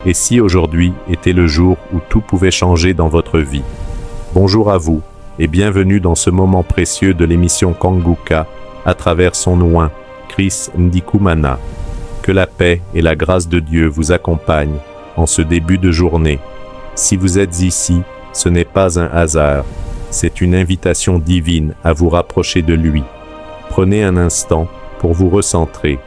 Et si aujourd'hui était le jour où tout pouvait changer dans votre vie? Bonjour à vous, et bienvenue dans ce moment précieux de l'émission Kanguka, à travers son oin, Chris Ndikumana. Que la paix et la grâce de Dieu vous accompagnent en ce début de journée. Si vous êtes ici, ce n'est pas un hasard, c'est une invitation divine à vous rapprocher de lui. Prenez un instant pour vous recentrer.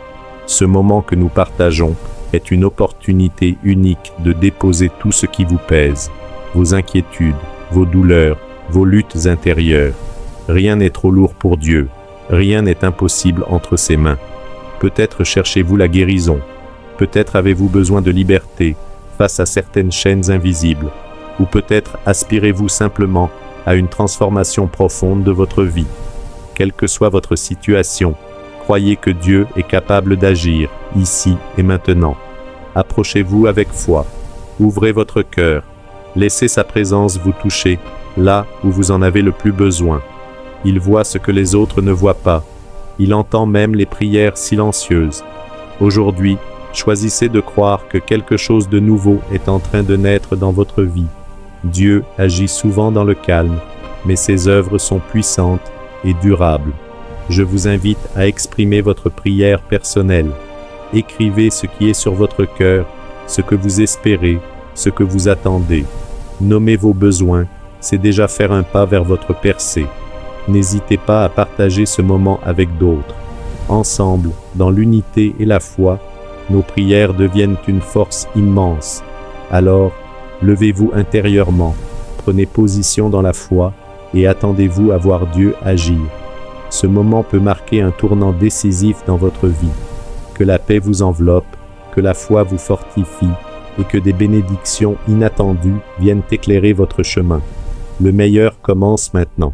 Ce moment que nous partageons est une opportunité unique de déposer tout ce qui vous pèse, vos inquiétudes, vos douleurs, vos luttes intérieures. Rien n'est trop lourd pour Dieu, rien n'est impossible entre ses mains. Peut-être cherchez-vous la guérison, peut-être avez-vous besoin de liberté face à certaines chaînes invisibles, ou peut-être aspirez-vous simplement à une transformation profonde de votre vie. Quelle que soit votre situation, croyez que Dieu est capable d'agir, ici et maintenant. Approchez-vous avec foi, ouvrez votre cœur, laissez sa présence vous toucher là où vous en avez le plus besoin. Il voit ce que les autres ne voient pas, il entend même les prières silencieuses. Aujourd'hui, choisissez de croire que quelque chose de nouveau est en train de naître dans votre vie. Dieu agit souvent dans le calme, mais ses œuvres sont puissantes et durables. Je vous invite à exprimer votre prière personnelle. Écrivez ce qui est sur votre cœur, ce que vous espérez, ce que vous attendez. Nommez vos besoins, c'est déjà faire un pas vers votre percée. N'hésitez pas à partager ce moment avec d'autres. Ensemble, dans l'unité et la foi, nos prières deviennent une force immense. Alors, levez-vous intérieurement, prenez position dans la foi et attendez-vous à voir Dieu agir. Ce moment peut marquer un tournant décisif dans votre vie. Que la paix vous enveloppe, que la foi vous fortifie et que des bénédictions inattendues viennent éclairer votre chemin. Le meilleur commence maintenant.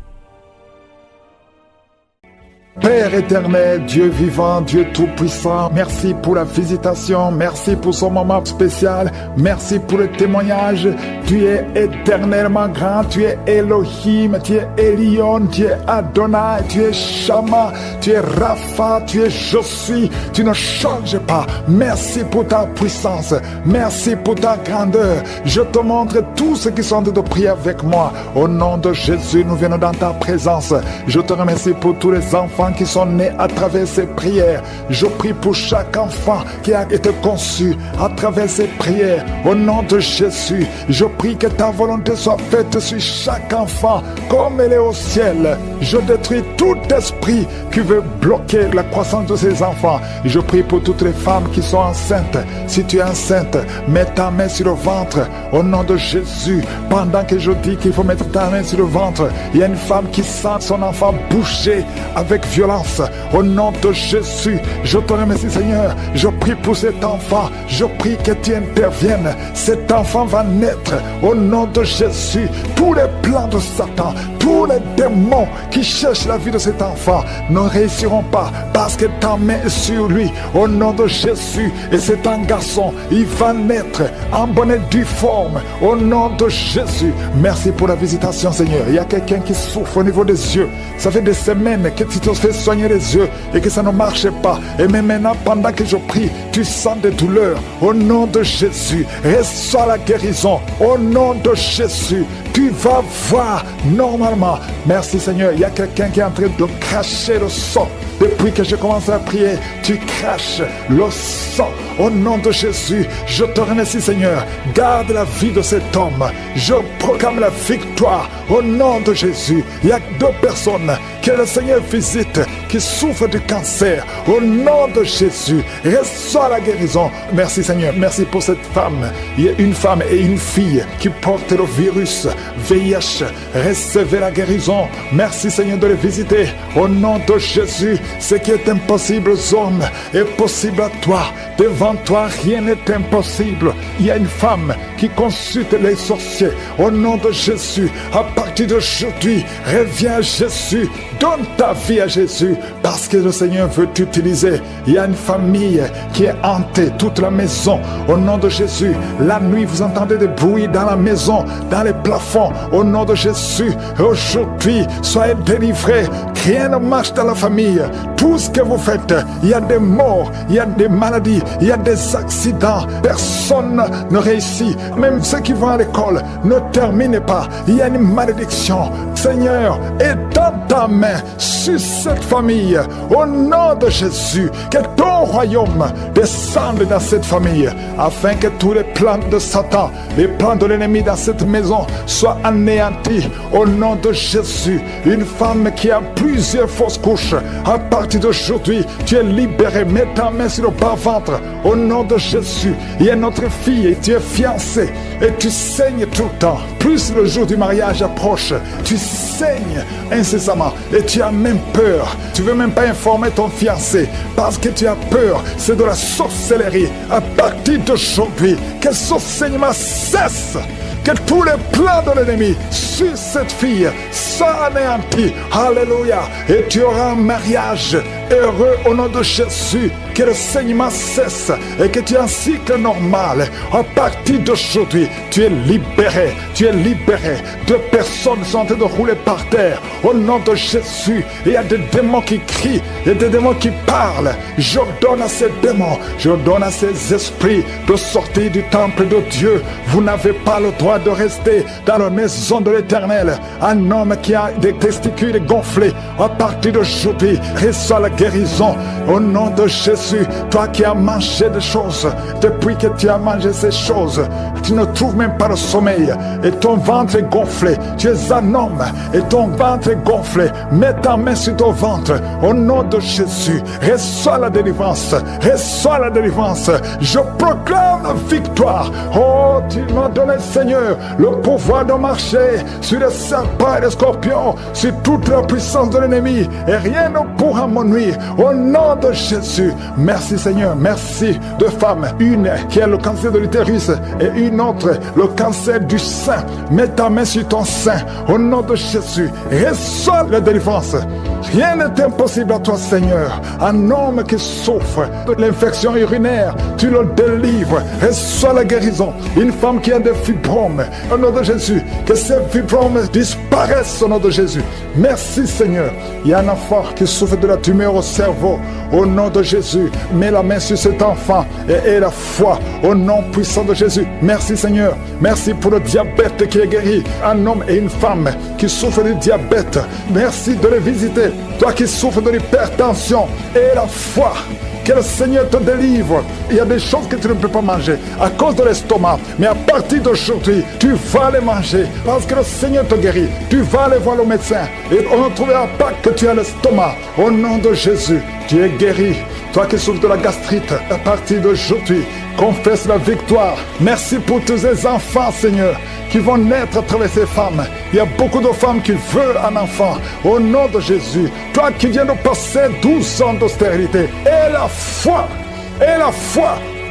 Père éternel, Dieu vivant, Dieu tout-puissant, merci pour la visitation, merci pour ce moment spécial, merci pour le témoignage. Tu es éternellement grand, tu es Elohim, tu es Elion, tu es Adonai, tu es Shama, tu es Rapha, tu es Je suis, tu ne changes pas. Merci pour ta puissance, merci pour ta grandeur. Je te montre tous ceux qui sont en train de prier avec moi. Au nom de Jésus, nous venons dans ta présence. Je te remercie pour tous les enfants qui sont nés à travers ces prières. Je prie pour chaque enfant qui a été conçu à travers ces prières. Au nom de Jésus, je prie que ta volonté soit faite sur chaque enfant comme elle est au ciel. Je détruis tout esprit qui veut bloquer la croissance de ces enfants. Je prie pour toutes les femmes qui sont enceintes. Si tu es enceinte, mets ta main sur le ventre. Au nom de Jésus, pendant que je dis qu'il faut mettre ta main sur le ventre, il y a une femme qui sent son enfant bouger avec violence. Au nom de Jésus, je te remercie Seigneur. Je prie pour cet enfant. Je prie que tu interviennes. Cet enfant va naître. Au nom de Jésus, tous les plans de Satan, tous les démons qui cherchent la vie de cet enfant ne réussiront pas parce que ta main est sur lui. Au nom de Jésus, et c'est un garçon, il va naître en bonne et due forme. Au nom de Jésus, merci pour la visitation Seigneur. Il y a quelqu'un qui souffre au niveau des yeux. Ça fait des semaines que tu te fais soigner les yeux et que ça ne marche pas. Et même maintenant, pendant que je prie, tu sens des douleurs. Au nom de Jésus, reçois la guérison. Au nom de Jésus, tu vas voir normalement. Merci Seigneur. Il y a quelqu'un qui est en train de cracher le sang. Depuis que je commence à prier, tu craches le sang. Au nom de Jésus, je te remercie Seigneur. Garde la vie de cet homme. Je proclame la victoire. Au nom de Jésus, il y a 2 personnes que le Seigneur visite qui souffrent du cancer. Au nom de Jésus, reçois la guérison. Merci Seigneur. Merci pour cette femme. Il y a une femme et une fille qui portent le virus VIH. Recevez la guérison. Merci Seigneur de les visiter. Au nom de Jésus, ce qui est impossible aux hommes est possible à toi. Devant toi, rien n'est impossible. Il y a une femme qui consulte les sorciers. Au nom de Jésus, à partir d'aujourd'hui, reviens à Jésus. Donne ta vie à Jésus parce que le Seigneur veut t'utiliser. Il y a une famille qui est hantée, toute la maison. Au nom de Jésus, la nuit, vous entendez des bruits dans la maison, dans les plafonds. Au nom de Jésus, Aujourd'hui, soyez délivrés. Rien ne marche dans la famille. Tout ce que vous faites, il y a des morts, il y a des maladies, il y a des accidents. Personne ne réussit. Même ceux qui vont à l'école ne terminent pas. Il y a une malédiction. Seigneur, étends ta main sur cette famille. Au nom de Jésus, que ton royaume descende dans cette famille, afin que tous les plans de Satan, les plans de l'ennemi dans cette maison soient anéantis. Au nom de Jésus, une femme qui a plusieurs fausses couches, à partir d'aujourd'hui, tu es libérée. Mets ta main sur le bas-ventre. Au nom de Jésus, il y a notre fille et tu es fiancée et tu saignes tout le temps. Plus le jour du mariage approche, tu saignes incessamment et tu as même peur. Tu ne veux même pas informer ton fiancé parce que tu as peur. C'est de la sorcellerie. À partir d'aujourd'hui, que ce saignement cesse. Que tous les plans de l'ennemi sur cette fille soient anéantis. Alléluia. Et tu auras un mariage heureux au nom de Jésus. Que le saignement cesse et que tu aies un cycle normal. À partir d'aujourd'hui, tu es libéré. Tu es libéré. Deux personnes sont en train de rouler par terre. Au nom de Jésus, il y a des démons qui crient. Il y a des démons qui parlent. J'ordonne à ces démons, j'ordonne à ces esprits de sortir du temple de Dieu. Vous n'avez pas le droit de rester dans la maison de l'Éternel. Un homme qui a des testicules gonflés, à partir d'aujourd'hui, reçoit la guérison. Au nom de Jésus, toi qui as mangé des choses, depuis que tu as mangé ces choses, tu ne trouves même pas le sommeil et ton ventre est gonflé. Tu es un homme et ton ventre est gonflé. Mets ta main sur ton ventre. Au nom de Jésus, reçois la délivrance. Reçois la délivrance. Je proclame la victoire. Oh, tu m'as donné, Seigneur, le pouvoir de marcher sur les serpents et les scorpions, sur toute la puissance de l'ennemi, et rien ne pourra me nuire. Au nom de Jésus, merci Seigneur, merci. Deux femmes, une qui a le cancer de l'utérus et une autre le cancer du sein. Mets ta main sur ton sein. Au nom de Jésus, reçois la délivrance. Rien n'est impossible à toi, Seigneur. Un homme qui souffre de l'infection urinaire, tu le délivres. Reçois la guérison. Une femme qui a des fibromes, au nom de Jésus, que ces fibromes disparaissent au nom de Jésus. Merci, Seigneur. Il y a un enfant qui souffre de la tumeur au cerveau. Au nom de Jésus, mets la main sur cet enfant et aie la foi au nom puissant de Jésus. Merci, Seigneur. Merci pour le diabète qui est guéri. Un homme et une femme qui souffrent du diabète. Merci de les visiter. Toi qui souffres de l'hypertension, aie la foi. Que le Seigneur te délivre. Il y a des choses que tu ne peux pas manger à cause de l'estomac. Mais à partir d'aujourd'hui, tu vas les manger parce que le Seigneur te guérit. Tu vas aller voir le médecin et on ne trouvera pas que tu as l'estomac. Au nom de Jésus, tu es guéri. Toi qui souffres de la gastrite, à partir d'aujourd'hui, confesse la victoire. Merci pour tous ces enfants, Seigneur, qui vont naître à travers ces femmes. Il y a beaucoup de femmes qui veulent un enfant. Au nom de Jésus, toi qui viens de passer 12 ans d'austérité, aie la foi,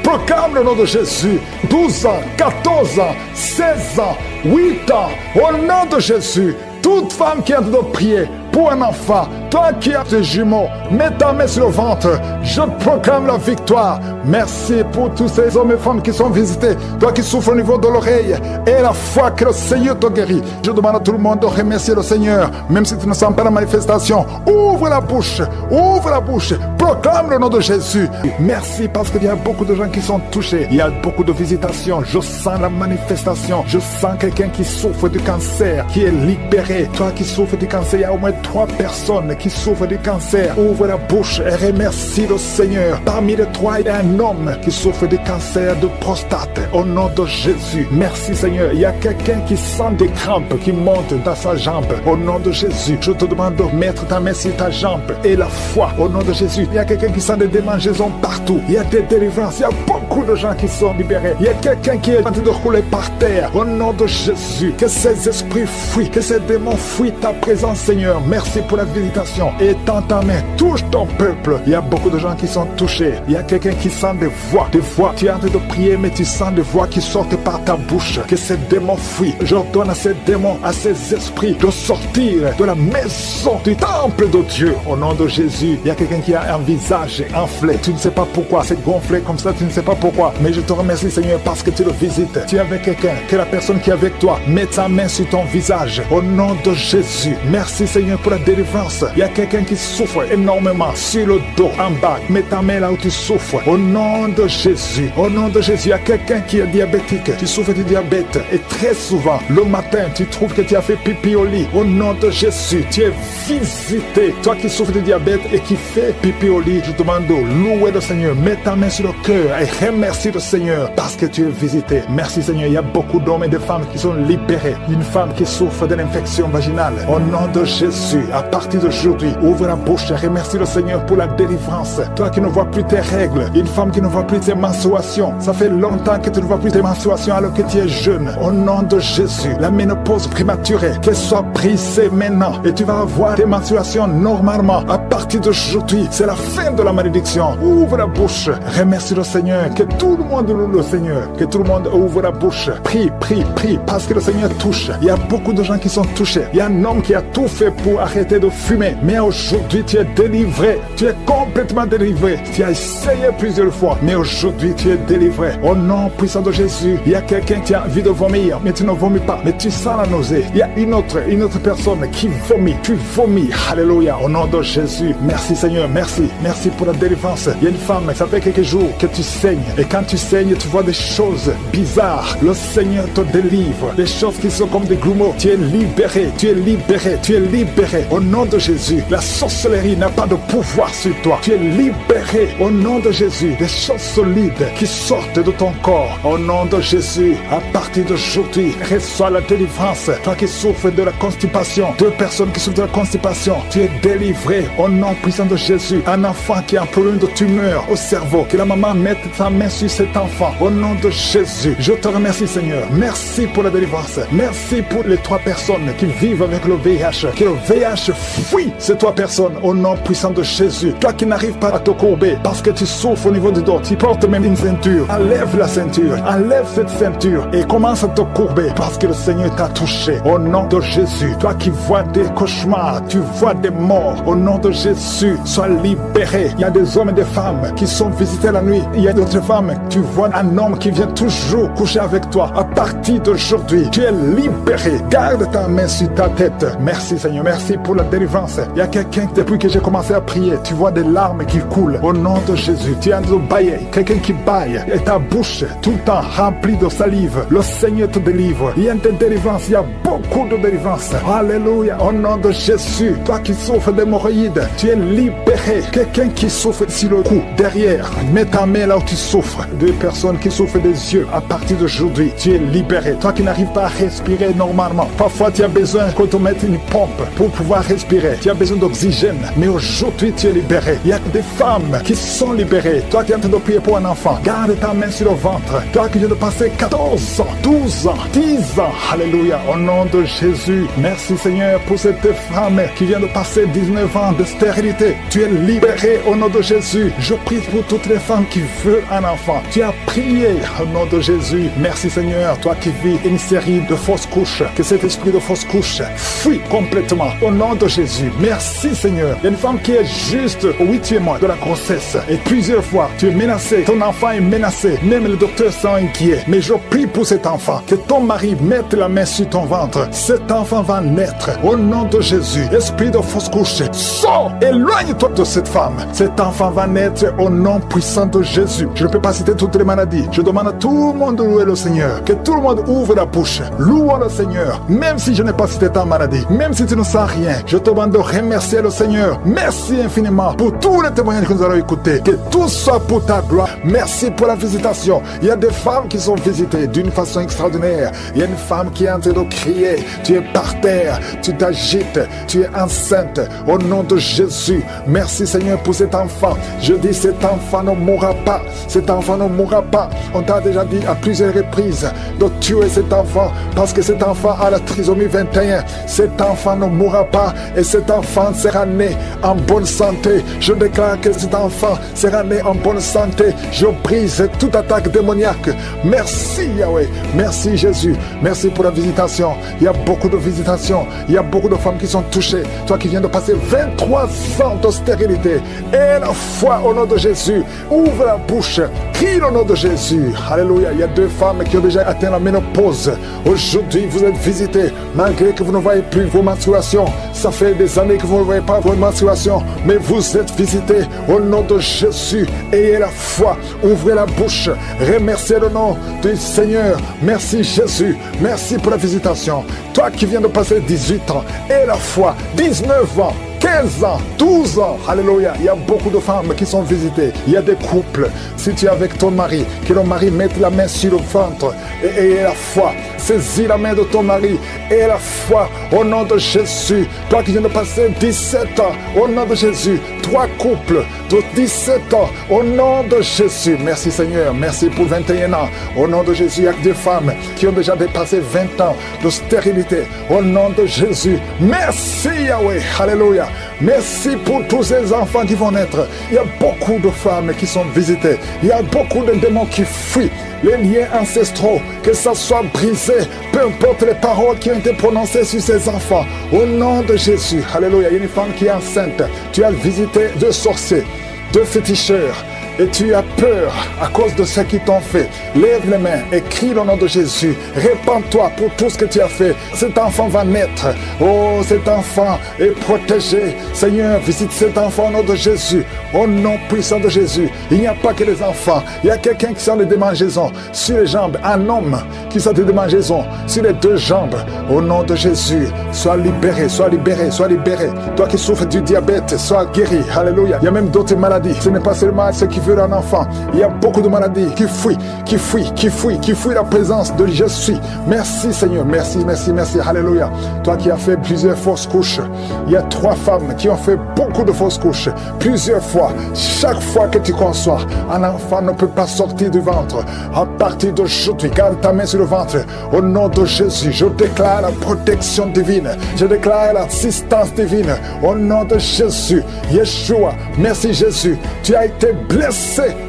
proclame le nom de Jésus. 12 ans, 14 ans, 16 ans, 8 ans, au nom de Jésus, toute femme qui a de prier pour un enfant, toi qui as des jumeaux, mets ta main sur le ventre. Je proclame la victoire. Merci pour tous ces hommes et femmes qui sont visités. Toi qui souffres au niveau de l'oreille, et la foi que le Seigneur te guérit. Je demande à tout le monde de remercier le Seigneur, même si tu ne sens pas la manifestation. Ouvre la bouche, proclame le nom de Jésus. Merci parce qu'il y a beaucoup de gens qui sont touchés. Il y a beaucoup de visitations. Je sens la manifestation. Je sens quelqu'un qui souffre du cancer, qui est libéré. Toi qui souffres du cancer, il y a au moins 3 personnes qui souffrent du cancer. Ouvre la bouche et remercie le Seigneur. Parmi les 3, il y a un homme qui souffre du cancer de prostate. Au nom de Jésus, merci Seigneur. Il y a quelqu'un qui sent des crampes qui montent dans sa jambe. Au nom de Jésus, je te demande de mettre ta main sur ta jambe et la foi. Au nom de Jésus, il y a quelqu'un qui sent des démangeaisons partout. Il y a des délivrances. Il y a beaucoup de gens qui sont libérés. Il y a quelqu'un qui est en train de rouler par terre. Au nom de Jésus, que ces esprits fuient, que ces démons fuient ta présence, Seigneur. Merci pour la visitation. visitation. Étends ta main, touche ton peuple. Il y a beaucoup de gens qui sont touchés. Il y a quelqu'un qui sent des voix. Des voix, tu es en train de prier, mais tu sens des voix qui sortent par ta bouche. Que ces démons fuient. J'ordonne à ces démons, à ces esprits de sortir de la maison du temple de Dieu. Au nom de Jésus, il y a quelqu'un qui a un visage enflé. Tu ne sais pas pourquoi, c'est gonflé comme ça, tu ne sais pas pourquoi. Mais je te remercie, Seigneur, parce que tu le visites. Tu es avec quelqu'un, que la personne qui est avec toi mette sa main sur ton visage. Au nom de Jésus, merci, Seigneur, pour la délivrance. Il y a quelqu'un qui souffre énormément sur le dos, en bas. Mets ta main là où tu souffres. Au nom de Jésus, au nom de Jésus, il y a quelqu'un qui est diabétique. Tu souffres du diabète. Et très souvent, le matin, tu trouves que tu as fait pipi au lit. Au nom de Jésus, tu es visité. Toi qui souffres du diabète et qui fais pipi au lit, je te demande de louer le Seigneur. Mets ta main sur le cœur et remercie le Seigneur parce que tu es visité. Merci, Seigneur. Il y a beaucoup d'hommes et de femmes qui sont libérés. Une femme qui souffre d'une infection vaginale. Au nom de Jésus, à partir d'aujourd'hui, ouvre la bouche et remercie le Seigneur pour la délivrance. Toi qui ne vois plus tes règles, une femme qui ne voit plus tes menstruations. Ça fait longtemps que tu ne vois plus tes menstruations alors que tu es jeune. Au nom de Jésus, la ménopause prématurée, qu'elle soit brisée maintenant. Et tu vas avoir tes menstruations normalement. À partir d'aujourd'hui, c'est la fin de la malédiction. Ouvre la bouche, remercie le Seigneur. Que tout le monde loue le Seigneur. Que tout le monde ouvre la bouche. Prie, prie, prie, parce que le Seigneur touche. Il y a beaucoup de gens qui sont touchés. Il y a un homme qui a tout fait pour arrêter de fumer. Mais aujourd'hui, tu es délivré. Tu es complètement délivré. Tu as essayé plusieurs fois. Mais aujourd'hui, tu es délivré. Au nom puissant de Jésus, il y a quelqu'un qui a envie de vomir. Mais tu ne vomis pas. Mais tu sens la nausée. Il y a une autre personne qui vomit. Tu vomis. Alléluia. Au nom de Jésus. Merci Seigneur. Merci. Merci pour la délivrance. Il y a une femme, ça fait quelques jours que tu saignes. Et quand tu saignes, tu vois des choses bizarres. Le Seigneur te délivre. Des choses qui sont comme des grumeaux. Tu es libéré. Tu es libéré. Tu es libéré. Au nom de Jésus. La sorcellerie n'a pas de pouvoir sur toi. Tu es libéré. Au nom de Jésus. Des choses solides qui sortent de ton corps. Au nom de Jésus. À partir d'aujourd'hui, reçois la délivrance. Toi qui souffres de la constipation. Deux personnes qui souffrent de la constipation. Tu es délivré. Au nom puissant de Jésus. Un enfant qui a un problème de tumeur au cerveau. Que la maman mette sa main sur cet enfant. Au nom de Jésus. Je te remercie Seigneur. Merci pour la délivrance. Merci pour les 3 personnes qui vivent avec le VIH. Que le VIH fuit ces 3 personnes. Au nom puissant de Jésus. Toi qui n'arrives pas à te courber parce que tu souffres au niveau du dos. Tu portes même une ceinture. Enlève la ceinture. Enlève cette ceinture et commence à te courber parce que le Seigneur t'a touché. Au nom de Jésus. Toi qui vois des cauchemars. Tu vois des morts. Au nom de Jésus. Sois libéré. Il y a des hommes et des femmes qui sont visités la nuit. Il y a d'autres femmes. Tu vois un homme qui vient toujours coucher avec toi. À partir d'aujourd'hui, tu es libéré. Garde ta main sur ta tête. Merci Seigneur. Merci pour la délivrance. Il y a quelqu'un, depuis que j'ai commencé à prier, tu vois des larmes qui coulent. Au nom de Jésus. Tu es en train de bailler. Quelqu'un qui baille. Et ta bouche, tout le temps remplie de salive. Le Seigneur te délivre. Il y a des délivrances. Il y a beaucoup de délivrances. Alléluia. Au nom de Jésus. Toi qui souffres d'hémorroïdes, tu es libéré. Quelqu'un qui souffre sur le cou, derrière, mets ta main là où tu souffres. 2 personnes qui souffrent des yeux, à partir d'aujourd'hui, tu es libéré. Toi qui n'arrives pas à respirer normalement, parfois tu as besoin qu'on te mette une pompe pour pouvoir respirer. Tu as besoin d'oxygène, mais aujourd'hui tu es libéré. Il y a des femmes qui sont libérées. Toi qui es en train de prier pour un enfant, garde ta main sur le ventre. Toi qui viens de passer 14 ans, 12 ans, 10 ans, alléluia, au nom de Jésus. Merci Seigneur pour cette femme qui vient de passer 19 ans de stérilité. Tu es libéré au nom de Jésus. Je prie pour toutes les femmes qui veulent un enfant. Tu as prié au nom de Jésus. Merci Seigneur, toi qui vis une série de fausses couches, que cet esprit de fausses couches fuit complètement au nom de Jésus. Merci Seigneur. Il y a une femme qui est juste au 8e mois de la grossesse et plusieurs fois tu es menacé, ton enfant est menacé, même le docteur sont inquiets. Mais je prie pour cet enfant, que ton mari mette la main sur ton ventre. Cet enfant va naître au nom de Jésus. Esprit de fausse couche, sors, éloigne-toi de cette femme. Cet enfant va naître au nom puissant de Jésus. Je ne peux pas citer toutes les maladies. Je demande à tout le monde de louer le Seigneur. Que tout le monde ouvre la bouche. Louons le Seigneur. Même si je n'ai pas cité ta maladie, même si tu ne sens rien, je te demande de remercier le Seigneur. Merci infiniment pour tous les témoignages que nous allons écouter. Que tout soit pour ta gloire. Merci pour la visitation. Il y a des femmes qui sont visitées d'une façon extraordinaire. Il y a une femme qui est en train de crier. Tu es par terre, tu t'agites, tu es enceinte. Au nom de Jésus, merci Seigneur pour cet enfant. Je dis cet enfant ne mourra pas. Cet enfant ne mourra pas. On t'a déjà dit à plusieurs reprises de tuer cet enfant parce que cet enfant a la trisomie 21. Cet enfant ne mourra pas et cet enfant sera né en bonne santé. Je déclare que cet enfant sera né en bonne santé. Je brise toute attaque démoniaque. Merci Yahweh. Merci Jésus. Merci pour la visitation. Il y a beaucoup de visitations. Il y a beaucoup de femmes qui sont touchées. Toi qui viens de passer 23 ans de stérilité. Et la foi au nom de Jésus. Ouvre la bouche. Crie au nom de Jésus. Alléluia. Il y a 2 femmes qui ont déjà atteint la ménopause. Aujourd'hui, vous êtes visitées. Malgré que vous ne voyez plus vos menstruations. Ça fait des années que vous ne voyez pas vos menstruations. Mais vous êtes visitées au nom de Jésus. Ayez la foi. Ouvrez la bouche. Remerciez le nom du Seigneur. Merci Jésus. Merci pour la visitation. Toi qui viens de passer 18 ans. Et la foi. 19 ans. 15 ans, 12 ans, alléluia. Il y a beaucoup de femmes qui sont visitées. Il y a des couples. Si tu es avec ton mari, que le mari mette la main sur le ventre et la foi. Saisis la main de ton mari et la foi au nom de Jésus. Toi qui viens de passer 17 ans, au nom de Jésus. 3 couples de 17 ans, au nom de Jésus. Merci Seigneur, merci pour 21 ans. Au nom de Jésus, il y a des femmes qui ont déjà dépassé 20 ans de stérilité. Au nom de Jésus, merci Yahweh, alléluia. Merci pour tous ces enfants qui vont naître. Il y a beaucoup de femmes qui sont visitées. Il y a beaucoup de démons qui fuient. Les liens ancestraux, que ça soit brisé, peu importe les paroles qui ont été prononcées sur ces enfants. Au nom de Jésus, alléluia. Il y a une femme qui est enceinte. Tu as visité 2 sorciers, 2 féticheurs. Et tu as peur à cause de ce qu'ils t'ont fait. Lève les mains et crie le nom de Jésus. Répands-toi pour tout ce que tu as fait. Cet enfant va naître. Oh, cet enfant est protégé. Seigneur, visite cet enfant au nom de Jésus. Au nom puissant de Jésus. Il n'y a pas que les enfants. Il y a quelqu'un qui sent les démangeaisons sur les jambes. Un homme qui sent des démangeaisons sur les 2 jambes. Au nom de Jésus, sois libéré, sois libéré, sois libéré. Toi qui souffres du diabète, sois guéri. Alléluia. Il y a même d'autres maladies. Ce n'est pas seulement ce qui un enfant. Il y a beaucoup de maladies qui fuient la présence de je suis. Merci Seigneur, merci, merci, merci, alléluia. Toi qui as fait plusieurs fausses couches, il y a 3 femmes qui ont fait beaucoup de fausses couches, plusieurs fois. Chaque fois que tu conçois, un enfant ne peut pas sortir du ventre. À partir d'aujourd'hui, garde ta main sur le ventre. Au nom de Jésus, je déclare la protection divine. Je déclare l'assistance divine. Au nom de Jésus, Yeshua, merci Jésus. Tu as été blessé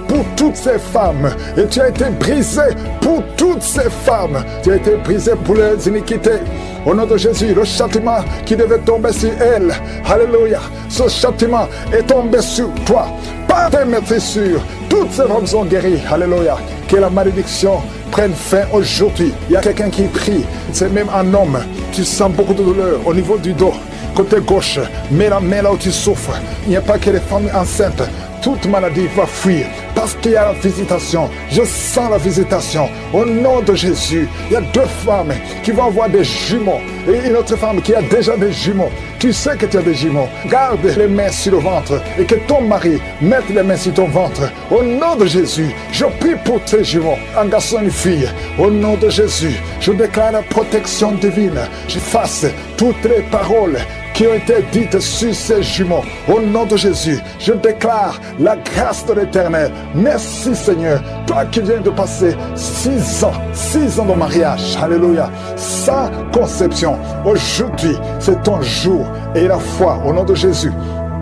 pour toutes ces femmes et tu as été brisé pour toutes ces femmes. Tu as été brisé pour leurs iniquités. Au nom de Jésus, le châtiment qui devait tomber sur elles, alléluia, ce châtiment est tombé sur toi. Par tes maîtrisures, toutes ces femmes sont guéries, alléluia. Que la malédiction prenne fin aujourd'hui. Il y a quelqu'un qui prie, c'est même un homme. Tu sens beaucoup de douleur au niveau du dos, côté gauche. Mets la main là où tu souffres. Il n'y a pas que les femmes enceintes. Toute maladie va fuir parce qu'il y a la visitation. Je sens la visitation. Au nom de Jésus, il y a 2 femmes qui vont avoir des jumeaux et une autre femme qui a déjà des jumeaux. Tu sais que tu as des jumeaux. Garde les mains sur le ventre et que ton mari mette les mains sur ton ventre. Au nom de Jésus, je prie pour tes jumeaux, un garçon et une fille. Au nom de Jésus, je déclare la protection divine. J'efface toutes les paroles qui ont été dites sur ces jumeaux. Au nom de Jésus, je déclare la grâce de l'Éternel. Merci Seigneur, toi qui viens de passer 6 ans de mariage, alléluia, sans conception. Aujourd'hui, c'est ton jour et la foi au nom de Jésus.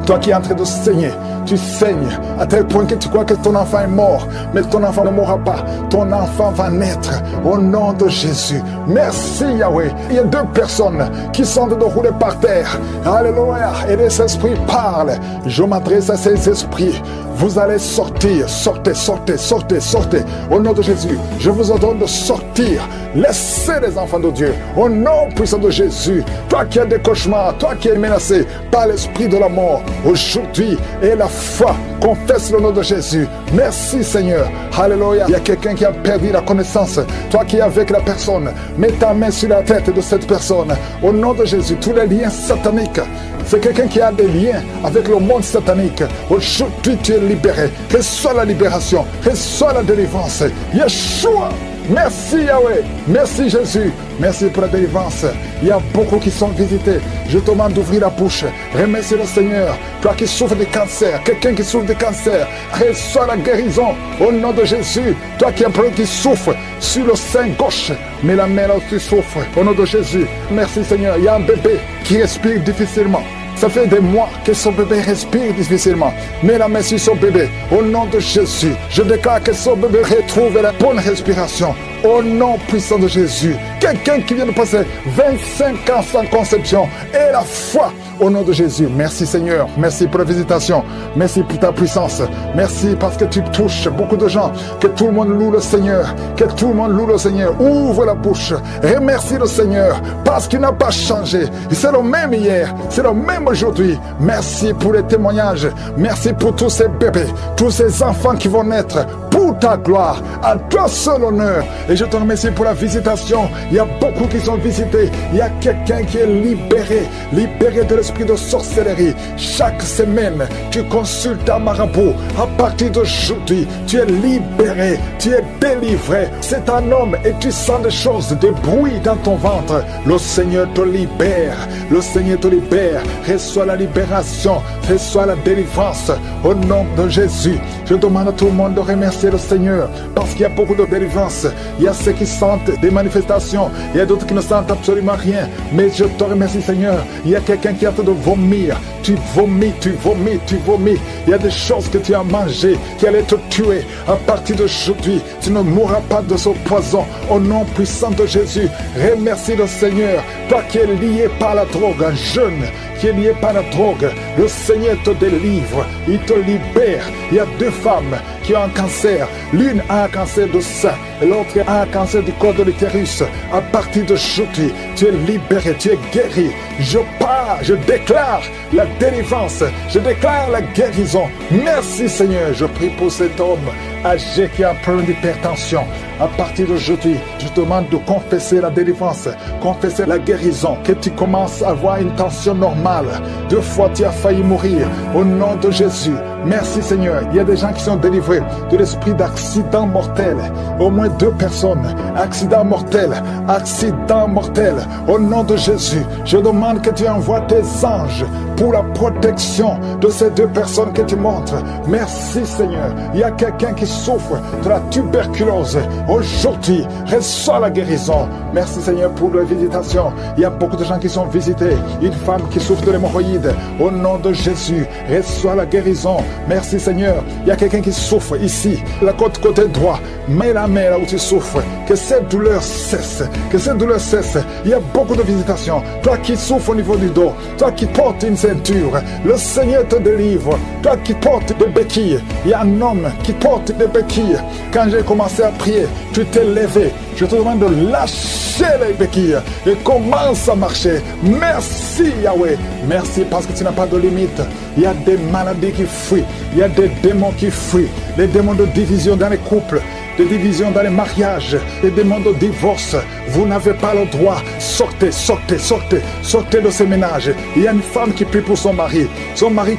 Toi qui es en train de saigner, tu saignes à tel point que tu crois que ton enfant est mort, mais ton enfant ne mourra pas. Ton enfant va naître au nom de Jésus. Merci Yahweh. Il y a 2 personnes qui sont de rouler par terre. Alléluia. Et les esprits parlent. Je m'adresse à ces esprits. Vous allez sortir. Sortez, sortez, sortez, sortez. Au nom de Jésus, je vous ordonne de sortir. Laissez les enfants de Dieu. Au nom puissant de Jésus. Toi qui as des cauchemars, toi qui es menacé par l'esprit de la mort, aujourd'hui, et la foi, confesse le nom de Jésus. Merci Seigneur. Alléluia. Il y a quelqu'un qui a perdu la connaissance. Toi qui es avec la personne, mets ta main sur la tête de cette personne. Au nom de Jésus, tous les liens sataniques. C'est quelqu'un qui a des liens avec le monde satanique. Aujourd'hui, tu es libéré. Reçois la libération. Reçois la délivrance. Yeshua. Merci Yahweh, merci Jésus, merci pour la délivrance. Il y a beaucoup qui sont visités. Je te demande d'ouvrir la bouche. Remercie le Seigneur. Toi qui souffres de cancer, quelqu'un qui souffre de cancer, reçois la guérison au nom de Jésus. Toi qui souffre sur le sein gauche, mets la main là où tu souffres au nom de Jésus. Merci Seigneur. Il y a un bébé qui respire difficilement. Ça fait des mois que son bébé respire difficilement. Mets la main sur son bébé. Au nom de Jésus, je déclare que son bébé retrouve la bonne respiration. Au nom puissant de Jésus. Quelqu'un qui vient de passer 25 ans sans conception et la foi au nom de Jésus. Merci Seigneur. Merci pour la visitation. Merci pour ta puissance. Merci parce que tu touches beaucoup de gens. Que tout le monde loue le Seigneur. Que tout le monde loue le Seigneur. Ouvre la bouche. Remercie le Seigneur parce qu'il n'a pas changé. C'est le même hier. C'est le même aujourd'hui. Merci pour les témoignages. Merci pour tous ces bébés. Tous ces enfants qui vont naître. Pour ta gloire. À toi seul honneur. Et je te remercie pour la visitation. Il y a beaucoup qui sont visités. Il y a quelqu'un qui est libéré. Libéré de l'esprit de sorcellerie. Chaque semaine, tu consultes un marabout. À partir d'aujourd'hui, tu es libéré. Tu es délivré. C'est un homme et tu sens des choses, des bruits dans ton ventre. Le Seigneur te libère. Le Seigneur te libère. Reçois la libération. Reçois la délivrance. Au nom de Jésus, je demande à tout le monde de remercier le Seigneur parce qu'il y a beaucoup de délivrance. Il y a ceux qui sentent des manifestations. Il y a d'autres qui ne sentent absolument rien. Mais je te remercie Seigneur. Il y a quelqu'un qui est en train de vomir. Tu vomis, tu vomis, tu vomis. Il y a des choses que tu as mangées qui allaient te tuer. À partir d'aujourd'hui, tu ne mourras pas de ce poison. Au nom puissant de Jésus, remercie le Seigneur. Toi qui es lié par la drogue, un jeune qui est lié par la drogue, le Seigneur te délivre. Il te libère. Il y a 2 femmes qui ont un cancer. L'une a un cancer de sein et l'autre a un cancer du col de l'utérus. À partir d'aujourd'hui, tu es libéré, tu es guéri. Je pars, je déclare la délivrance, je déclare la guérison. Merci Seigneur. Je prie pour cet homme âgé qui a un problème d'hypertension. À partir d'aujourd'hui, je te demande de confesser la délivrance, confesser la guérison, que tu commences à avoir une tension normale. 2 fois tu as failli mourir. Au nom de Jésus, merci Seigneur. Il y a des gens qui sont délivrés de l'esprit d'accident mortel. Au moins 2 personnes. Accident mortel, accident mortel. Au nom de Jésus, je demande que tu envoies tes anges pour la protection de ces 2 personnes que tu montres. Merci Seigneur. Il y a quelqu'un qui souffre de la tuberculose. Aujourd'hui, reçois la guérison. Merci Seigneur pour la visitation. Il y a beaucoup de gens qui sont visités. Une femme qui souffre de l'hémorroïde. Au nom de Jésus, reçois la guérison. Merci Seigneur. Il y a quelqu'un qui souffre ici, la côté droit. Mets la main là où tu souffres. Que cette douleur cesse. Que cette douleur cesse. Il y a beaucoup de visitations. Toi qui souffres au niveau du dos. Toi qui portes une ceinture. Le Seigneur te délivre. Toi qui portes des béquilles. Il y a un homme qui porte des béquilles. Quand j'ai commencé à prier, tu t'es levé. Je te demande de lâcher les béquilles et commence à marcher. Merci Yahweh. Merci parce que tu n'as pas de limite. Il y a des maladies qui fuient. Il y a des démons qui fuient. Les démons de division dans les couples, de division dans les mariages, les démons de divorce. Vous n'avez pas le droit. Sortez, sortez, sortez, sortez de ces ménages. Il y a une femme qui prie pour son mari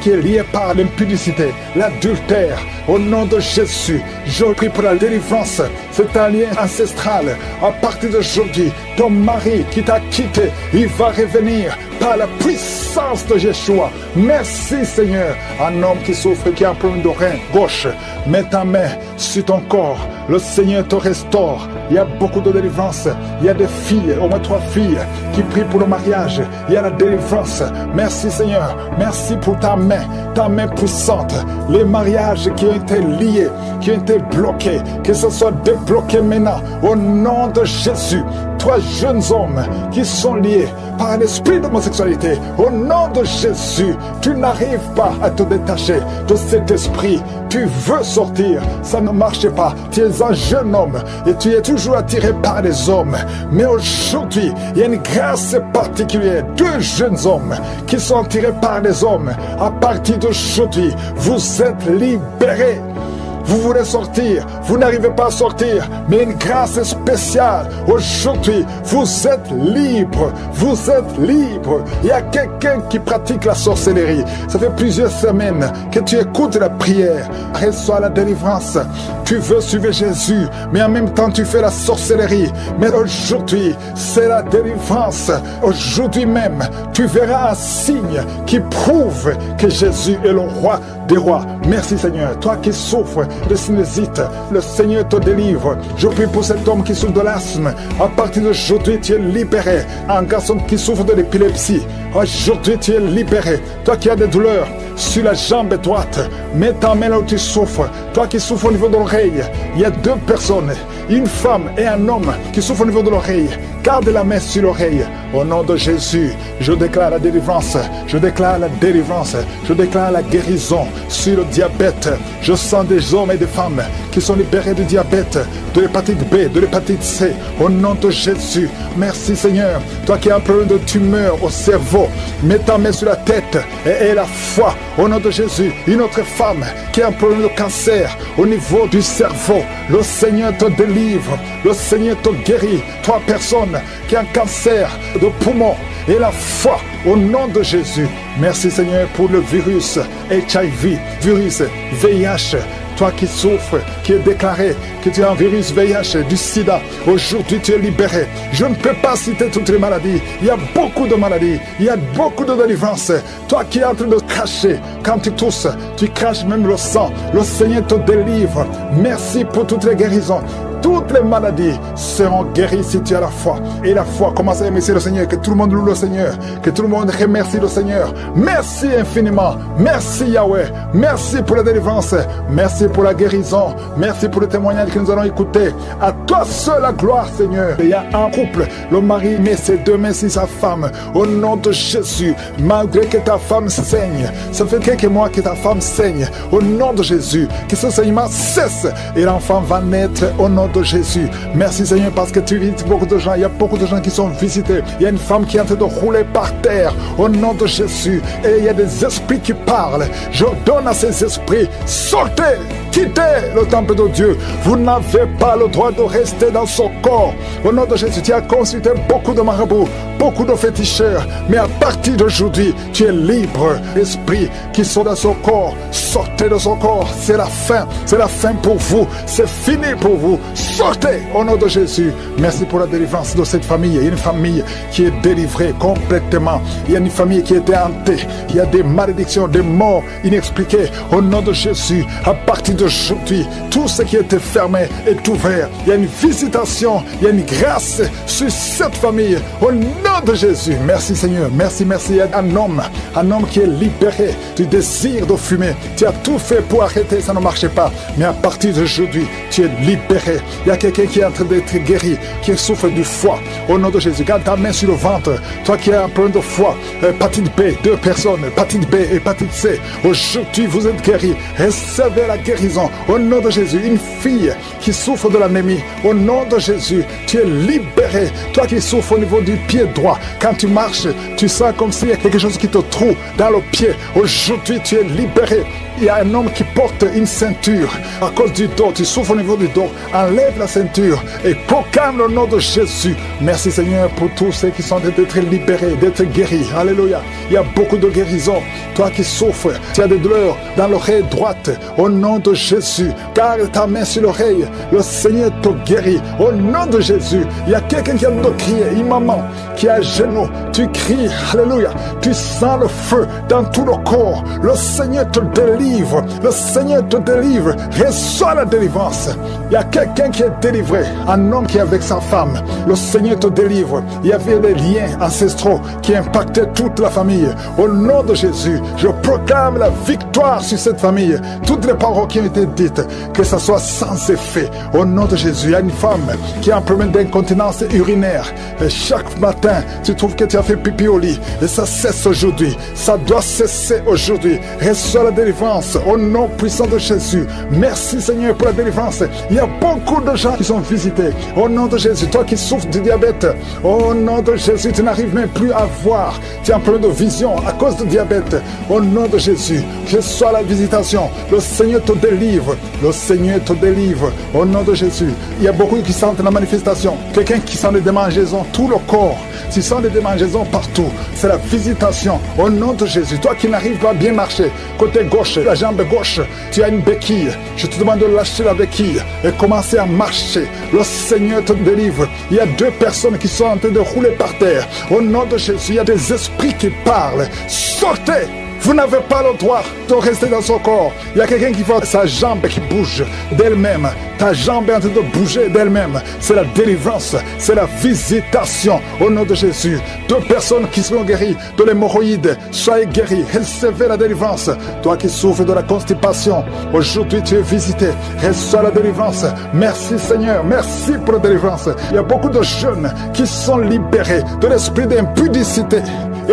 qui est lié par l'impudicité, l'adultère. Au nom de Jésus, je prie pour la délivrance. C'est un lien ancestral. À partir d'aujourd'hui, ton mari qui t'a quitté, il va revenir par la puissance de Yeshua. Merci Seigneur. Un homme qui souffre, qui a un problème de rein gauche, mets ta main sur ton corps. Le Seigneur te restaure. Il y a beaucoup de délivrance. Il y a des filles, au moins 3 filles, qui prient pour le mariage. Il y a la délivrance. Merci Seigneur. Merci pour ta main puissante. Les mariages qui ont été liés, qui ont été bloqués, que ce soit débloqué maintenant. Au nom de Jésus. 3 jeunes hommes qui sont liés par un esprit d'homosexualité. Au nom de Jésus, tu n'arrives pas à te détacher de cet esprit. Tu veux sortir, ça ne marche pas. Tu es un jeune homme et tu es toujours attiré par les hommes. Mais aujourd'hui, il y a une grâce particulière. 2 jeunes hommes qui sont attirés par les hommes. À partir d'aujourd'hui, vous êtes libérés. Vous voulez sortir, vous n'arrivez pas à sortir, mais une grâce spéciale. Aujourd'hui, vous êtes libre, vous êtes libre. Il y a quelqu'un qui pratique la sorcellerie. Ça fait plusieurs semaines que tu écoutes la prière. Reçois la délivrance. Tu veux suivre Jésus, mais en même temps tu fais la sorcellerie. Mais aujourd'hui, c'est la délivrance. Aujourd'hui même, tu verras un signe qui prouve que Jésus est le roi des rois. Merci Seigneur. Toi qui souffres de sinusite, le Seigneur te délivre. Je prie pour cet homme qui souffre de l'asthme. À partir d'aujourd'hui, tu es libéré. Un garçon qui souffre de l'épilepsie. Aujourd'hui, tu es libéré. Toi qui as des douleurs sur la jambe droite, mets ta main là où tu souffres. Toi qui souffres au niveau de l'oreille, il y a deux personnes, une femme et un homme qui souffrent au niveau de l'oreille. Garde la main sur l'oreille. Au nom de Jésus, je déclare la délivrance. Je déclare la délivrance. Je déclare la guérison sur le diabète. Je sens des hommes et des femmes qui sont libérés du diabète, de l'hépatite B, de l'hépatite C. Au nom de Jésus, merci Seigneur. Toi qui as un problème de tumeur au cerveau, mets ta main sur la tête et la foi. Au nom de Jésus, une autre femme qui a un problème de cancer au niveau du cerveau, le Seigneur te délivre. Le Seigneur te guérit. Toi personne qui a un cancer de poumon et la foi au nom de Jésus. Merci Seigneur pour le virus HIV, virus VIH. Toi qui souffres, qui est déclaré que tu as un virus VIH, du sida, aujourd'hui tu es libéré. Je ne peux pas citer toutes les maladies. Il y a beaucoup de maladies. Il y a beaucoup de délivrances. Toi qui es en train de cracher, quand tu tousses, tu craches même le sang. Le Seigneur te délivre. Merci pour toutes les guérisons. Toutes les maladies seront guéries si tu as la foi. Et la foi, commence à remercier le Seigneur. Que tout le monde loue le Seigneur. Que tout le monde remercie le Seigneur. Merci infiniment. Merci Yahweh. Merci pour la délivrance. Merci pour la guérison. Merci pour le témoignage que nous allons écouter. À toi seul la gloire, Seigneur. Il y a un couple. Le mari met ses deux mains sur sa femme. Au nom de Jésus. Malgré que ta femme saigne. Ça fait quelques mois que ta femme saigne. Au nom de Jésus. Que ce saignement cesse. Et l'enfant va naître au nom de Jésus. Merci Seigneur parce que tu visites beaucoup de gens. Il y a beaucoup de gens qui sont visités. Il y a une femme qui est en train de rouler par terre au nom de Jésus. Et il y a des esprits qui parlent. J'ordonne à ces esprits, sortez, quittez le temple de Dieu. Vous n'avez pas le droit de rester dans son corps. Au nom de Jésus, tu as consulté beaucoup de marabouts, beaucoup de féticheurs. Mais à partir d'aujourd'hui, tu es libre. Esprits qui sont dans son corps, sortez de son corps. C'est la fin. C'est la fin pour vous. C'est fini pour vous. Sortez au nom de Jésus. Merci pour la délivrance de cette famille. Il y a une famille qui est délivrée complètement. Il y a une famille qui était hantée. Il y a des malédictions, des morts inexpliquées. Au nom de Jésus, à partir d'aujourd'hui, tout ce qui était fermé est ouvert. Il y a une visitation, il y a une grâce sur cette famille. Au nom de Jésus. Merci Seigneur. Merci, merci. Il y a un homme qui est libéré du désir de fumer. Tu as tout fait pour arrêter, ça ne marchait pas. Mais à partir d'aujourd'hui, tu es libéré. Il y a quelqu'un qui est en train d'être guéri, qui souffre du foie. Au nom de Jésus, garde ta main sur le ventre. Toi qui as un problème de foie, hépatite B, deux personnes, hépatite B, hépatite C. Aujourd'hui, vous êtes guéri. Recevez la guérison. Au nom de Jésus, une fille qui souffre de l'anémie. Au nom de Jésus, tu es libéré. Toi qui souffres au niveau du pied droit. Quand tu marches, tu sens comme s'il y a quelque chose qui te trouve dans le pied. Aujourd'hui, tu es libéré. Il y a un homme qui porte une ceinture à cause du dos. Tu souffres au niveau du dos. Enlève la ceinture et proclame le nom de Jésus. Merci Seigneur pour tous ceux qui sont d'être libérés, d'être guéris. Alléluia. Il y a beaucoup de guérisons. Toi qui souffres, tu as des douleurs dans l'oreille droite. Au nom de Jésus, garde ta main sur l'oreille. Le Seigneur te guérit. Au nom de Jésus, il y a quelqu'un qui a de crier. Une maman qui est à genoux. Tu cries. Alléluia. Tu sens le feu dans tout le corps. Le Seigneur te délivre. Le Seigneur te délivre. Reçois la délivrance. Il y a quelqu'un qui est délivré. Un homme qui est avec sa femme. Le Seigneur te délivre. Il y avait des liens ancestraux qui impactaient toute la famille. Au nom de Jésus, je proclame la victoire sur cette famille. Toutes les paroles qui ont été dites, que ça soit sans effet. Au nom de Jésus, il y a une femme qui a un problème d'incontinence urinaire. Et chaque matin, tu trouves que tu as fait pipi au lit. Et ça cesse aujourd'hui. Ça doit cesser aujourd'hui. Reçois la délivrance. Au nom puissant de Jésus. Merci Seigneur pour la délivrance. Il y a beaucoup de gens qui sont visités. Au nom de Jésus, toi qui souffres du diabète, au nom de Jésus, tu n'arrives même plus à voir. Tu as un problème de vision à cause du diabète. Au nom de Jésus, que soit la visitation. Le Seigneur te délivre. Le Seigneur te délivre. Au nom de Jésus. Il y a beaucoup qui sentent la manifestation. Quelqu'un qui sent des démangeaisons, tout le corps. Tu sens des démangeaisons partout. C'est la visitation. Au nom de Jésus. Toi qui n'arrives pas à bien marcher, côté gauche, la jambe gauche, tu as une béquille. Je te demande de lâcher la béquille et commencer à marcher. Le Seigneur te délivre. Il y a deux personnes qui sont en train de rouler par terre. Au nom de Jésus, il y a des esprits qui parlent. Sortez! Vous n'avez pas le droit de rester dans son corps. Il y a quelqu'un qui voit sa jambe qui bouge d'elle-même. Ta jambe est en train de bouger d'elle-même. C'est la délivrance, c'est la visitation au nom de Jésus. 2 personnes qui seront guéries de l'hémorroïde, soyez guéris, recevez la délivrance. Toi qui souffres de la constipation, aujourd'hui tu es visité, reçois la délivrance. Merci Seigneur, merci pour la délivrance. Il y a beaucoup de jeunes qui sont libérés de l'esprit d'impudicité.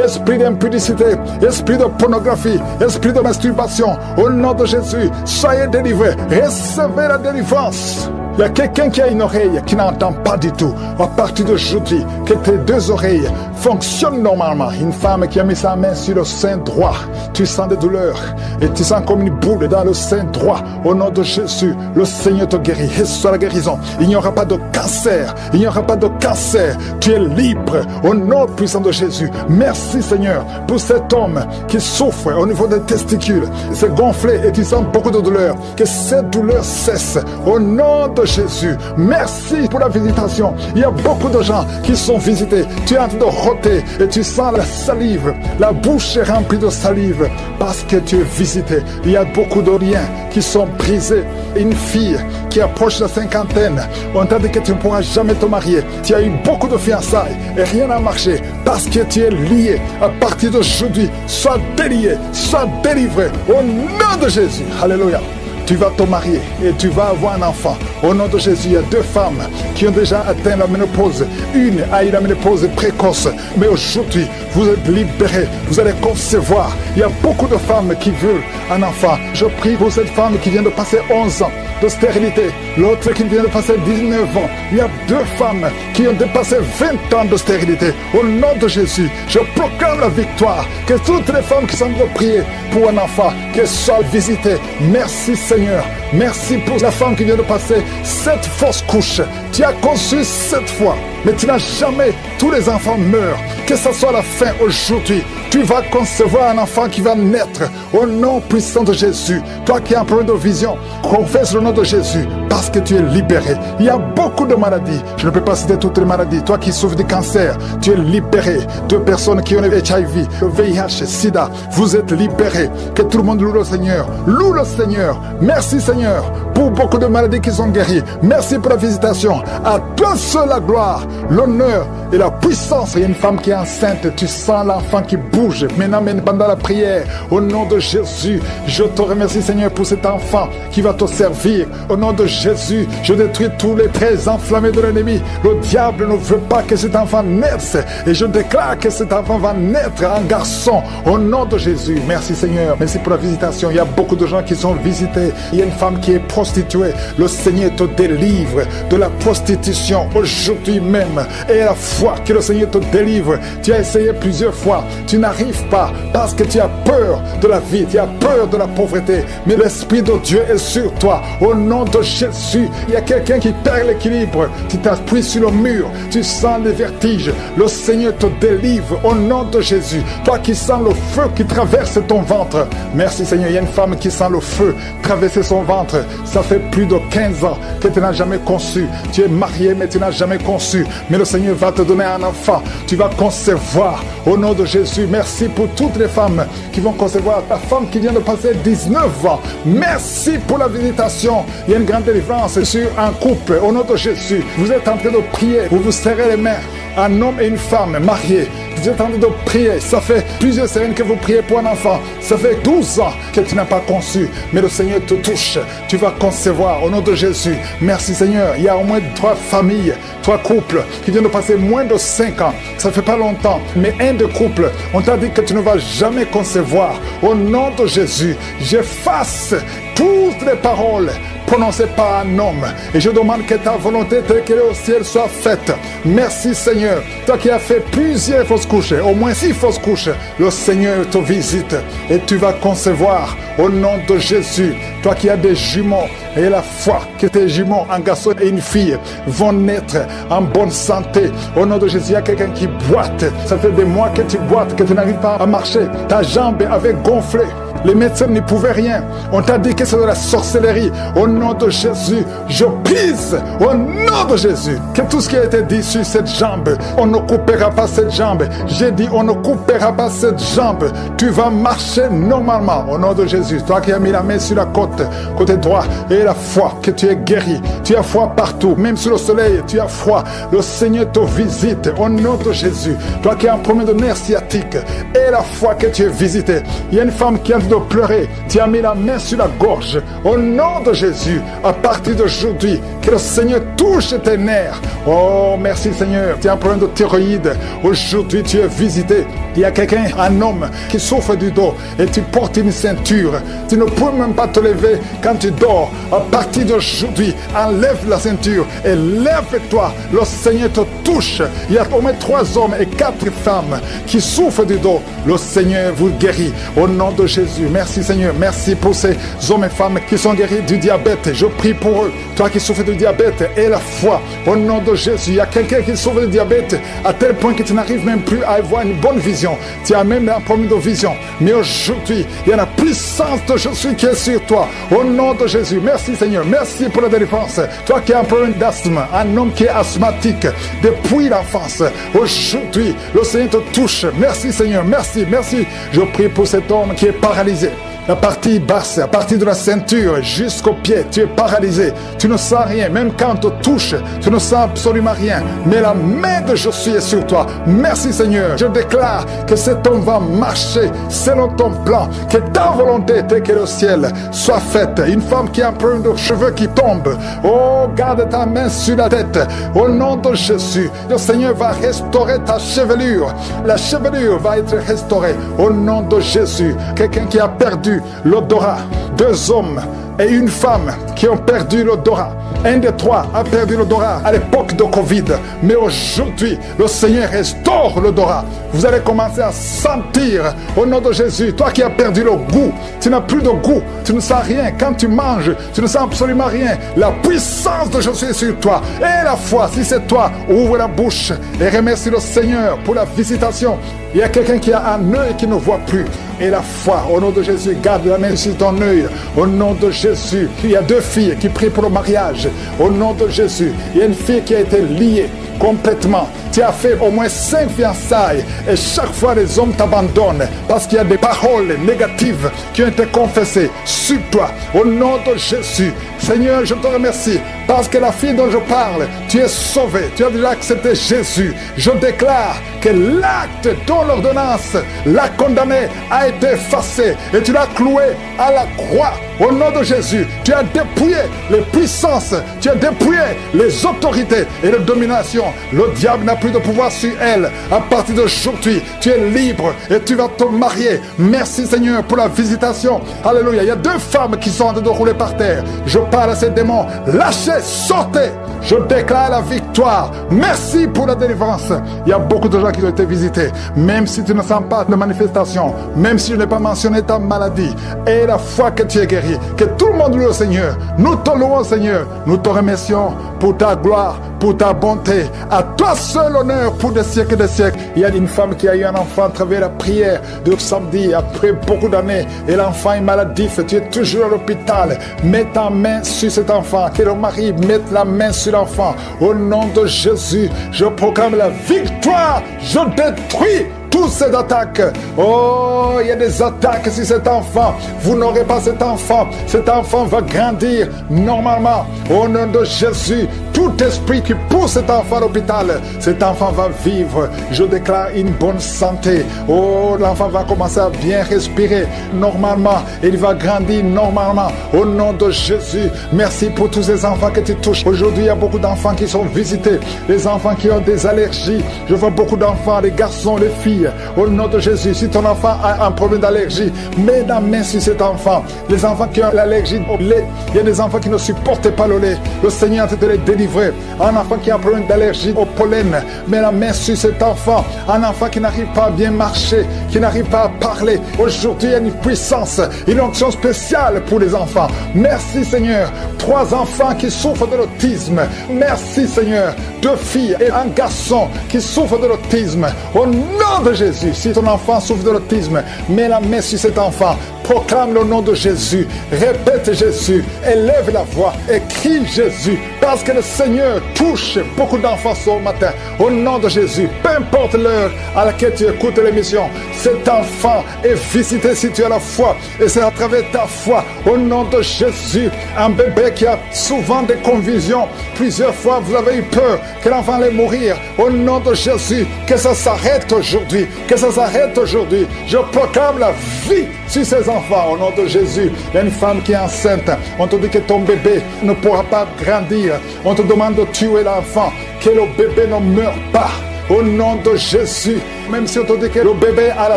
Esprit d'impudicité, esprit de pornographie, esprit de masturbation, au nom de Jésus, soyez délivrés, recevez la délivrance. Il y a quelqu'un qui a une oreille qui n'entend pas du tout. À partir d'aujourd'hui, que tes 2 oreilles fonctionnent normalement. Une femme qui a mis sa main sur le sein droit, tu sens des douleurs et tu sens comme une boule dans le sein droit. Au nom de Jésus, le Seigneur te guérit. Reçois la guérison. Il n'y aura pas de cancer. Il n'y aura pas de cancer. Tu es libre au nom puissant de Jésus. Merci Seigneur pour cet homme qui souffre au niveau des testicules. C'est gonflé et tu sens beaucoup de douleur. Que cette douleur cesse au nom de Jésus. Merci pour la visitation. Il y a beaucoup de gens qui sont visités. Tu es en train de roter et tu sens la salive. La bouche est remplie de salive parce que tu es visité. Il y a beaucoup de liens qui sont brisés. Une fille qui approche la cinquantaine, on t'a dit que tu ne pourras jamais te marier. Tu as eu beaucoup de fiançailles et rien n'a marché parce que tu es lié. À partir d'aujourd'hui, sois délié, sois délivré au nom de Jésus. Alléluia. Tu vas te marier et tu vas avoir un enfant. Au nom de Jésus, il y a 2 femmes qui ont déjà atteint la ménopause. Une a eu la ménopause précoce. Mais aujourd'hui, vous êtes libérés. Vous allez concevoir. Il y a beaucoup de femmes qui veulent un enfant. Je prie pour cette femme qui vient de passer 11 ans de stérilité. L'autre qui vient de passer 19 ans. Il y a 2 femmes qui ont dépassé 20 ans de stérilité. Au nom de Jésus, je proclame la victoire. Que toutes les femmes qui sont de prier pour un enfant, qu'elles soient visitées. Merci Seigneur. Merci pour la femme qui vient de passer 7 fausses couches. Tu as conçu 7 fois, mais tu n'as jamais. Tous les enfants meurent. Que ce soit la fin aujourd'hui. Tu vas concevoir un enfant qui va naître au nom puissant de Jésus. Toi qui as un problème de vision, confesse le nom de Jésus parce que tu es libéré. Il y a beaucoup de maladies. Je ne peux pas citer toutes les maladies. Toi qui souffres de cancer, tu es libéré. 2 personnes qui ont le HIV, le VIH, SIDA, vous êtes libérés. Que tout le monde loue le Seigneur. Loue le Seigneur. Merci Seigneur pour beaucoup de maladies qui sont guéries. Merci pour la visitation. À toi seul la gloire, l'honneur et la puissance. Il y a une femme qui est enceinte. Tu sens l'enfant qui bouge. Maintenant, pendant la prière, au nom de Jésus, je te remercie Seigneur pour cet enfant qui va te servir. Au nom de Jésus, je détruis tous les traits enflammés de l'ennemi. Le diable ne veut pas que cet enfant naisse. Et je déclare que cet enfant va naître un garçon. Au nom de Jésus. Merci Seigneur. Merci pour la visitation. Il y a beaucoup de gens qui sont visités. Il y a une femme qui est prostituée. Le Seigneur te délivre de la prostitution aujourd'hui même. Et à la fois que le Seigneur te délivre, tu as essayé plusieurs fois. Tu n'arrives pas parce que tu as peur de la vie. Tu as peur de la pauvreté. Mais l'Esprit de Dieu est sur toi. Au nom de Jésus, il y a quelqu'un qui perd l'équilibre. Tu t'appuies sur le mur. Tu sens les vertiges. Le Seigneur te délivre au nom de Jésus. Toi qui sens le feu qui traverse ton ventre. Merci Seigneur. Il y a une femme qui sent le feu traverser son ventre. Ça fait plus de 15 ans que tu n'as jamais conçu. Tu es marié mais tu n'as jamais conçu. Mais le Seigneur va te donner un enfant. Tu vas concevoir au nom de Jésus. Merci pour toutes les femmes qui vont concevoir. La femme qui vient de passer 19 ans. Merci pour la visitation. Il y a une grande délivrance sur un couple au nom de Jésus. Vous êtes en train de prier. Vous vous serrez les mains. Un homme et une femme mariés. Vous êtes en train de prier. Ça fait plusieurs semaines que vous priez pour un enfant. Ça fait 12 ans que tu n'as pas conçu. Mais le Seigneur te touche. Tu vas concevoir au nom de Jésus. Merci Seigneur. Il y a au moins 3 familles, 3 couples qui viennent de passer moins de 5 ans. Ça fait pas longtemps. Mais un des couples, on t'a dit que tu ne vas jamais concevoir. Au nom de Jésus, j'efface toutes les paroles prononcées par un homme. Et je demande que ta volonté telle qu'elle est au ciel soit faite. Merci Seigneur. Toi qui as fait plusieurs fausses couches, au moins 6 fausses couches, le Seigneur te visite et tu vas concevoir au nom de Jésus. Toi qui as des jumeaux et la foi que tes jumeaux, un garçon et une fille, vont naître en bonne santé. Au nom de Jésus, il y a quelqu'un qui boite. Ça fait des mois que tu boites, que tu n'arrives pas à marcher. Ta jambe avait gonflé. Les médecins n'y pouvaient rien. On t'a dit que c'est de la sorcellerie. Au nom de Jésus, je brise. Au nom de Jésus, que tout ce qui a été dit sur cette jambe, on ne coupera pas cette jambe. J'ai dit, on ne coupera pas cette jambe. Tu vas marcher normalement. Au nom de Jésus, toi qui as mis la main sur la côté droit, et la foi que tu es guéri. Tu as foi partout, même sur le soleil, tu as foi. Le Seigneur te visite. Au nom de Jésus, toi qui as un problème de nerf sciatique, et la foi que tu es visité. Il y a une femme qui a envie de pleurer. Tu as mis la main sur la gorge. Au nom de Jésus, à partir d'aujourd'hui, que le Seigneur touche tes nerfs. Oh, merci Seigneur. Tu as un problème de thyroïde. Aujourd'hui, tu es visité. Il y a quelqu'un, un homme, qui souffre du dos et tu portes une ceinture. Tu ne peux même pas te lever quand tu dors. À partir d'aujourd'hui, enlève la ceinture et lève-toi. Le Seigneur te touche. Il y a au moins 3 hommes et 4 femmes qui souffrent du dos. Le Seigneur vous guérit. Au nom de Jésus. Merci Seigneur. Merci pour ces hommes et femmes qui sont guéris du diabète. Je prie pour eux. Toi qui souffres du diabète, et la foi. Au nom de Jésus. Il y a quelqu'un qui souffre du diabète à tel point que tu n'arrives même plus à avoir une bonne vision. Tu as même un problème de vision. Mais aujourd'hui, il y a la puissance de Jésus qui est sur toi. Au nom de Jésus. Merci Seigneur. Merci pour la délivrance. Toi qui as un problème d'asthme, un homme qui est asthmatique depuis l'enfance. Aujourd'hui, le Seigneur te touche. Merci Seigneur. Merci, merci. Je prie pour cet homme qui est paralysé. La partie basse, à partir de la ceinture jusqu'au pied, tu es paralysé. Tu ne sens rien. Même quand on te touche, tu ne sens absolument rien. Mais la main de Jésus est sur toi. Merci Seigneur. Je déclare que cet homme va marcher selon ton plan. Que ta volonté, telle que le ciel, soit faite. Une femme qui a un problème de cheveux qui tombent. Oh, garde ta main sur la tête. Au nom de Jésus, le Seigneur va restaurer ta chevelure. La chevelure va être restaurée. Au nom de Jésus. Quelqu'un qui a perdu l'odorat. 2 hommes et une femme qui ont perdu l'odorat. Un des 3 a perdu l'odorat à l'époque de Covid. Mais aujourd'hui, le Seigneur restaure l'odorat. Vous allez commencer à sentir, au nom de Jésus, toi qui as perdu le goût, tu n'as plus de goût, tu ne sens rien. Quand tu manges, tu ne sens absolument rien. La puissance de Jésus est sur toi. Et la foi, si c'est toi, ouvre la bouche et remercie le Seigneur pour la visitation. Il y a quelqu'un qui a un œil qui ne voit plus. Et la foi, au nom de Jésus, garde la main sur ton œil. Au nom de Jésus, il y a 2 filles qui prient pour le mariage. Au nom de Jésus, il y a une fille qui a été liée complètement. Tu as fait au moins 5 fiançailles et chaque fois les hommes t'abandonnent parce qu'il y a des paroles négatives qui ont été confessées sur toi. Au nom de Jésus, Seigneur, je te remercie parce que la fille dont je parle, tu es sauvée. Tu as déjà accepté Jésus. Je déclare que l'acte dont l'ordonnance l'a condamné a été effacé et tu l'as cloué à la croix. Au nom de Jésus, tu as dépouillé les puissances, tu as dépouillé les autorités et les dominations. Le diable n'a plus de pouvoir sur elle. À partir d'aujourd'hui, tu es libre et tu vas te marier. Merci Seigneur pour la visitation. Alléluia. Il y a 2 femmes qui sont en train de rouler par terre. Je parle à ces démons. Lâchez, sortez. Je déclare la victoire. Merci pour la délivrance. Il y a beaucoup de gens qui ont été visités. Même si tu ne sens pas de manifestation, même si je n'ai pas mentionné ta maladie, et la foi que tu es guéri. Que tout le monde loue le Seigneur. Nous te louons Seigneur. Nous te remercions pour ta gloire, pour ta bonté. À toi seul honneur pour des siècles et des siècles. Il y a une femme qui a eu un enfant à travers la prière de samedi après beaucoup d'années. Et l'enfant est maladif. Tu es toujours à l'hôpital. Mets ta main sur cet enfant. Que le mari mette la main sur l'enfant. Au nom de Jésus, je proclame la victoire. Je détruis toutes ces attaques. Oh, il y a des attaques sur cet enfant. Vous n'aurez pas cet enfant. Cet enfant va grandir normalement. Au nom de Jésus, tout esprit qui pousse cet enfant à l'hôpital, cet enfant va vivre. Je déclare une bonne santé. Oh, l'enfant va commencer à bien respirer normalement. Il va grandir normalement. Au nom de Jésus, merci pour tous ces enfants que tu touches. Aujourd'hui, il y a beaucoup d'enfants qui sont visités. Les enfants qui ont des allergies. Je vois beaucoup d'enfants, les garçons, les filles. Au nom de Jésus, si ton enfant a un problème d'allergie, mets la main sur cet enfant. Les enfants qui ont l'allergie au lait, il y a des enfants qui ne supportent pas le lait. Le Seigneur te les délivrer. Un enfant qui a un problème d'allergie au pollen, mets la main sur cet enfant. Un enfant qui n'arrive pas à bien marcher, qui n'arrive pas à parler. Aujourd'hui, il y a une puissance, une onction spéciale pour les enfants. Merci Seigneur. 3 enfants qui souffrent de l'autisme. Merci Seigneur. 2 filles et un garçon qui souffrent de l'autisme. Au nom de Jésus, si ton enfant souffre de l'autisme, mets la main sur cet enfant. proclame le nom de Jésus. Répète Jésus. Élève la voix et crie Jésus. Parce que le Seigneur touche beaucoup d'enfants ce matin. Au nom de Jésus, peu importe l'heure à laquelle tu écoutes l'émission, cet enfant est visité si tu as la foi. Et c'est à travers ta foi, au nom de Jésus, un bébé qui a souvent des convulsions. Plusieurs fois, vous avez eu peur que l'enfant allait mourir. Au nom de Jésus, que ça s'arrête aujourd'hui. Que ça s'arrête aujourd'hui. Je proclame la vie sur ces enfants. Au nom de Jésus, il y a une femme qui est enceinte. On te dit que ton bébé ne pourra pas grandir. On te demande de tuer l'enfant. Que le bébé ne meure pas. Au nom de Jésus, même si on te dit que le bébé a la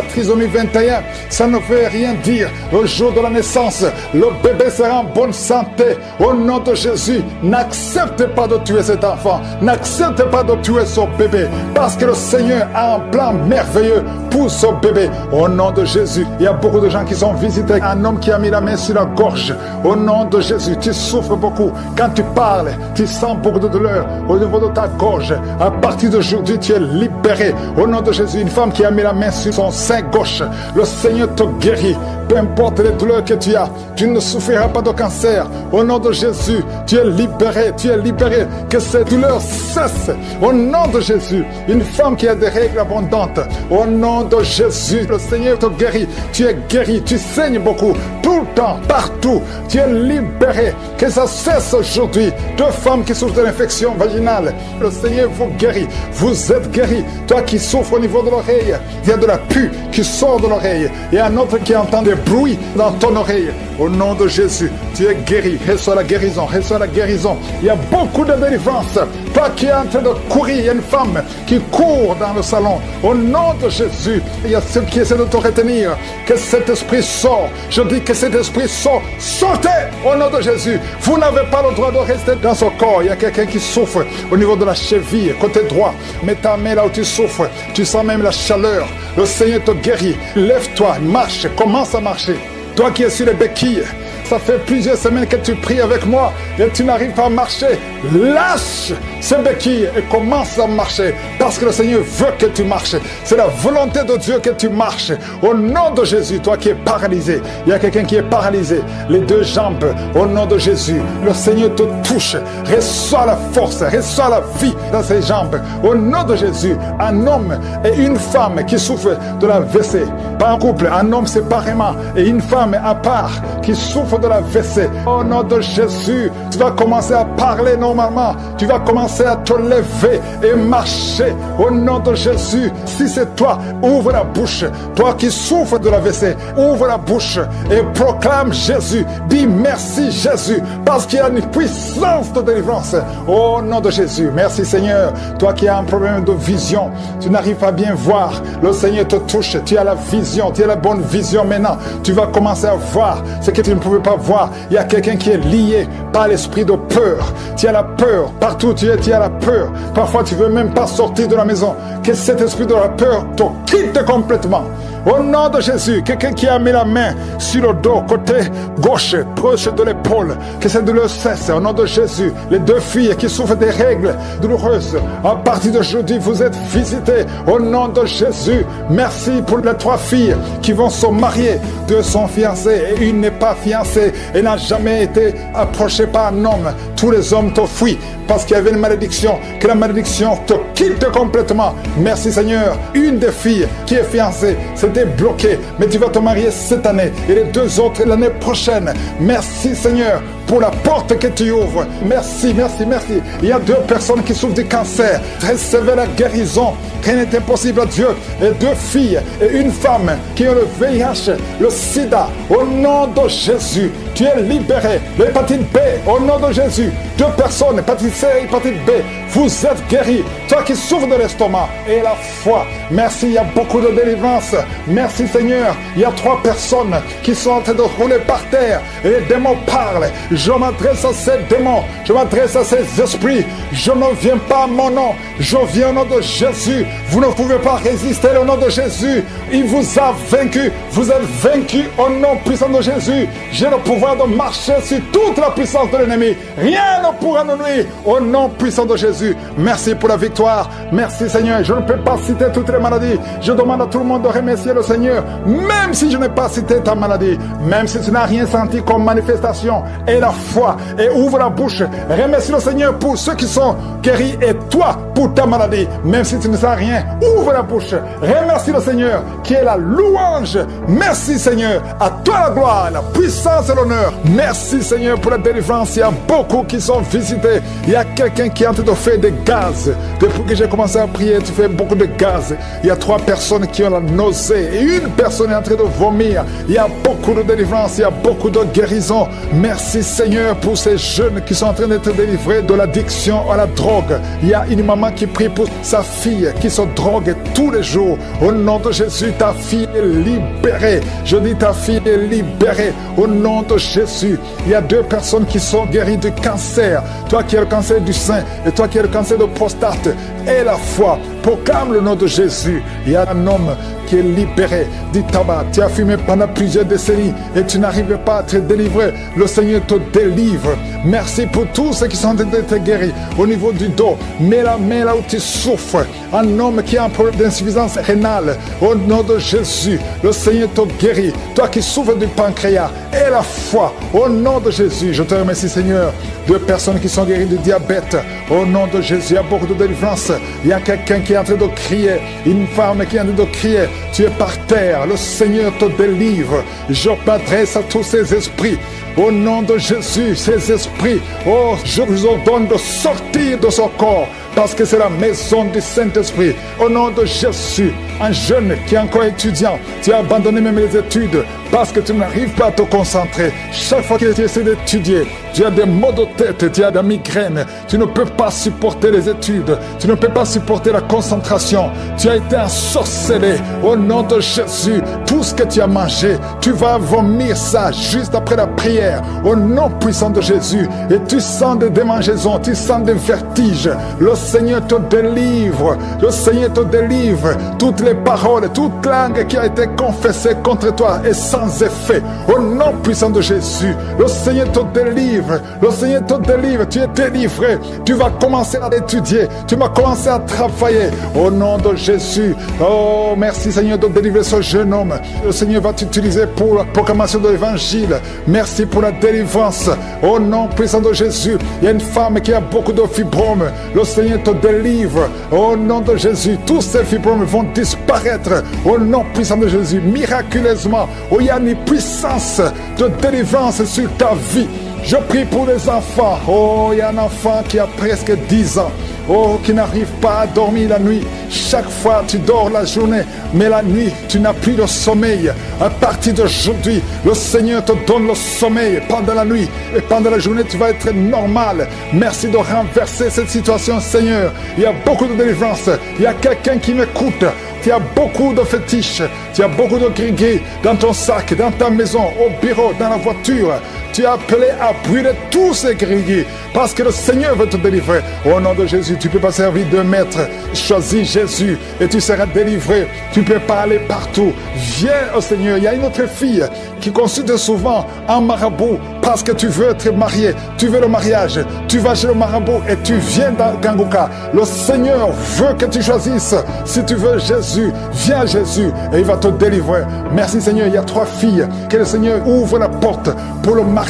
trisomie 21, ça ne veut rien dire. Le jour de la naissance, le bébé sera en bonne santé. Au nom de Jésus, n'accepte pas de tuer cet enfant. N'accepte pas de tuer son bébé. Parce que le Seigneur a un plan merveilleux pour son bébé. Au nom de Jésus, il y a beaucoup de gens qui sont visités. Un homme qui a mis la main sur la gorge. Au nom de Jésus, tu souffres beaucoup. Quand tu parles, tu sens beaucoup de douleur au niveau de ta gorge. À partir d'aujourd'hui, tu es libéré. Au nom de Jésus, une femme qui a mis la main sur son sein gauche, le Seigneur te guérit. Peu importe les douleurs que tu as, tu ne souffriras pas de cancer. Au nom de Jésus, tu es libéré, tu es libéré. Que ces douleurs cessent. Au nom de Jésus, une femme qui a des règles abondantes, au nom de Jésus, le Seigneur te guérit. Tu es guéri, tu saignes beaucoup, tout le temps, partout. Tu es libéré. Que ça cesse aujourd'hui. Deux femmes qui souffrent de l'infection vaginale, le Seigneur vous guérit. Vous êtes guéri. Toi qui souffres au niveau de l'oreille, il y a de la pus qui sort de l'oreille. Il y a un autre qui entend des bruits dans ton oreille. Au nom de Jésus, tu es guéri. Reçois la guérison, reçois la guérison. Il y a beaucoup de délivrance. Toi qui es en train de courir, il y a une femme qui court dans le salon. Au nom de Jésus, il y a ceux qui essaient de te retenir. Que cet esprit sort. Je dis que cet esprit sort. Sortez au nom de Jésus. Vous n'avez pas le droit de rester dans son corps. Il y a quelqu'un qui souffre au niveau de la cheville, côté droit. Mets ta main là où tu souffres. Tu sens même la chaleur. Le Seigneur te guérit. Lève-toi, marche, commence à marcher. Toi qui es sur les béquilles, ça fait plusieurs semaines que tu pries avec moi et tu n'arrives pas à marcher. Lâche ces béquilles et commence à marcher parce que le Seigneur veut que tu marches. C'est la volonté de Dieu que tu marches. Au nom de Jésus, toi qui es paralysé, il y a quelqu'un qui est paralysé, les deux jambes, au nom de Jésus, le Seigneur te touche. Reçois la force, reçois la vie dans ses jambes. Au nom de Jésus, un homme et une femme qui souffrent de la WC. Pas un couple, un homme séparément et une femme à part qui souffre de la WC. Au nom de Jésus, tu vas commencer à parler normalement. Tu vas commencer à te lever et marcher. Au nom de Jésus, si c'est toi, ouvre la bouche. Toi qui souffres de la WC, ouvre la bouche et proclame Jésus. Dis merci Jésus, parce qu'il y a une puissance de délivrance. Au nom de Jésus, merci Seigneur. Toi qui as un problème de vision, tu n'arrives pas à bien voir. Le Seigneur te touche. Tu as la vision, tu as la bonne vision maintenant. Tu vas commencer à voir ce que tu ne pouvais pas voir. Il y a quelqu'un qui est lié par l'esprit de peur. Tu as la peur. Partout où tu es, tu as la peur. Parfois, tu ne veux même pas sortir de la maison. Que cet esprit de la peur te quitte complètement. Au nom de Jésus, quelqu'un qui a mis la main sur le dos, côté gauche, proche de l'épaule, que cette douleur cesse. Au nom de Jésus, les deux filles qui souffrent des règles douloureuses, à partir d'aujourd'hui, vous êtes visitées. Au nom de Jésus, merci pour les trois filles qui vont se marier. Deux sont fiancées et une n'est pas fiancée et n'a jamais été approchée par un homme. Tous les hommes te fuient parce qu'il y avait une malédiction. Que la malédiction te quitte complètement. Merci Seigneur. Une des filles qui est fiancée, c'était bloqué, mais tu vas te marier cette année et les deux autres l'année prochaine. Merci Seigneur pour la porte que tu ouvres. Merci, merci, merci. Il y a deux personnes qui souffrent du cancer. Recevez la guérison. Rien n'est impossible à Dieu. Et deux filles et une femme qui ont le VIH, le sida. Au nom de Jésus, tu es libéré. L'hépatite B, au nom de Jésus. Deux personnes, hépatite C et hépatite B. Vous êtes guéris. Toi qui souffres de l'estomac et la foi. Merci, il y a beaucoup de délivrance. Merci Seigneur. Il y a trois personnes qui sont en train de rouler par terre et les démons parlent. Je m'adresse à ces démons. Je m'adresse à ces esprits. Je ne viens pas à mon nom. Je viens au nom de Jésus. Vous ne pouvez pas résister au nom de Jésus. Il vous a vaincu. Vous êtes vaincu au nom puissant de Jésus. J'ai le pouvoir de marcher sur toute la puissance de l'ennemi. Rien ne pourra nous nuire au nom puissant de Jésus. Merci pour la victoire. Merci Seigneur. Je ne peux pas citer toutes les maladies. Je demande à tout le monde de remercier le le Seigneur, même si je n'ai pas cité ta maladie, même si tu n'as rien senti comme manifestation, et la foi, et ouvre la bouche, remercie le Seigneur pour ceux qui sont guéris et toi pour ta maladie, même si tu ne sens rien, ouvre la bouche, remercie le Seigneur qui est la louange. Merci Seigneur, à toi la gloire, la puissance et l'honneur. Merci Seigneur pour la délivrance. Il y a beaucoup qui sont visités. Il y a quelqu'un qui est en train de faire des gaz. Depuis que j'ai commencé à prier, tu fais beaucoup de gaz. Il y a 3 personnes qui ont la nausée et une personne est en train de vomir. Il y a beaucoup de délivrance, il y a beaucoup de guérison. Merci Seigneur pour ces jeunes qui sont en train d'être délivrés de l'addiction à la drogue. Il y a une maman qui prie pour sa fille qui se drogue tous les jours. Au nom de Jésus, ta fille est libérée. Je dis ta fille est libérée. Au nom de Jésus, il y a 2 personnes qui sont guéries du cancer. Toi qui as le cancer du sein et toi qui as le cancer de prostate. Et la foi, proclame le nom de Jésus. Il y a un homme qui est libéré du tabac. Tu as fumé pendant plusieurs décennies et tu n'arrivais pas à te délivrer. Le Seigneur te délivre. Merci pour tous ceux qui sont en train d'être guéris au niveau du dos. Mets la main là où tu souffres. Un homme qui a un problème d'insuffisance rénale. Au nom de Jésus, le Seigneur te guérit. Toi qui souffres du pancréas et la foi. Au nom de Jésus, je te remercie Seigneur. 2 personnes qui sont guéries du diabète. Au nom de Jésus, il y a beaucoup de délivrance. Il y a quelqu'un qui est en train de crier. Une femme qui est en train de crier. Tu es par terre. Le Seigneur te délivre. Je m'adresse à tous ces esprits. Au nom de Jésus, ces esprits, oh, je vous ordonne de sortir de son corps, parce que c'est la maison du Saint-Esprit. Au nom de Jésus, un jeune qui est encore étudiant, tu as abandonné même les études, parce que tu n'arrives pas à te concentrer. Chaque fois que tu essaies d'étudier, tu as des maux de tête, tu as des migraines, tu ne peux pas supporter les études, tu ne peux pas supporter la concentration. Tu as été ensorcelé. Au nom de Jésus, tout ce que tu as mangé, tu vas vomir ça juste après la prière. Au nom puissant de Jésus, et tu sens des démangeaisons, tu sens des vertiges. Le Seigneur te délivre. Le Seigneur te délivre. Toutes les paroles, toute langue qui a été confessée contre toi est sans effet. Au nom puissant de Jésus, le Seigneur te délivre. Le Seigneur te délivre. Tu es délivré. Tu vas commencer à étudier. Tu vas commencer à travailler. Au nom de Jésus. Oh, merci Seigneur de délivrer ce jeune homme. Le Seigneur va t'utiliser pour la proclamation de l'évangile. Merci pour la délivrance. Au nom puissant de Jésus. Il y a une femme qui a beaucoup de fibromes. Le Seigneur te délivre. Au nom de Jésus, tous ces fibromes vont disparaître. Au nom puissant de Jésus, miraculeusement. Oh, il y a une puissance de délivrance sur ta vie. Je prie pour les enfants. Oh, il y a un enfant qui a presque 10 ans. Oh, qui n'arrive pas à dormir la nuit. Chaque fois, tu dors la journée, mais la nuit, tu n'as plus de sommeil. À partir d'aujourd'hui, le Seigneur te donne le sommeil pendant la nuit. Et pendant la journée, tu vas être normal. Merci de renverser cette situation, Seigneur. Il y a beaucoup de délivrance. Il y a quelqu'un qui m'écoute. Tu as beaucoup de fétiches. Tu as beaucoup de gris-gris dans ton sac, dans ta maison, au bureau, dans la voiture. Tu as appelé à brûler tous ces gris-gris parce que le Seigneur veut te délivrer. Au nom de Jésus, tu ne peux pas servir de maître. Choisis Jésus et tu seras délivré. Tu ne peux pas aller partout. Viens au Seigneur. Il y a une autre fille qui consulte souvent un marabout parce que tu veux être marié. Tu veux le mariage. Tu vas chez le marabout et tu viens dans Kanguka. Le Seigneur veut que tu choisisses. Si tu veux Jésus, viens à Jésus et il va te délivrer. Merci Seigneur. Il y a 3 filles. Que le Seigneur ouvre la porte pour le mariage.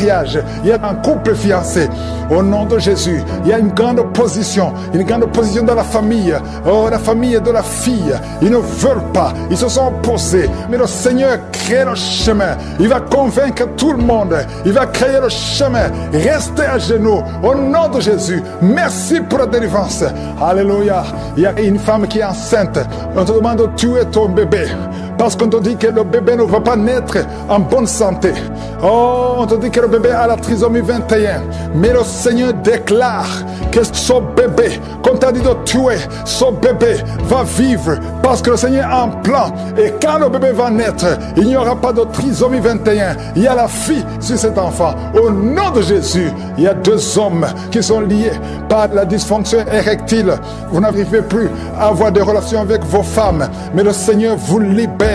Il y a un couple fiancé. Au nom de Jésus, il y a une grande opposition dans la famille. Oh, la famille de la fille. Ils ne veulent pas. Ils se sont opposés. Mais le Seigneur crée le chemin. Il va convaincre tout le monde. Il va créer le chemin. Restez à genoux. Au nom de Jésus. Merci pour la délivrance. Alléluia. Il y a une femme qui est enceinte. On te demande de tuer ton bébé. Parce qu'on te dit que le bébé ne va pas naître en bonne santé. Oh, on te dit que le bébé a la trisomie 21. Mais le Seigneur déclare que son bébé, qu'on t'a dit de tuer, son bébé va vivre. Parce que le Seigneur a un plan. Et quand le bébé va naître, il n'y aura pas de trisomie 21. Il y a la fille sur cet enfant. Au nom de Jésus, il y a 2 hommes qui sont liés par la dysfonction érectile. Vous n'arrivez plus à avoir des relations avec vos femmes. Mais le Seigneur vous libère.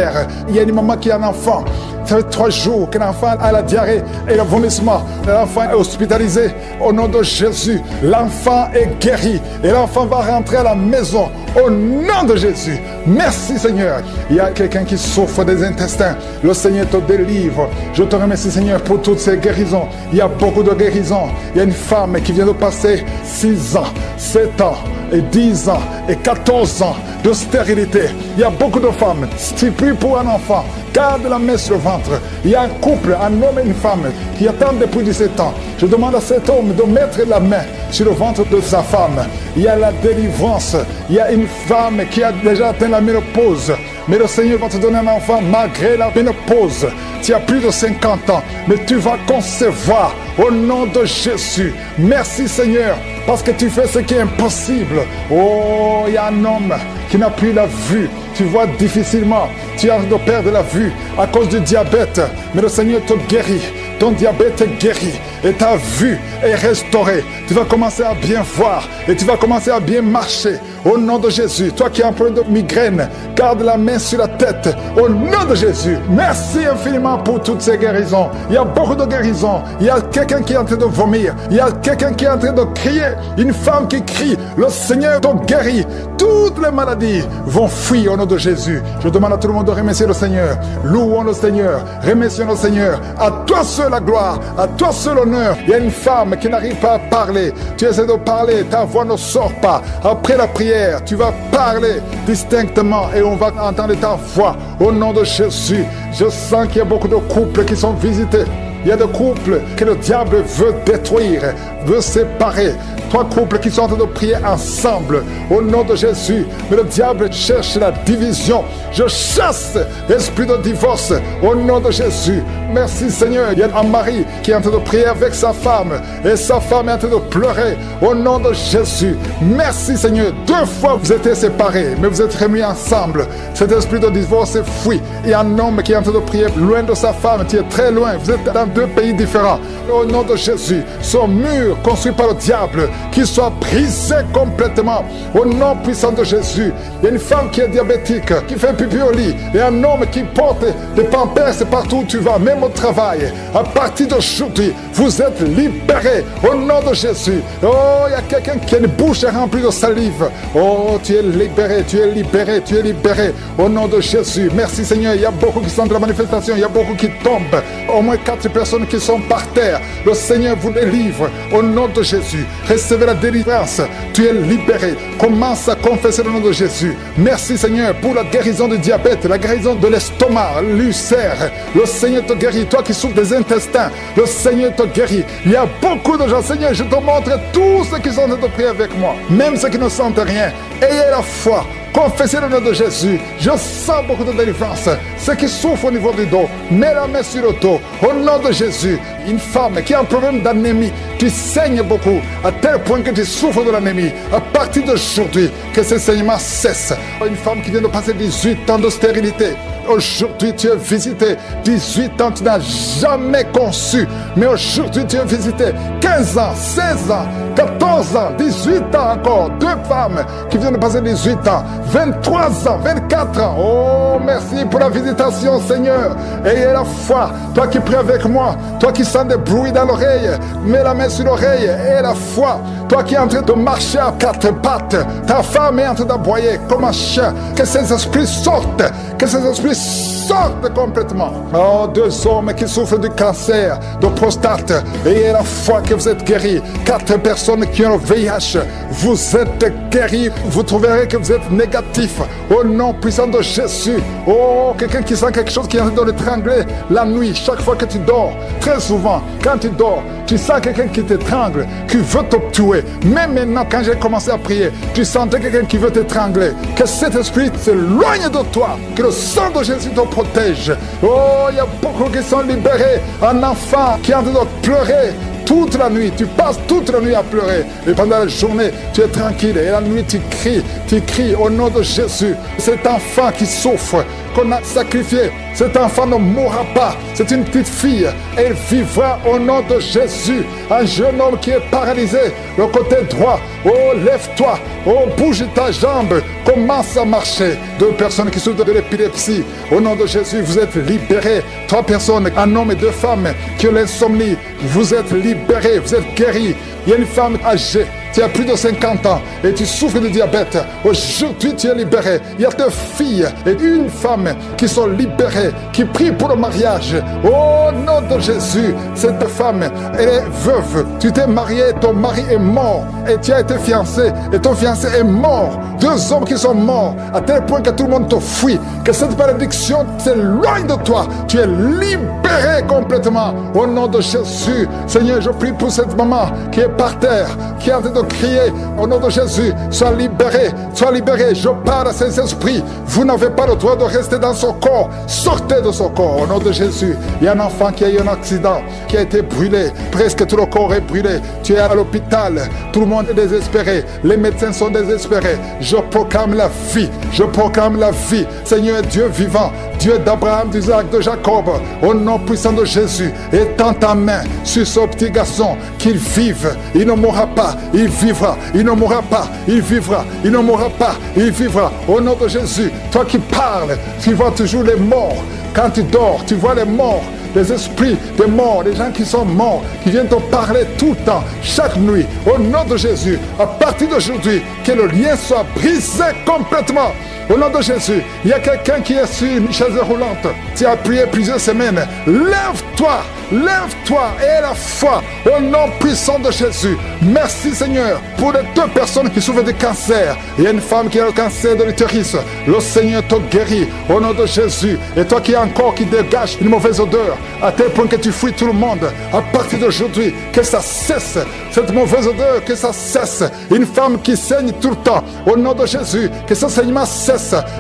Il y a une maman qui a un enfant Ça fait 3 jours que l'enfant a la diarrhée et le vomissement. L'enfant est hospitalisé. Au nom de Jésus, l'enfant est guéri. Et l'enfant va rentrer à la maison. Au nom de Jésus. Merci Seigneur. Il y a quelqu'un qui souffre des intestins. Le Seigneur te délivre. Je te remercie Seigneur pour toutes ces guérisons. Il y a beaucoup de guérisons. Il y a une femme qui vient de passer 6 ans, 7 ans et 10 ans et 14 ans de stérilité. Il y a beaucoup de femmes. Si tu pries pour un enfant, garde la main sur le ventre. Il y a un couple, un homme et une femme qui attendent depuis 17 ans. Je demande à cet homme de mettre la main sur le ventre de sa femme. Il y a la délivrance. Il y a une femme qui a déjà atteint la ménopause. Mais le Seigneur va te donner un enfant malgré la ménopause. Tu as plus de 50 ans, mais tu vas concevoir au nom de Jésus. Merci Seigneur, parce que tu fais ce qui est impossible. Oh, il y a un homme qui n'a plus la vue. Tu vois difficilement. Tu as de perdre la vue à cause du diabète. Mais le Seigneur te guérit. Ton diabète est guéri. Et ta vue est restaurée. Tu vas commencer à bien voir. Et tu vas commencer à bien marcher. Au nom de Jésus. Toi qui es en problème de migraine, garde la main sur la tête. Au nom de Jésus. Merci infiniment pour toutes ces guérisons. Il y a beaucoup de guérisons. Il y a quelqu'un qui est en train de vomir. Il y a quelqu'un qui est en train de crier. Une femme qui crie. Le Seigneur te guérit. Toutes les maladies vont fuir au nom de Jésus. Je demande à tout le monde de remercier le Seigneur. Louons le Seigneur. Remercions le Seigneur. À toi seul la gloire. À toi seul l'honneur. Il y a une femme qui n'arrive pas à parler. Tu essaies de parler. Ta voix ne sort pas. Après la prière, tu vas parler distinctement et on va entendre ta voix. Au nom de Jésus, je sens qu'il y a beaucoup de couples qui sont visités. Il y a des couples que le diable veut détruire, veut séparer. 3 couples qui sont en train de prier ensemble au nom de Jésus. Mais le diable cherche la division. Je chasse l'esprit de divorce au nom de Jésus. Merci Seigneur. Il y a un mari qui est en train de prier avec sa femme et sa femme est en train de pleurer au nom de Jésus. Merci Seigneur. 2 fois vous étiez séparés, mais vous êtes remis ensemble. Cet esprit de divorce est fui. Il y a un homme qui est en train de prier loin de sa femme, qui est très loin. Vous êtes dans 2 pays différents. Au nom de Jésus, ce mur construit par le diable, qu'il soit brisé complètement. Au nom puissant de Jésus. Il y a une femme qui est diabétique, qui fait pipi au lit. Et un homme qui porte des pampers partout où tu vas, même au travail. À partir d'aujourd'hui, vous êtes libérés. Au nom de Jésus. Oh, il y a quelqu'un qui a une bouche remplie de salive. Oh, tu es libéré, tu es libéré, tu es libéré. Au nom de Jésus. Merci Seigneur. Il y a beaucoup qui sont de la manifestation. Il y a beaucoup qui tombent. Au moins 4 personnes qui sont par terre. Le Seigneur vous délivre. Au nom de Jésus. Recevez la délivrance. Tu es libéré. Commence à confesser le nom de Jésus. Merci Seigneur pour la guérison du diabète, la guérison de l'estomac, l'ulcère. Le Seigneur te guérit. Toi qui souffres des intestins, le Seigneur te guérit. Il y a beaucoup de gens. Seigneur, je te montre tous ceux qui sont en train de prier avec moi. Même ceux qui ne sentent rien. Ayez la foi. Confessez le nom de Jésus. Je sens beaucoup de délivrance. Ceux qui souffrent au niveau du dos, mets la main sur le dos. Au nom de Jésus. Une femme qui a un problème d'anémie, qui saigne beaucoup, à tel point que tu souffres de l'anémie. À partir d'aujourd'hui, que ce saignement cesse. Une femme qui vient de passer 18 ans de stérilité. Aujourd'hui, tu es visité. 18 ans, tu n'as jamais conçu. Mais aujourd'hui, tu es visité. 15 ans, 16 ans, 14 ans, 18 ans encore. 2 femmes qui viennent de passer 18 ans. 23 ans, 24 ans. Oh, merci pour la visitation, Seigneur. Ayez la foi. Toi qui pries avec moi, toi qui sens des bruits dans l'oreille, mets la main sur l'oreille. Ayez la foi. Toi qui es en train de marcher à 4 pattes, ta femme est en train d'aboyer comme un chien. Que ces esprits sortent. Que ces esprits sortent complètement. Oh, 2 hommes qui souffrent du cancer, de prostate. Ayez la foi que vous êtes guéris. 4 personnes qui ont le VIH. Vous êtes guéris. Vous trouverez que vous êtes négatif. Au nom puissant de Jésus. Oh, quelqu'un qui sent quelque chose qui est en train de l'étrangler la nuit, chaque fois que tu dors. Très souvent, quand tu dors, tu sens quelqu'un qui t'étrangle, qui veut te tuer. Même maintenant, quand j'ai commencé à prier, tu sentais quelqu'un qui veut t'étrangler. Que cet esprit s'éloigne de toi. Que le sang de Jésus te protège. Oh, il y a beaucoup qui sont libérés. Un enfant qui est en train de pleurer toute la nuit, tu passes toute la nuit à pleurer. Et pendant la journée, tu es tranquille. Et la nuit, tu cries au nom de Jésus. Cet enfant qui souffre, qu'on a sacrifié, cet enfant ne mourra pas. C'est une petite fille. Elle vivra au nom de Jésus. Un jeune homme qui est paralysé, le côté droit. Oh, lève-toi. Oh, bouge ta jambe. commence à marcher. 2 personnes qui souffrent de l'épilepsie, au nom de Jésus, vous êtes libérés. 3 personnes, un homme et 2 femmes qui ont l'insomnie, vous êtes libérés, vous êtes guéris. Il y a une femme âgée, tu as plus de 50 ans et tu souffres de diabète. Aujourd'hui, tu es libéré. Il y a 2 filles et une femme qui sont libérées, qui prient pour le mariage. Au nom de Jésus, cette femme, elle est veuve. Tu t'es marié, ton mari est mort et tu as été fiancé et ton fiancé est mort. 2 hommes qui sont morts à tel point que tout le monde te fuit, que cette malédiction s'éloigne de toi. Tu es libéré complètement. Au nom de Jésus, Seigneur, je prie pour cette maman qui est par terre, qui est en train de crier. Au nom de Jésus, sois libéré, sois libéré. Je parle à ces esprits. Vous n'avez pas le droit de rester dans son corps. Sortez de son corps. Au nom de Jésus, il y a un enfant qui a eu un accident, qui a été brûlé. Presque tout le corps est brûlé. Tu es à l'hôpital. Tout le monde est désespéré. Les médecins sont désespérés. Je proclame la vie. Je proclame la vie. Seigneur Dieu vivant, Dieu d'Abraham, d'Isaac, de Jacob, au nom puissant de Jésus, étends ta main sur ce petit garçon, qu'il vive. Il ne mourra pas, il vivra. Il ne mourra pas, il vivra. Il ne mourra pas, il vivra. Au nom de Jésus, toi qui parles, tu vois toujours les morts. Quand tu dors, tu vois les morts. Les esprits des morts, les gens qui sont morts, qui viennent te parler tout le temps, chaque nuit. Au nom de Jésus, à partir d'aujourd'hui, que le lien soit brisé complètement. Au nom de Jésus, il y a quelqu'un qui est sur une chaise roulante. Tu as prié plusieurs semaines. Lève-toi, lève-toi et la foi au nom puissant de Jésus. Merci Seigneur pour les 2 personnes qui souffrent de cancer. Il y a une femme qui a le cancer de l'utérus. Le Seigneur te guérit au nom de Jésus. Et toi qui as un corps qui dégage une mauvaise odeur, à tel point que tu fuis tout le monde, à partir d'aujourd'hui, que ça cesse. Cette mauvaise odeur, que ça cesse. Une femme qui saigne tout le temps, au nom de Jésus, que ce saignement cesse.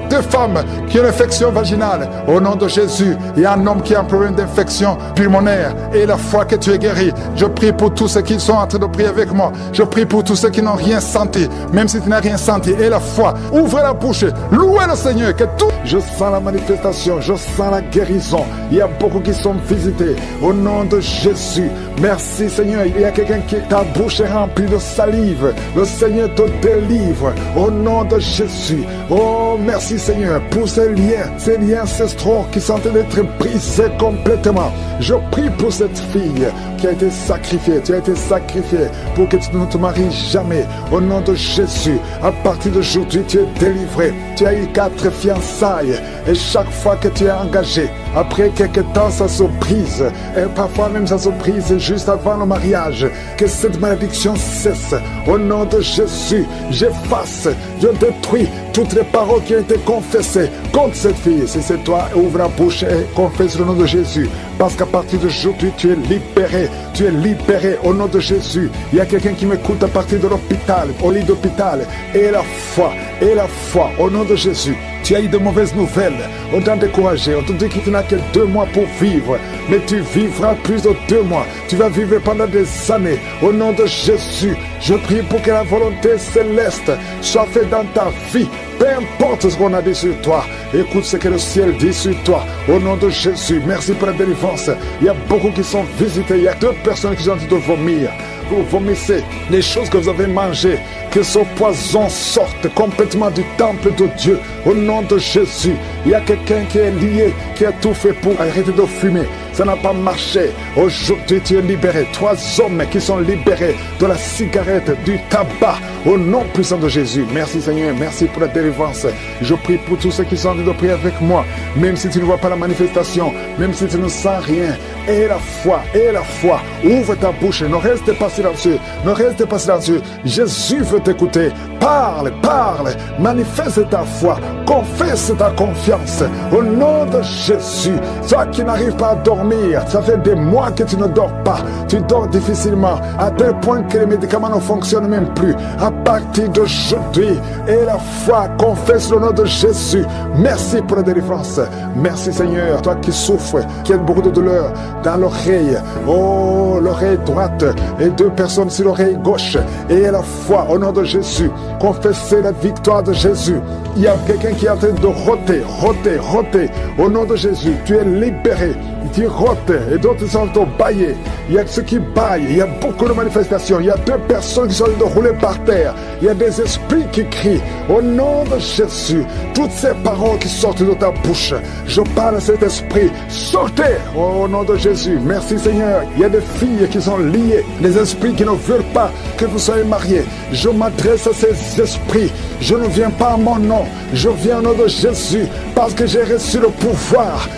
2 femmes qui ont une infection vaginale, au nom de Jésus. Il y a un homme qui a un problème d'infection pulmonaire et la foi que tu es guéri. Je prie pour tous ceux qui sont en train de prier avec moi. Je prie pour tous ceux qui n'ont rien senti, même si tu n'as rien senti. Et la foi, ouvre la bouche, louez le Seigneur, que tout... Je sens la manifestation, je sens la guérison. Il y a beaucoup qui sont visités au nom de Jésus. Merci Seigneur. Il y a quelqu'un qui, ta bouche est remplie de salive. Le Seigneur te délivre au nom de Jésus. Oh, merci Seigneur pour ces liens ancestraux qui sont en train d'être brisés complètement. Je prie pour cette fille qui a été sacrifiée. Tu as été sacrifié pour que tu ne te maries jamais. Au nom de Jésus, à partir d'aujourd'hui, tu es délivré. Tu as eu 4 fiançailles et chaque fois que tu es engagé, après quelques temps, ça se brise. Et parfois même ça se brise juste avant le mariage. Que cette malédiction cesse. Au nom de Jésus, j'efface, je détruis toutes les paroles qui ont été confessées contre cette fille. Si c'est toi, ouvre la bouche et confesse le nom de Jésus. Parce qu'à partir d'aujourd'hui, tu es libéré. Tu es libéré au nom de Jésus. Il y a quelqu'un qui m'écoute à partir de l'hôpital, au lit d'hôpital. Et la foi, au nom de Jésus. Tu as eu de mauvaises nouvelles. On t'a découragé. On te dit que tu n'as que 2 mois pour vivre. Mais tu vivras plus de 2 mois. Tu vas vivre pendant des années. Au nom de Jésus, je prie pour que la volonté céleste soit faite dans ta vie. Peu importe ce qu'on a dit sur toi. Écoute ce que le ciel dit sur toi. Au nom de Jésus, merci pour la délivrance. Il y a beaucoup qui sont visités. Il y a 2 personnes qui sont en train de vomir. Vous vomissez les choses que vous avez mangées. Que ce poison sorte complètement du temple de Dieu. Au nom de Jésus, il y a quelqu'un qui est lié, qui a tout fait pour arrêter de fumer. Ça n'a pas marché. Aujourd'hui, tu es libéré. 3 hommes qui sont libérés de la cigarette, du tabac. Au nom puissant de Jésus. Merci Seigneur. Merci pour la délivrance. Je prie pour tous ceux qui sont en train de prier avec moi. Même si tu ne vois pas la manifestation, même si tu ne sens rien. Et la foi. Ouvre ta bouche. Ne reste pas silencieux. Ne reste pas silencieux. Jésus veut t'écouter. Parle. Manifeste ta foi. Confesse ta confiance. Au nom de Jésus. Toi qui n'arrives pas à dormir, ça fait des mois que tu ne dors pas. Tu dors difficilement, à tel point que les médicaments ne fonctionnent même plus. À partir d'aujourd'hui, et la foi, confesse le nom de Jésus. Merci pour la délivrance. Merci Seigneur. Toi qui souffres, qui as beaucoup de douleur dans l'oreille. Oh, l'oreille droite et 2 personnes sur l'oreille gauche. Et la foi au nom de Jésus. Confessez la victoire de Jésus. Il y a quelqu'un qui est en train de roter. Au nom de Jésus, tu es libéré. Tu rotent et d'autres sont baillés. Il y a ceux qui baillent, il y a beaucoup de manifestations. Il y a 2 personnes qui sont roulées par terre. Il y a des esprits qui crient au nom de Jésus. Toutes ces paroles qui sortent de ta bouche, je parle à cet esprit. Sortez au nom de Jésus. Merci Seigneur. Il y a des filles qui sont liées, des esprits qui ne veulent pas que vous soyez mariés. Je m'adresse à ces esprits. Je ne viens pas à mon nom, je viens au nom de Jésus parce que j'ai reçu le pouvoir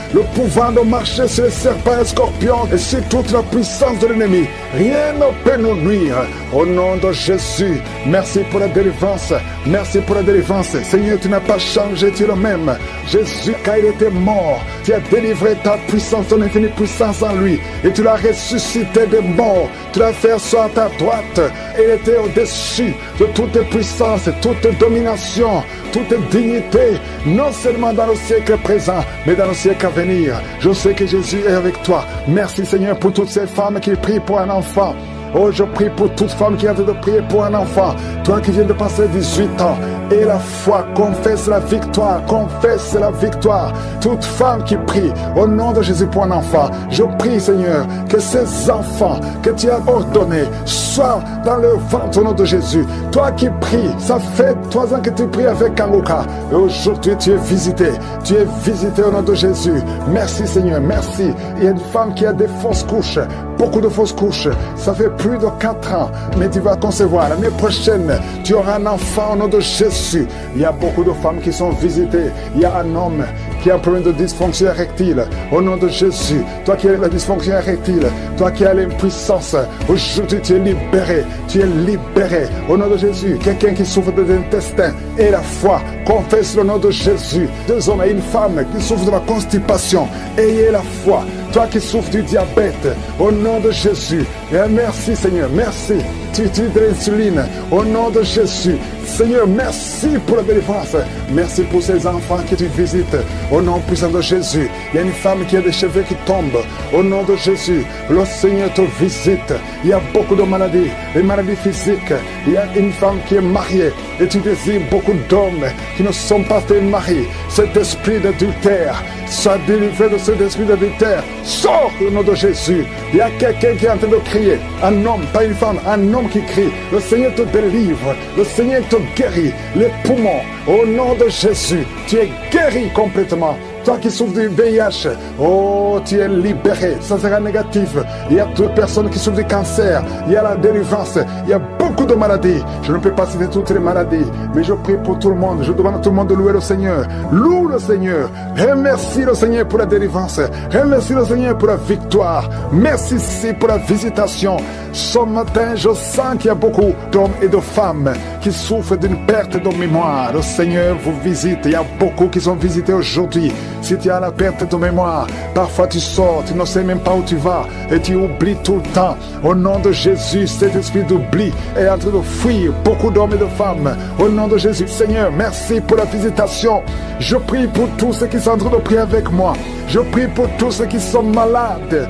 de marcher sur les serpents et les scorpions et sur toute la puissance de l'ennemi. Rien ne peut nous nuire. Au nom de Jésus, merci pour la délivrance. Merci pour la délivrance. Seigneur, tu n'as pas changé, tu es le même. Jésus, quand il était mort, tu as délivré ta puissance, ton infinie puissance en lui. Et tu l'as ressuscité des morts. Tu l'as fait asseoir à ta droite. Et il était au-dessus de toute puissance, toute domination, toute dignité, non seulement dans le siècle présent, mais dans le siècle à venir. Je sais que Jésus est avec toi. Merci Seigneur pour toutes ces femmes qui prient pour un enfant. Oh, je prie pour toute femme qui a de prier pour un enfant. Toi qui viens de passer 18 ans. Et la foi, confesse la victoire. Confesse la victoire. Toute femme qui prie au nom de Jésus pour un enfant. Je prie, Seigneur, que ces enfants que tu as ordonnés soient dans le ventre au nom de Jésus. Toi qui pries, ça fait 3 ans que tu pries avec Kanguka. Et aujourd'hui, tu es visité. Tu es visité au nom de Jésus. Merci, Seigneur. Merci. Il y a une femme qui a des fausses couches. Beaucoup de fausses couches. Ça fait plus de 4 ans, mais tu vas concevoir. L'année prochaine, tu auras un enfant au nom de Jésus. Il y a beaucoup de femmes qui sont visitées. Il y a un homme qui a un problème de dysfonction érectile. Au nom de Jésus, toi qui as la dysfonction érectile, toi qui as l'impuissance, aujourd'hui tu es libéré. Tu es libéré. Au nom de Jésus, quelqu'un qui souffre des intestins et la foi, confesse le nom de Jésus. 2 hommes et une femme qui souffrent de la constipation, ayez la foi. Toi qui souffres du diabète, au nom de Jésus, et merci Seigneur, merci. Tu utilises de l'insuline, au nom de Jésus. Seigneur, merci pour la délivrance. Merci pour ces enfants que tu visites, au nom puissant de Jésus. Il y a une femme qui a des cheveux qui tombent, au nom de Jésus. Le Seigneur te visite. Il y a beaucoup de maladies, les maladies physiques. Il y a une femme qui est mariée et tu désires beaucoup d'hommes qui ne sont pas tes maris. Cet esprit d'adultère, sois délivré de cet esprit d'adultère. Sors au nom de Jésus. Il y a quelqu'un qui est en train de crier. Un homme, pas une femme, un homme qui crie. Le Seigneur te délivre. Le Seigneur te guérit. Les poumons, au nom de Jésus, tu es guéri complètement. Toi qui souffres du VIH, oh, tu es libéré. Ça sera négatif. Il y a d'autres personnes qui souffrent du cancer. Il y a la délivrance. Il y a beaucoup de maladies. Je ne peux pas citer toutes les maladies, mais je prie pour tout le monde. Je demande à tout le monde de louer le Seigneur. Loue le Seigneur. Remercie le Seigneur pour la délivrance. Remercie le Seigneur pour la victoire. Merci pour la visitation. Ce matin, je sens qu'il y a beaucoup d'hommes et de femmes qui souffrent d'une perte de mémoire. Le Seigneur vous visite. Il y a beaucoup qui sont visités aujourd'hui. Si tu as la perte de mémoire, parfois tu sors, tu ne sais même pas où tu vas et tu oublies tout le temps. Au nom de Jésus, cet esprit d'oubli est en train de fuir beaucoup d'hommes et de femmes. Au nom de Jésus, Seigneur, merci pour la visitation. Je prie pour tous ceux qui sont en train de prier avec moi. Je prie pour tous ceux qui sont malades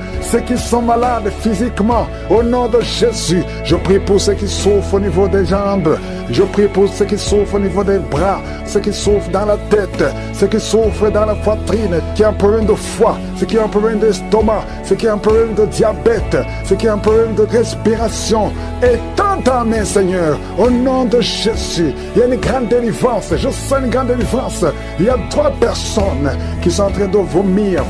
physiquement. Au nom de Jésus, je prie pour ceux qui souffrent au niveau des jambes. Je prie pour ceux qui souffrent au niveau des bras, ceux qui souffrent dans la tête, ceux qui souffrent dans la poitrine, qui ont un problème de foie, ceux qui ont un problème d'estomac, ceux qui ont un problème de diabète, ceux qui ont un problème de respiration. Et tends ta main, Seigneur, au nom de Jésus. Il y a une grande délivrance. Je sens une grande délivrance. Il y a 3 personnes qui sont en train de vomir.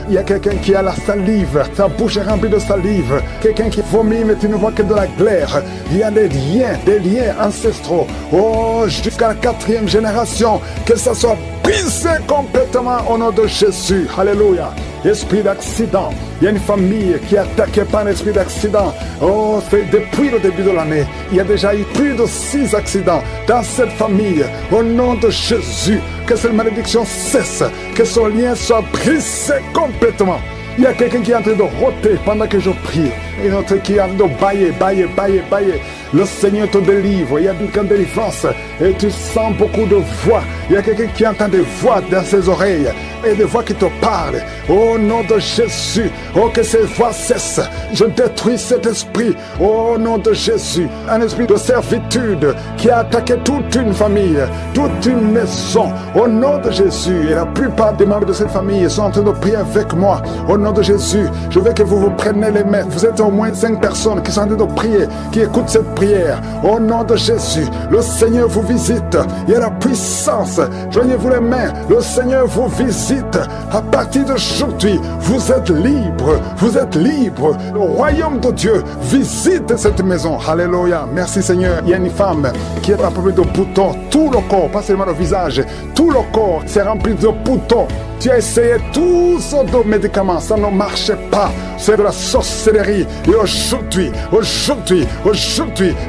Il y a quelqu'un qui a la salive, sa bouche est remplie de salive. Quelqu'un qui vomit, mais tu ne vois que de la glaire. Il y a des liens ancestraux. Oh, jusqu'à la 4e génération, que ça soit brisé complètement au nom de Jésus. Alléluia. Esprit d'accident. Il y a une famille qui est attaquée par un esprit d'accident. Oh, c'est depuis le début de l'année. Il y a déjà eu plus de 6 accidents dans cette famille. Au nom de Jésus, que cette malédiction cesse. Que son lien soit brisé complètement. Il y a quelqu'un qui est en train de rôter pendant que je prie. Et un autre qui est en train de bailler. Le Seigneur te délivre. Il y a une délivrance et tu sens beaucoup de voix. Il y a quelqu'un qui entend des voix dans ses oreilles et des voix qui te parlent. Au nom de Jésus, oh que ces voix cessent. Je détruis cet esprit au nom de Jésus. Un esprit de servitude qui a attaqué toute une famille, toute une maison. Au nom de Jésus, et la plupart des membres de cette famille sont en train de prier avec moi. Au nom de Jésus, je veux que vous vous preniez les mains. Vous êtes au moins 5 personnes qui sont en train de prier, qui écoutent cette prière. Au nom de Jésus, le Seigneur vous visite. Il y a la puissance. Joignez-vous les mains. Le Seigneur vous visite. À partir d'aujourd'hui, vous êtes libre. Vous êtes libre. Le royaume de Dieu visite cette maison. Alléluia. Merci Seigneur. Il y a une femme qui est remplie de boutons. Tout le corps, pas seulement le visage. Tout le corps s'est rempli de boutons. Tu as essayé tout sortes de médicaments, ça ne marchait pas. C'est de la sorcellerie. Et aujourd'hui,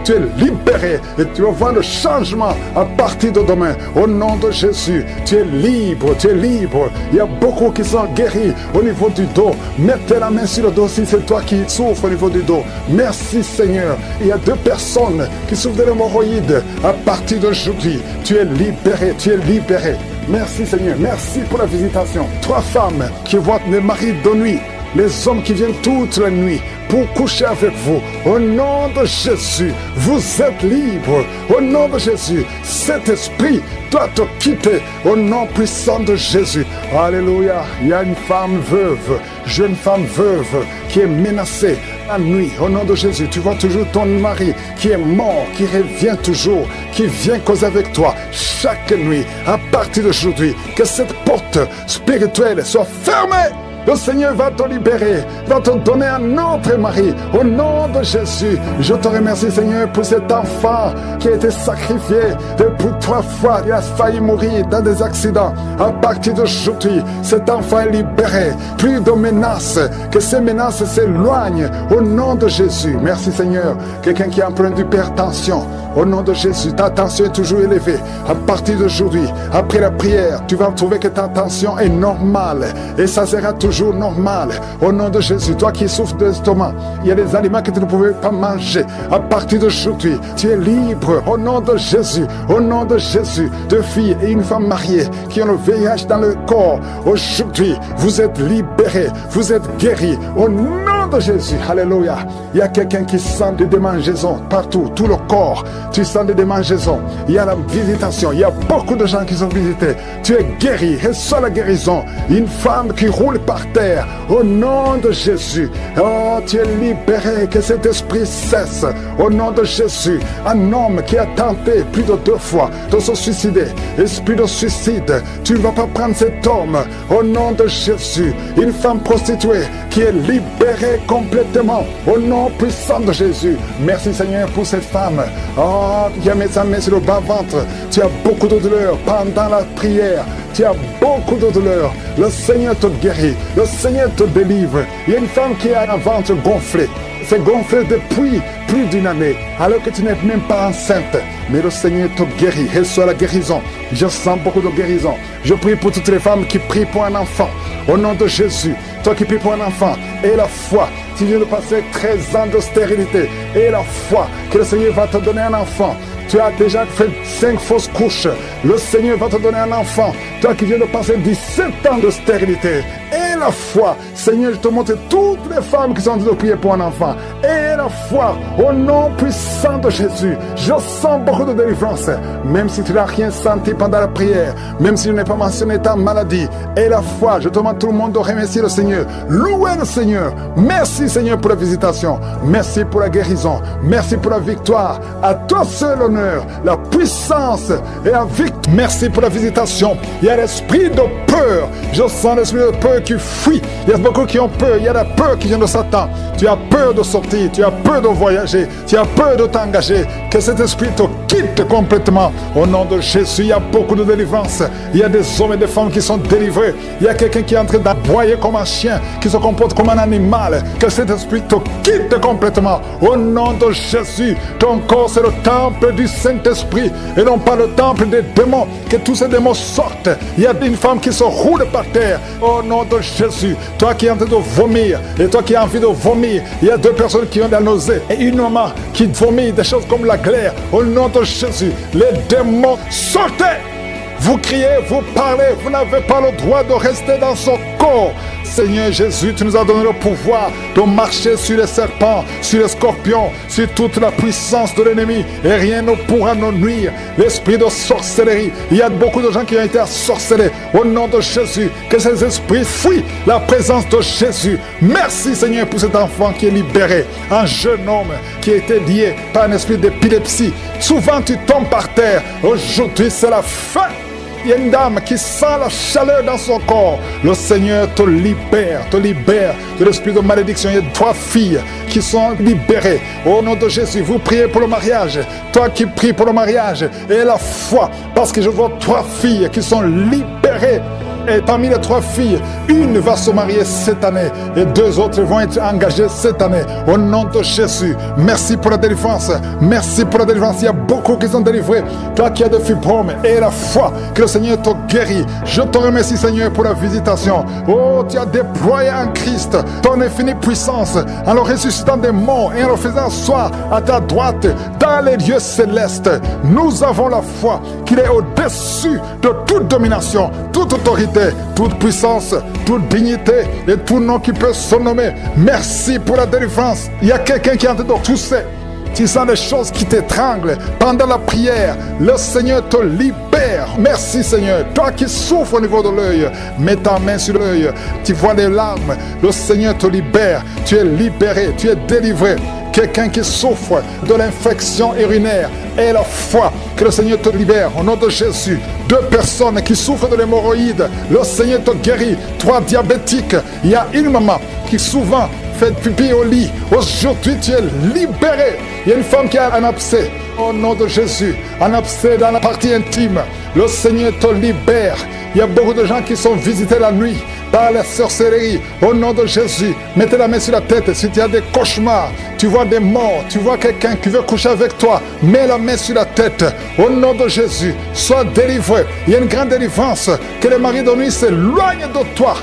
tu es libéré. Et tu vas voir le changement à partir de demain. Au nom de Jésus, tu es libre, tu es libre. Il y a beaucoup qui sont guéris au niveau du dos. Mettez la main sur le dos si c'est toi qui souffres au niveau du dos. Merci Seigneur. Il y a 2 personnes qui souffrent de l'hémorroïde. À partir d'aujourd'hui, tu es libéré, tu es libéré. Merci Seigneur, merci pour la visitation. 3 femmes qui voient les maris de nuit, les hommes qui viennent toute la nuit pour coucher avec vous. Au nom de Jésus, vous êtes libres. Au nom de Jésus, cet esprit doit te quitter. Au nom puissant de Jésus. Alléluia. Il y a une femme veuve, jeune femme veuve qui est menacée la nuit. Au nom de Jésus, tu vois toujours ton mari qui est mort, qui revient toujours, qui vient causer avec toi chaque nuit. À partir d'aujourd'hui, que cette porte spirituelle soit fermée. Le Seigneur va te libérer, va te donner un autre mari. Au nom de Jésus, je te remercie Seigneur pour cet enfant qui a été sacrifié depuis 3 fois. Il a failli mourir dans des accidents. À partir d'aujourd'hui, cet enfant est libéré. Plus de menaces, que ces menaces s'éloignent. Au nom de Jésus, merci Seigneur. Quelqu'un qui est en plein d'hypertension. Au nom de Jésus, ta tension est toujours élevée. À partir d'aujourd'hui, après la prière, tu vas trouver que ta tension est normale. Et ça sera toujours normal. Au nom de Jésus, toi qui souffres d'estomac, il y a des aliments que tu ne pouvais pas manger. À partir d'aujourd'hui, tu es libre. Au nom de Jésus, au nom de Jésus, 2 filles et une femme mariée qui ont le VIH dans le corps. Aujourd'hui, vous êtes libérés. Vous êtes guéris. Au nom de Jésus, alléluia. Il y a quelqu'un qui sent des démangeaisons partout, tout le corps. Tu sens des démangeaisons. Il y a la visitation. Il y a beaucoup de gens qui sont visités. Tu es guéri. Reçois la guérison. Une femme qui roule par terre. Au nom de Jésus. Oh, tu es libéré. Que cet esprit cesse. Au nom de Jésus. Un homme qui a tenté plus de 2 fois de se suicider. Esprit de suicide. Tu ne vas pas prendre cet homme. Au nom de Jésus. Une femme prostituée qui est libérée complètement. Au nom puissant de Jésus. Merci Seigneur pour cette femme. Oh, qui a mis sa main sur le bas-ventre. Tu as beaucoup de douleur pendant la prière. Tu as beaucoup de douleur. Le Seigneur te guérit. Le Seigneur te délivre. Il y a une femme qui a un ventre gonflé. C'est gonflé depuis plus d'1 année. Alors que tu n'es même pas enceinte. Mais le Seigneur te guérit. Reçois la guérison. Je sens beaucoup de guérison. Je prie pour toutes les femmes qui prient pour un enfant. Au nom de Jésus. Toi qui pries pour un enfant. Et la foi. Tu viens de passer 13 ans de stérilité. Et la foi que le Seigneur va te donner un enfant. Tu as déjà fait 5 fausses couches. Le Seigneur va te donner un enfant. Toi qui viens de passer 17 ans de stérilité. Et la foi. Seigneur, je te montre toutes les femmes qui sont en train de prier pour un enfant. Et la foi. Au nom puissant de Jésus. Je sens beaucoup de délivrance. Même si tu n'as rien senti pendant la prière. Même si je n'ai pas mentionné ta maladie. Et la foi. Je demande à tout le monde de remercier le Seigneur. Louez le Seigneur. Merci Seigneur pour la visitation. Merci pour la guérison. Merci pour la victoire. À toi seul l'honneur, la puissance et la victoire. Merci pour la visitation. Il y a l'esprit de peur. Je sens l'esprit de peur qui fuit. Il y a beaucoup qui ont peur. Il y a la peur qui vient de Satan. Tu as peur de sortir. Tu as peur de voyager. Tu as peur de t'engager. Que cet esprit te quitte complètement. Au nom de Jésus, il y a beaucoup de délivrance. Il y a des hommes et des femmes qui sont délivrés. Il y a quelqu'un qui est en train d'aboyer comme un chien, qui se comporte comme un animal. Que cet esprit te quitte complètement. Au nom de Jésus, ton corps c'est le temple du Saint-Esprit et non pas le temple des démons. Que tous ces démons sortent. Il y a une femme qui se roule par terre. Au nom de Jésus. Jésus, toi qui es en train de vomir, et toi qui as envie de vomir, il y a 2 personnes qui ont de la nausée, et une maman qui vomit des choses comme la glaire. Au nom de Jésus, les démons, sortez! Vous criez, vous parlez, vous n'avez pas le droit de rester dans son corps. Seigneur Jésus, tu nous as donné le pouvoir de marcher sur les serpents, sur les scorpions, sur toute la puissance de l'ennemi, et rien ne pourra nous nuire. L'esprit de sorcellerie, il y a beaucoup de gens qui ont été assorcelés. Au nom de Jésus, que ces esprits fuient la présence de Jésus. Merci Seigneur pour cet enfant qui est libéré, un jeune homme qui a été lié par un esprit d'épilepsie. Souvent tu tombes par terre, aujourd'hui c'est la fin. Il y a une dame qui sent la chaleur dans son corps. Le Seigneur te libère de l'esprit de malédiction. Il y a 3 filles qui sont libérées. Au nom de Jésus, vous priez pour le mariage. Toi qui pries pour le mariage, et la foi, parce que je vois 3 filles qui sont libérées. Et parmi les 3 filles, une va se marier cette année et 2 autres vont être engagées cette année. Au nom de Jésus, merci pour la délivrance. Merci pour la délivrance. Il y a beaucoup qui sont délivrés. Toi qui as des fibromes et la foi que le Seigneur te guérit. Je te remercie Seigneur pour la visitation. Oh, tu as déployé en Christ ton infinie puissance en le ressuscitant des morts et en le faisant asseoir à ta droite dans les lieux célestes. Nous avons la foi qu'il est au-dessus de toute domination, toute autorité, toute puissance, toute dignité et tout nom qui peut se nommer. Merci pour la délivrance. Il y a quelqu'un qui est en train de tousser. Tu sens des choses qui t'étranglent pendant la prière. Le Seigneur te libère. Merci Seigneur. Toi qui souffres au niveau de l'œil, mets ta main sur l'œil. Tu vois les larmes. Le Seigneur te libère. Tu es libéré. Tu es délivré. Quelqu'un qui souffre de l'infection urinaire, et la foi que le Seigneur te libère au nom de Jésus. 2 personnes qui souffrent de l'hémorroïde, le Seigneur te guérit. 3 diabétiques, il y a une maman qui souvent fait pipi au lit. Aujourd'hui tu es libéré. Il y a une femme qui a un abcès. Au nom de Jésus, un abcès dans la partie intime, le Seigneur te libère. Il y a beaucoup de gens qui sont visités la nuit par la sorcellerie. Au nom de Jésus, mettez la main sur la tête. Si tu as des cauchemars, tu vois des morts, tu vois quelqu'un qui veut coucher avec toi, mets la main sur la tête. Au nom de Jésus, sois délivré. Il y a une grande délivrance. Que les maris de nuit s'éloignent de toi.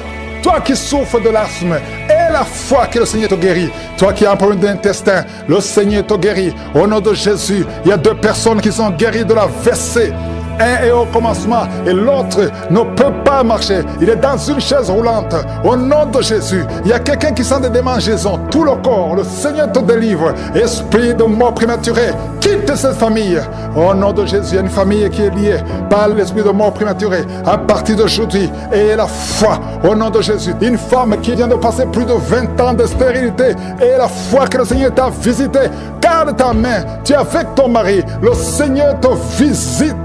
Toi qui souffres de l'asthme, et la foi que le Seigneur te guérit. Toi qui as un problème d'intestin, le Seigneur te guérit. Au nom de Jésus, il y a 2 personnes qui sont guéries de la WC. Un est au commencement et l'autre ne peut pas marcher. Il est dans une chaise roulante. Au nom de Jésus, il y a quelqu'un qui sent des démangeaisons. Tout le corps, le Seigneur te délivre. Esprit de mort prématurée, quitte cette famille. Au nom de Jésus, il y a une famille qui est liée par l'esprit de mort prématurée. À partir d'aujourd'hui, et la foi. Au nom de Jésus, une femme qui vient de passer plus de 20 ans de stérilité. Et la foi que le Seigneur t'a visité. Garde ta main. Tu es avec ton mari. Le Seigneur te visite.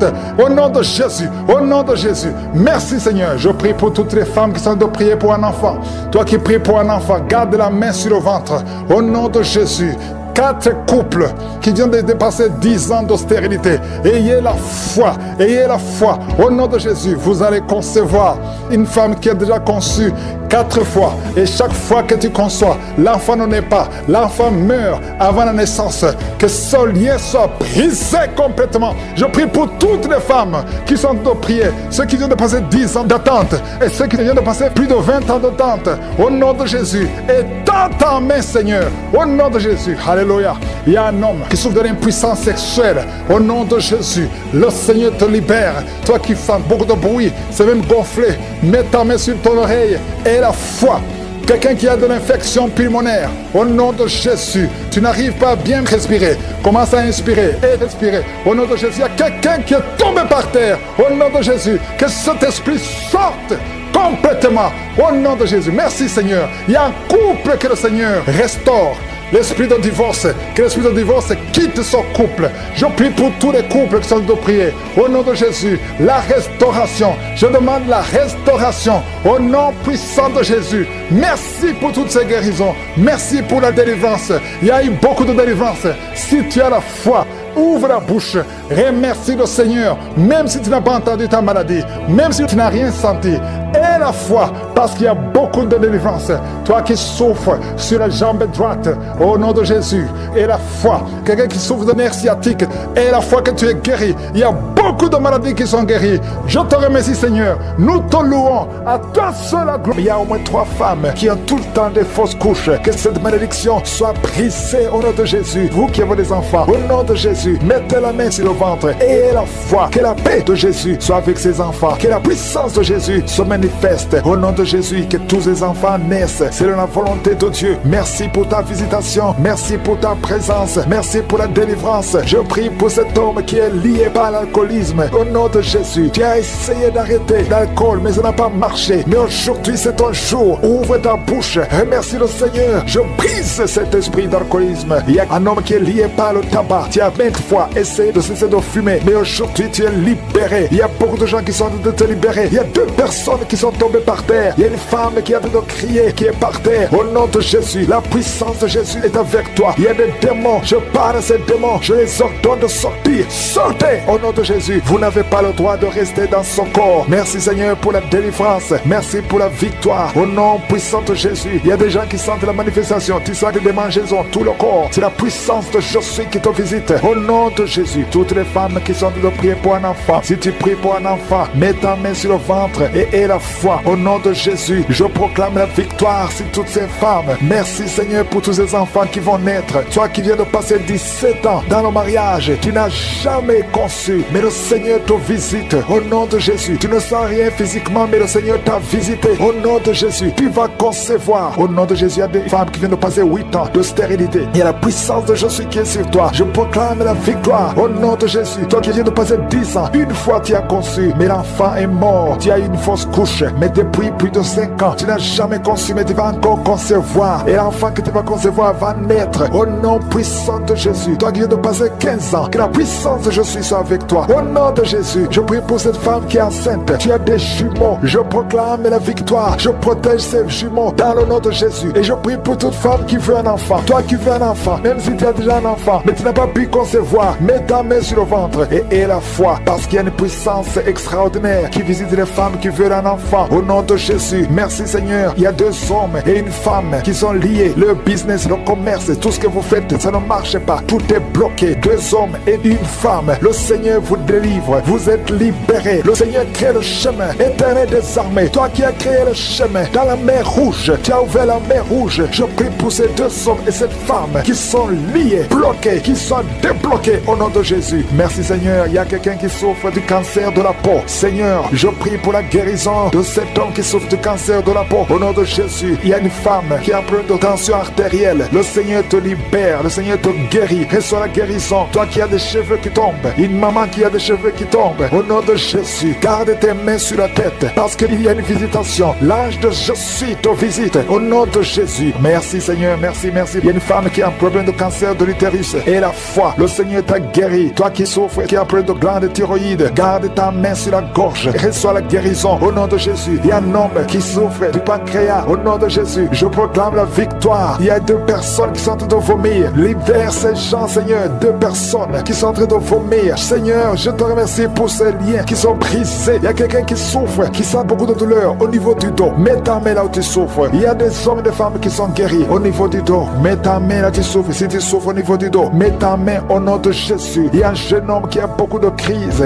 Au nom de Jésus, au nom de Jésus. Merci Seigneur. Je prie pour toutes les femmes qui sont de prier pour un enfant. Toi qui pries pour un enfant, garde la main sur le ventre. Au nom de Jésus. 4 couples qui viennent de dépasser 10 ans de stérilité. Ayez la foi, ayez la foi. Au nom de Jésus, vous allez concevoir une femme qui a déjà conçu 4 fois. Et chaque fois que tu conçois, l'enfant ne naît pas. L'enfant meurt avant la naissance. Que ce lien soit brisé complètement. Je prie pour toutes les femmes qui sont de prier. Ceux qui viennent de passer 10 ans d'attente. Et ceux qui viennent de passer plus de 20 ans d'attente. Au nom de Jésus. Et dans ta main, Seigneur. Au nom de Jésus. Alléluia. Il y a un homme qui souffre de l'impuissance sexuelle. Au nom de Jésus, le Seigneur te libère. Toi qui fais beaucoup de bruit, c'est même gonflé. Mets ta main sur ton oreille et la foi. Quelqu'un qui a de l'infection pulmonaire, au nom de Jésus, tu n'arrives pas à bien respirer. Commence à inspirer et respirer. Au nom de Jésus, il y a quelqu'un qui est tombé par terre. Au nom de Jésus, que cet esprit sorte complètement. Au nom de Jésus, merci Seigneur. Il y a un couple que le Seigneur restaure. L'esprit de divorce, que l'esprit de divorce quitte son couple. Je prie pour tous les couples qui sont de prier. Au nom de Jésus, la restauration. Je demande la restauration. Au nom puissant de Jésus. Merci pour toutes ces guérisons. Merci pour la délivrance. Il y a eu beaucoup de délivrance. Si tu as la foi, ouvre la bouche, remercie le Seigneur, même si tu n'as pas entendu ta maladie, même si tu n'as rien senti. Et la foi, parce qu'il y a beaucoup de délivrance. Toi qui souffres sur la jambe droite, au nom de Jésus, et la foi. Quelqu'un qui souffre de nerfs sciatiques, et la foi que tu es guéri. Il y a beaucoup de maladies qui sont guéries. Je te remercie, Seigneur. Nous te louons. À toi seul la gloire. Il y a au moins 3 femmes qui ont tout le temps des fausses couches. Que cette malédiction soit brisée au nom de Jésus. Vous qui avez des enfants, au nom de Jésus, mettez la main sur le ventre et la foi. Que la paix de Jésus soit avec ses enfants. Que la puissance de Jésus se manifeste. Au nom de Jésus, que tous les enfants naissent. C'est la volonté de Dieu. Merci pour ta visitation. Merci pour ta présence. Merci pour la délivrance. Je prie pour cet homme qui est lié par l'alcoolisme. Au nom de Jésus, tu as essayé d'arrêter l'alcool, mais ça n'a pas marché. Mais aujourd'hui, c'est ton jour. Ouvre ta bouche. Remercie le Seigneur. Je brise cet esprit d'alcoolisme. Il y a un homme qui est lié par le tabac. Tu as 20 fois essayé de cesser de fumer, mais aujourd'hui, tu es libéré. Il y a beaucoup de gens qui sont en train de te libérer. Il y a 2 personnes qui sont tombées par terre. Il y a une femme qui est en train de crier, qui est par terre. Au nom de Jésus, la puissance de Jésus est avec toi. Il y a des démons. Je parle à ces démons. Je les ordonne de sortir. Sortez au nom de Jésus. Vous n'avez pas le droit de rester dans son corps. Merci Seigneur pour la délivrance. Merci pour la victoire. Au nom puissant de Jésus. Il y a des gens qui sentent la manifestation. Tu sens des démangeaisons, tout le corps. C'est la puissance de Jésus qui te visite. Au nom de Jésus. Toutes les femmes qui sont de prier pour un enfant. Si tu pries pour un enfant, mets ta main sur le ventre et aie la foi. Au nom de Jésus, je proclame la victoire sur toutes ces femmes. Merci Seigneur pour tous ces enfants qui vont naître. Toi qui viens de passer 17 ans dans le mariage, tu n'as jamais conçu, mais le Seigneur te visite. Au nom de Jésus, tu ne sens rien physiquement, mais le Seigneur t'a visité. Au nom de Jésus, tu vas concevoir. Au nom de Jésus, il y a des femmes qui viennent de passer 8 ans de stérilité. Il y a la puissance de Jésus qui est sur toi. Je proclame la victoire. Au nom de Jésus, toi qui viens de passer 10 ans, une fois tu as conçu, mais l'enfant est mort. Tu as eu une fausse couche, mais depuis plus de 5 ans, tu n'as jamais conçu, mais tu vas encore concevoir. Et l'enfant que tu vas concevoir va naître. Au nom puissant de Jésus, toi qui viens de passer 15 ans, que la puissance de Jésus soit avec toi. Au nom de Jésus, je prie pour cette femme qui est enceinte. Tu as des jumeaux. Je proclame la victoire. Je protège ces jumeaux dans le nom de Jésus. Et je prie pour toute femme qui veut un enfant. Toi qui veux un enfant, même si tu as déjà un enfant, mais tu n'as pas pu concevoir, mets ta main sur le ventre et aie la foi. Parce qu'il y a une puissance extraordinaire qui visite les femmes qui veulent un enfant. Au nom de Jésus, merci Seigneur. Il y a 2 hommes et une femme qui sont liés. Le business, le commerce, tout ce que vous faites, ça ne marche pas. Tout est bloqué. 2 hommes et une femme. Le Seigneur vous délivre. Vous êtes libérés. Le Seigneur crée le chemin. Éternel des armées. Toi qui as créé le chemin dans la mer rouge. Tu as ouvert la mer rouge. Je prie pour ces 2 hommes et cette femme qui sont liés, bloqués, qui sont débloqués au nom de Jésus. Merci Seigneur. Il y a quelqu'un qui souffre du cancer de la peau. Seigneur, je prie pour la guérison de cet homme qui souffre du cancer de la peau. Au nom de Jésus, il y a une femme qui a un problème de tension artérielle. Le Seigneur te libère. Le Seigneur te guérit. Reçois la guérison. Toi qui as des cheveux qui tombent. Une maman qui a des cheveux qui tombent. Au nom de Jésus, garde tes mains sur la tête. Parce qu'il y a une visitation. L'ange de Jésus te visite. Au nom de Jésus. Merci Seigneur. Merci, merci. Il y a une femme qui a un problème de cancer de l'utérus. Et la foi. Le Seigneur t'a guéri. Toi qui souffres, qui a un problème de glande thyroïde. Garde ta main sur la gorge. Reçois la guérison. Au nom de Jésus. Il y a un homme qui souffre du pancréas. Au nom de Jésus. Je proclame la victoire. Il y a 2 personnes qui sont en train de vomir. Libère ces gens, Seigneur. 2 personnes qui sont en train de vomir. Seigneur, je te remercie pour ces liens qui sont brisés. Il y a quelqu'un qui souffre, qui sent beaucoup de douleur au niveau du dos. Mets ta main là où tu souffres. Il y a des hommes et des femmes qui sont guéris au niveau du dos. Mets ta main là où tu souffres. Si tu souffres au niveau du dos, mets ta main au nom de Jésus. Il y a un jeune homme qui a beaucoup de crises,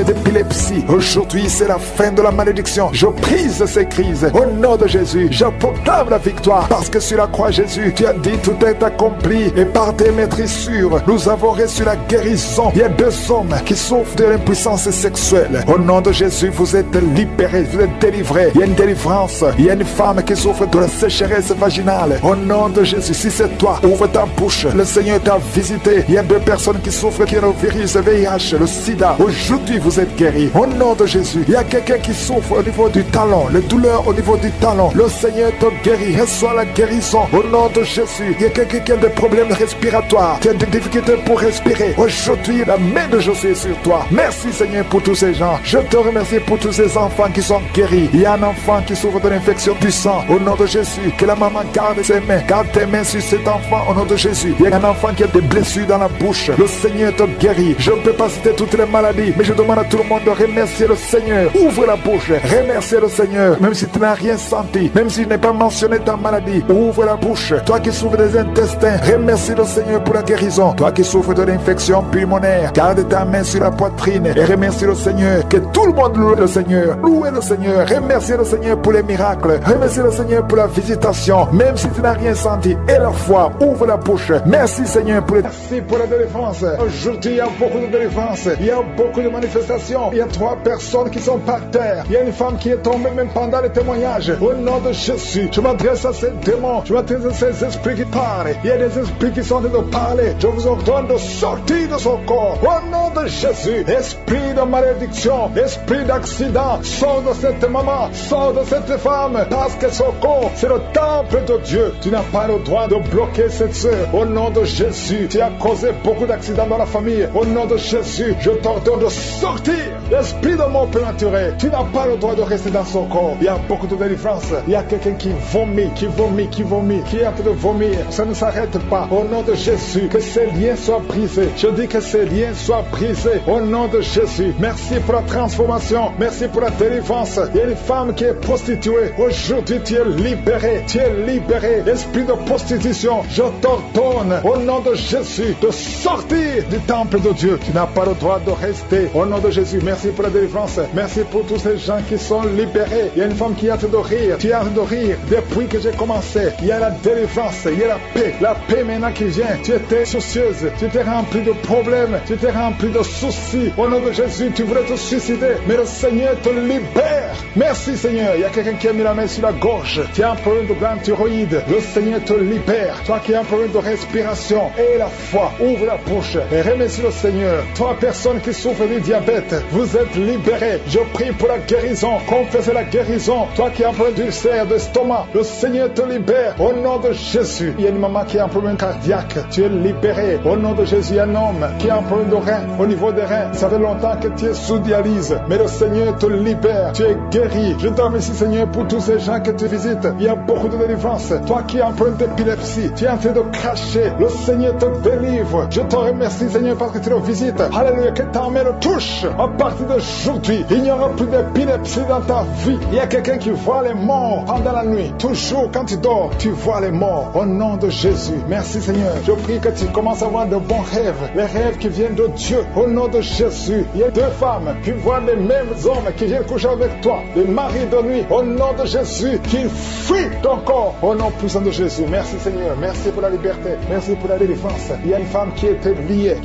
d'épilepsie. Aujourd'hui, c'est la fin de la malédiction. Je brise ces crises au nom de Jésus. Je proclame la victoire parce que sur la croix, Jésus, tu as dit tout est accompli et par tes maîtrissures, nous avons reçu la guérison. Il y a 2 hommes qui souffrent de l'impuissance sexuelle. Au nom de Jésus, vous êtes libérés, vous êtes délivrés. Il y a une délivrance. Il y a une femme qui souffre de la sécheresse vaginale. Au nom de Jésus, si c'est toi, ouvre ta bouche. Le Seigneur t'a visité. Il y a 2 personnes qui souffrent qui ont le virus VIH, le sida. Aujourd'hui, vous êtes guéris. Au nom de Jésus, il y a quelqu'un qui souffre au niveau du talon, les douleurs au niveau du talon. Le Seigneur te guérit. Reçois la guérison. Au nom de Jésus, il y a quelqu'un qui a des problèmes respiratoires, qui a des difficultés pour respirer. Aujourd'hui, la main de Jésus est sur toi. Merci Seigneur pour tous ces gens. Je te remercie pour tous ces enfants qui sont guéris. Il y a un enfant qui souffre de l'infection du sang. Au nom de Jésus, que la maman garde ses mains. Garde tes mains sur cet enfant au nom de Jésus. Il y a un enfant qui a des blessures dans la bouche. Le Seigneur te guérit. Je ne peux pas citer toutes les maladies, mais je demande à tout le monde de remercier le Seigneur. Ouvre la bouche. Remercier le Seigneur. Seigneur, même si tu n'as rien senti, même si je n'ai pas mentionné ta maladie, ouvre la bouche. Toi qui souffres des intestins, remercie le Seigneur pour la guérison. Toi qui souffres de l'infection pulmonaire, garde ta main sur la poitrine et remercie le Seigneur. Que tout le monde loue le Seigneur. Louez le Seigneur. Remercie le Seigneur pour les miracles. Remercie le Seigneur pour la visitation, même si tu n'as rien senti. Et la foi, ouvre la bouche. Merci Seigneur pour merci pour la délivrance. Aujourd'hui, il y a beaucoup de délivrance. Il y a beaucoup de manifestations. Il y a 3 personnes qui sont par terre. Il y a une femme qui est tombée même pendant les témoignages. Au nom de Jésus, je m'adresse à ces démons. Je m'adresse à ces esprits qui parlent. Il y a des esprits qui sont en train de parler. Je vous ordonne de sortir de son corps. Au nom de Jésus, esprit de malédiction, esprit d'accident, sors de cette maman, sors de cette femme, parce que son corps, c'est le temple de Dieu. Tu n'as pas le droit de bloquer cette sœur. Au nom de Jésus, tu as causé beaucoup d'accidents dans la famille. Au nom de Jésus, je t'ordonne de sortir. L'esprit de mort prématuré, tu n'as pas le droit de rester dans son corps. Il y a beaucoup de délivrance. Il y a quelqu'un qui vomit, qui est en train de vomir. Ça ne s'arrête pas. Au nom de Jésus, que ces liens soient brisés. Je dis que ces liens soient brisés. Au nom de Jésus, merci pour la transformation. Merci pour la délivrance. Il y a une femme qui est prostituée. Aujourd'hui, tu es libéré. Tu es libéré. Esprit de prostitution, je t'ordonne, au nom de Jésus, de sortir du temple de Dieu. Tu n'as pas le droit de rester. Au nom de Jésus, merci pour la délivrance. Merci pour tous ces gens qui sont libérés. Il y a une femme qui est en train de rire. Tu es en train de rire depuis que j'ai commencé. Il y a la délivrance, il y a la paix. La paix maintenant qui vient. Tu étais soucieuse. Tu étais rempli de problèmes. Tu étais rempli de soucis. Au nom de Jésus, tu voulais te suicider. Mais le Seigneur te libère. Merci Seigneur. Il y a quelqu'un qui a mis la main sur la gorge. Tu as un problème de glande thyroïde. Le Seigneur te libère. Toi qui as un problème de respiration. Et la foi. Ouvre la bouche. Et remercie le Seigneur. Toi personne qui souffre du diabète. Vous êtes libérés. Je prie pour la guérison. Confessez la guérison. Toi qui as un problème d'ulcère, d'estomac. Le Seigneur te libère. Au nom de Jésus. Il y a une maman qui a un problème cardiaque. Tu es libéré. Au nom de Jésus. Il y a un homme qui a un problème de rein. Au niveau des reins. Ça fait longtemps que tu es sous dialyse. Mais le Seigneur te libère. Tu es guéri. Je te remercie Seigneur pour tous ces gens que tu visites. Il y a beaucoup de délivrance. Toi qui as un problème d'épilepsie. Tu es en train de cracher. Le Seigneur te délivre. Je te remercie Seigneur parce que tu le visites. Alléluia. Que ta main le touche. À partir d'aujourd'hui, il n'y aura plus d'épilepsie dans ta vie. Il y a quelqu'un qui voit les morts pendant la nuit. Toujours quand tu dors, tu vois les morts. Au nom de Jésus. Merci Seigneur. Je prie que tu commences à avoir de bons rêves. Les rêves qui viennent de Dieu. Au nom de Jésus. Il y a 2 femmes qui voient les mêmes hommes qui viennent coucher avec toi. Les maris de nuit. Au nom de Jésus. Qu'ils fuient ton corps. Au nom puissant de Jésus. Merci Seigneur. Merci pour la liberté. Merci pour la délivrance. Il y a une femme qui était liée,